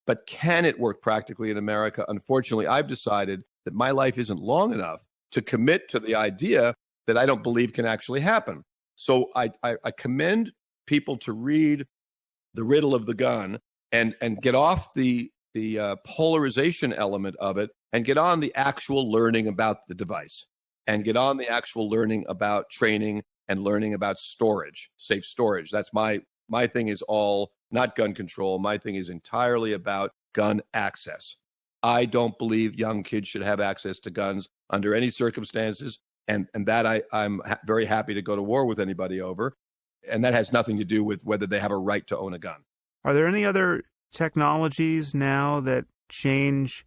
But can it work practically in America? Unfortunately, I've decided that my life isn't long enough to commit to the idea that I don't believe can actually happen. So I commend people to read The Riddle of the Gun and get off the polarization element of it and get on the actual learning about the device and get on the actual learning about training and learning about storage, safe storage. That's my thing is all not gun control. My thing is entirely about gun access. I don't believe young kids should have access to guns under any circumstances. And that I'm very happy to go to war with anybody over. And that has nothing to do with whether they have a right to own a gun. Are there any other technologies now that change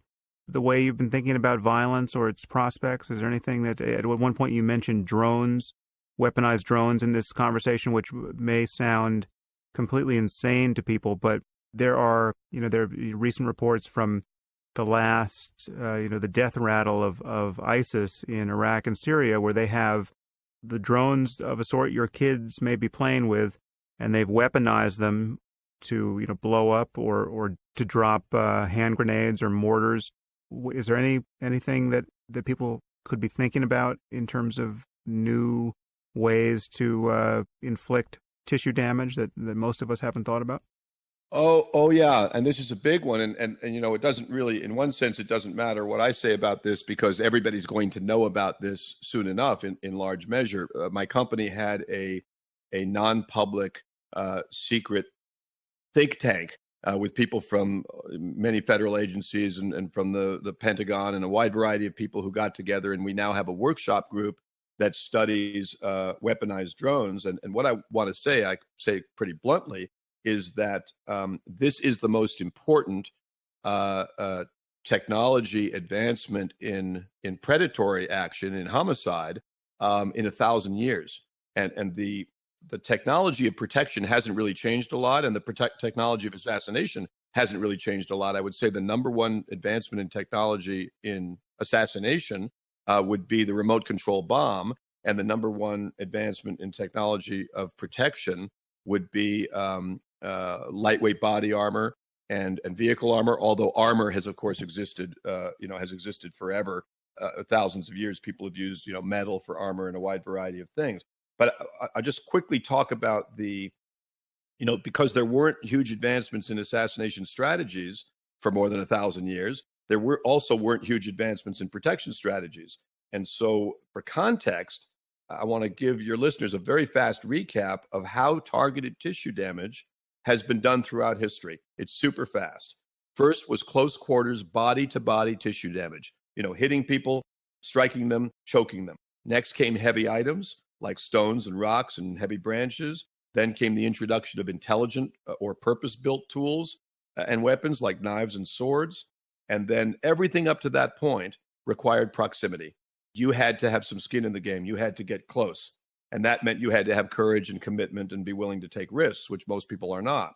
the way you've been thinking about violence or its prospects? Is there anything that, at one point you mentioned drones, weaponized drones in this conversation, which may sound completely insane to people, but there are recent reports from the last, the death rattle of ISIS in Iraq and Syria, where they have the drones of a sort your kids may be playing with, and they've weaponized them to, blow up or to drop hand grenades or mortars. Is there anything that people could be thinking about in terms of new ways to inflict tissue damage that most of us haven't thought about? Oh yeah, and this is a big one, and it doesn't really, in one sense, it doesn't matter what I say about this because everybody's going to know about this soon enough. In large measure, my company had a non-public secret think tank with people from many federal agencies and from the Pentagon and a wide variety of people who got together, and we now have a workshop group that studies weaponized drones. And what I want to say, I say pretty bluntly, is that this is the most important technology advancement in predatory action, in homicide, in 1,000 years. And the technology of protection hasn't really changed a lot, and the technology of assassination hasn't really changed a lot. I would say the number one advancement in technology in assassination would be the remote control bomb, and the number one advancement in technology of protection would be lightweight body armor and vehicle armor. Although armor has, of course, existed, has existed forever. Thousands of years, people have used, metal for armor and a wide variety of things. But I just quickly talk about because there weren't huge advancements in assassination strategies for more than 1,000 years, there weren't huge advancements in protection strategies. And so, for context, I want to give your listeners a very fast recap of how targeted tissue damage has been done throughout history. It's super fast. First was close quarters, body-to-body tissue damage, hitting people, striking them, choking them. Next came heavy items like stones and rocks and heavy branches. Then came the introduction of intelligent or purpose-built tools and weapons like knives and swords. And then everything up to that point required proximity. You had to have some skin in the game. You had to get close. And that meant you had to have courage and commitment and be willing to take risks, which most people are not.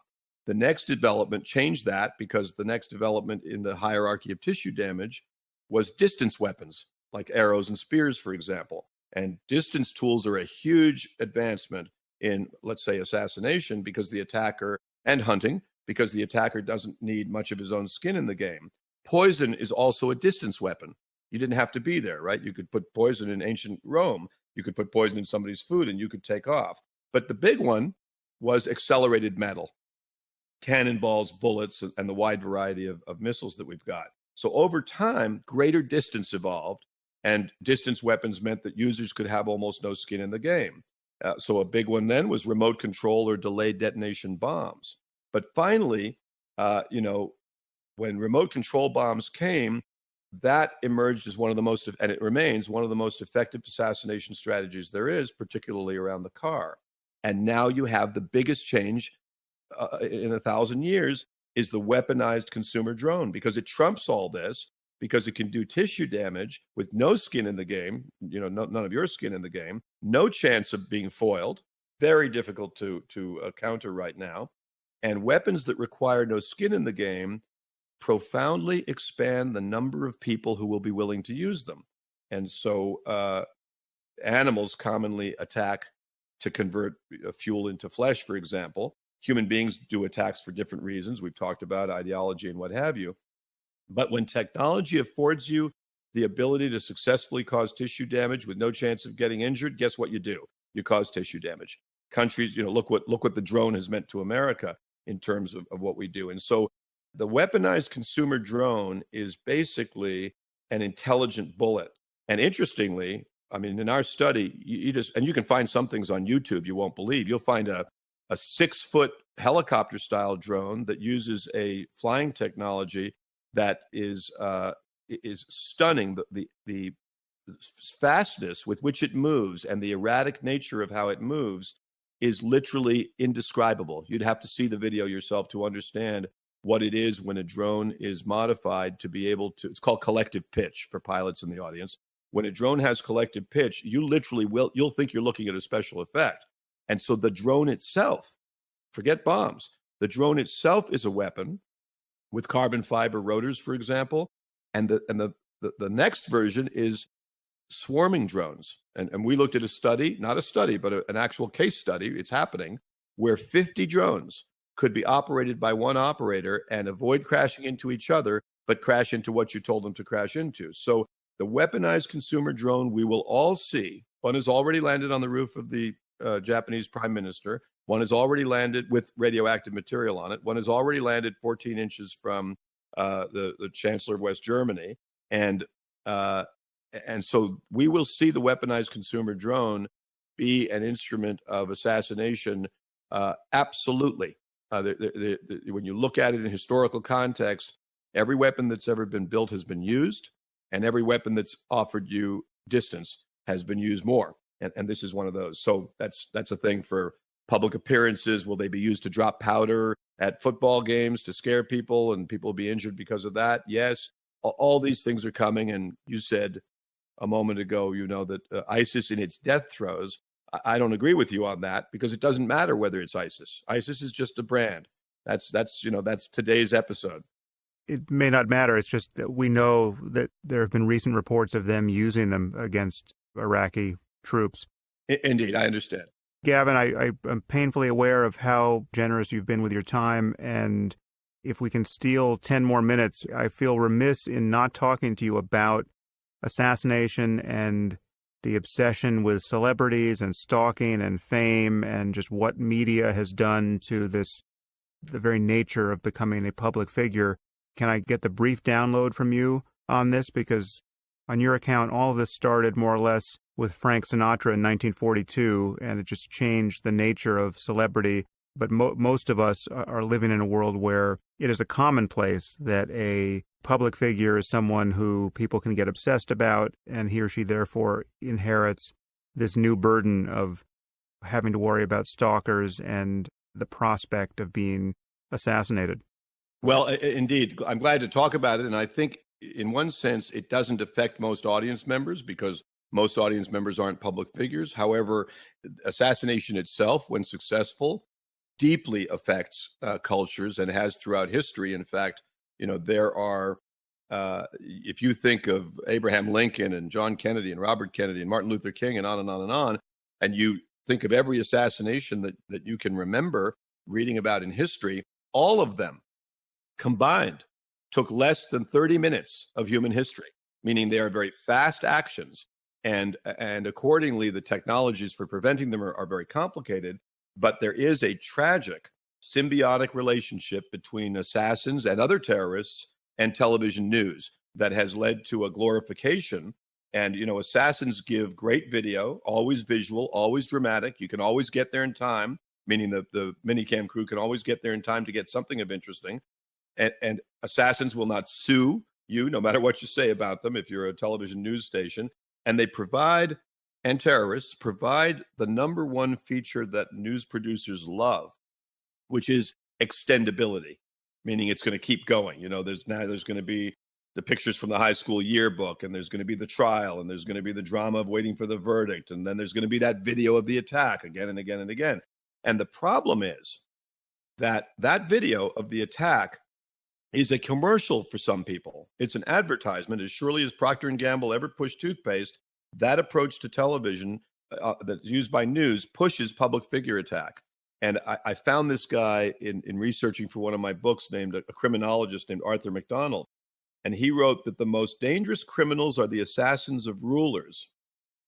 The next development changed that because the next development in the hierarchy of tissue damage was distance weapons, like arrows and spears, for example. And distance tools are a huge advancement in, let's say, assassination because the attacker, and hunting, because the attacker doesn't need much of his own skin in the game. Poison is also a distance weapon. You didn't have to be there, right? You could put poison in ancient Rome. You could put poison in somebody's food and you could take off. But the big one was accelerated metal, cannonballs, bullets, and the wide variety of missiles that we've got. So over time, greater distance evolved, and distance weapons meant that users could have almost no skin in the game. So a big one then was remote control or delayed detonation bombs. But finally, when remote control bombs came, that emerged as one of the most, and it remains one of the most effective assassination strategies there is, particularly around the car. And now you have the biggest change in 1,000 years is the weaponized consumer drone, because it trumps all this, because it can do tissue damage with no skin in the game, none of your skin in the game, no chance of being foiled, very difficult to counter right now. And weapons that require no skin in the game profoundly expand the number of people who will be willing to use them. And so animals commonly attack to convert fuel into flesh, for example. Human beings do attacks for different reasons. We've talked about ideology and what have you. But when technology affords you the ability to successfully cause tissue damage with no chance of getting injured, guess what you do? You cause tissue damage. Countries, look what the drone has meant to America in terms of what we do. And so the weaponized consumer drone is basically an intelligent bullet. And interestingly, I mean, in our study, you can find some things on YouTube you won't believe. You'll find a 6-foot helicopter-style drone that uses a flying technology that is stunning. The fastness with which it moves and the erratic nature of how it moves is literally indescribable. You'd have to see the video yourself to understand what it is when a drone is modified to be able to, it's called collective pitch for pilots in the audience. When a drone has collective pitch, you literally you'll think you're looking at a special effect. And so the drone itself, forget bombs, the drone itself is a weapon with carbon fiber rotors, for example. And the next version is swarming drones. And we looked at a study, not a study, but an actual case study, it's happening, where 50 drones could be operated by one operator and avoid crashing into each other, but crash into what you told them to crash into. So the weaponized consumer drone we will all see, one has already landed on the roof of the Japanese prime minister. One has already landed with radioactive material on it. One has already landed 14 inches from the Chancellor of West Germany. And so we will see the weaponized consumer drone be an instrument of assassination. Absolutely. When you look at it in historical context, every weapon that's ever been built has been used, and every weapon that's offered you distance has been used more. And this is one of those. So that's a thing for public appearances. Will they be used to drop powder at football games to scare people and people will be injured because of that? Yes. All these things are coming. And you said a moment ago, that ISIS in its death throes. I don't agree with you on that, because it doesn't matter whether it's ISIS. ISIS is just a brand. That's today's episode. It may not matter. It's just that we know that there have been recent reports of them using them against Iraqi troops. Indeed, I understand. Gavin, I'm painfully aware of how generous you've been with your time, and if we can steal 10 more minutes, I feel remiss in not talking to you about assassination and the obsession with celebrities and stalking and fame and just what media has done to the very nature of becoming a public figure. Can I get the brief download from you on this? Because on your account, all of this started more or less with Frank Sinatra in 1942, and it just changed the nature of celebrity. But most of us are living in a world where it is a commonplace that a public figure is someone who people can get obsessed about, and he or she therefore inherits this new burden of having to worry about stalkers and the prospect of being assassinated. Well, indeed, I'm glad to talk about it. And I think in one sense, it doesn't affect most audience members because most audience members aren't public figures. However, assassination itself, when successful, deeply affects cultures and has throughout history. In fact, there are, if you think of Abraham Lincoln and John Kennedy and Robert Kennedy and Martin Luther King and on and on and on, and you think of every assassination that you can remember reading about in history, all of them combined took less than 30 minutes of human history, meaning they are very fast actions. And accordingly, the technologies for preventing them are very complicated. But there is a tragic symbiotic relationship between assassins and other terrorists and television news that has led to a glorification. And, assassins give great video, always visual, always dramatic. You can always get there in time, meaning the minicam crew can always get there in time to get something of interesting. And assassins will not sue you, no matter what you say about them, if you're a television news station. And they provide, and terrorists provide, the number one feature that news producers love, which is extendability, meaning it's going to keep going. There's going to be the pictures from the high school yearbook, and there's going to be the trial, and there's going to be the drama of waiting for the verdict, and then there's going to be that video of the attack again and again and again. And the problem is that video of the attack is a commercial for some people. It's an advertisement. As surely as Procter & Gamble ever pushed toothpaste, that approach to television that's used by news pushes public figure attack. And I found this guy in researching for one of my books, named a criminologist named Arthur MacDonald. And he wrote that the most dangerous criminals are the assassins of rulers.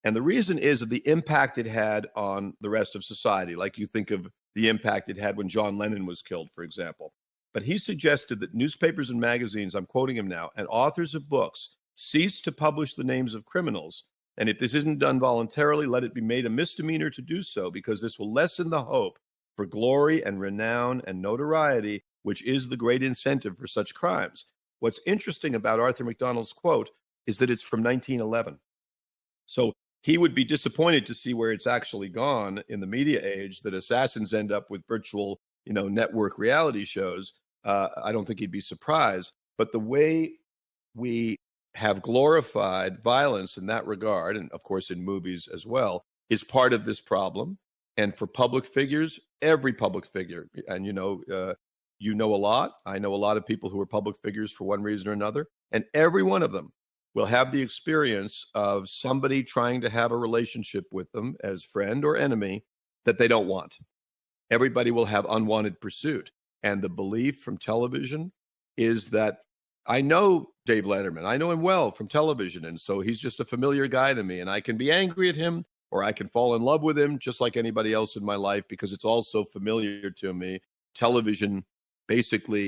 And the reason is of the impact it had on the rest of society. Like you think of the impact it had when John Lennon was killed, for example. But he suggested that newspapers and magazines, I'm quoting him now, and authors of books cease to publish the names of criminals. And if this isn't done voluntarily, let it be made a misdemeanor to do so, because this will lessen the hope for glory and renown and notoriety, which is the great incentive for such crimes. What's interesting about Arthur MacDonald's quote is that it's from 1911. So he would be disappointed to see where it's actually gone in the media age, that assassins end up with virtual, network reality shows. I don't think he'd be surprised. But the way we have glorified violence in that regard, and of course in movies as well, is part of this problem. And for public figures, every public figure, and you know a lot. I know a lot of people who are public figures for one reason or another, and every one of them will have the experience of somebody trying to have a relationship with them as friend or enemy that they don't want. Everybody will have unwanted pursuit. And the belief from television is that I know Dave Letterman. I know him well from television. And so he's just a familiar guy to me. And I can be angry at him or I can fall in love with him just like anybody else in my life because it's all so familiar to me. Television basically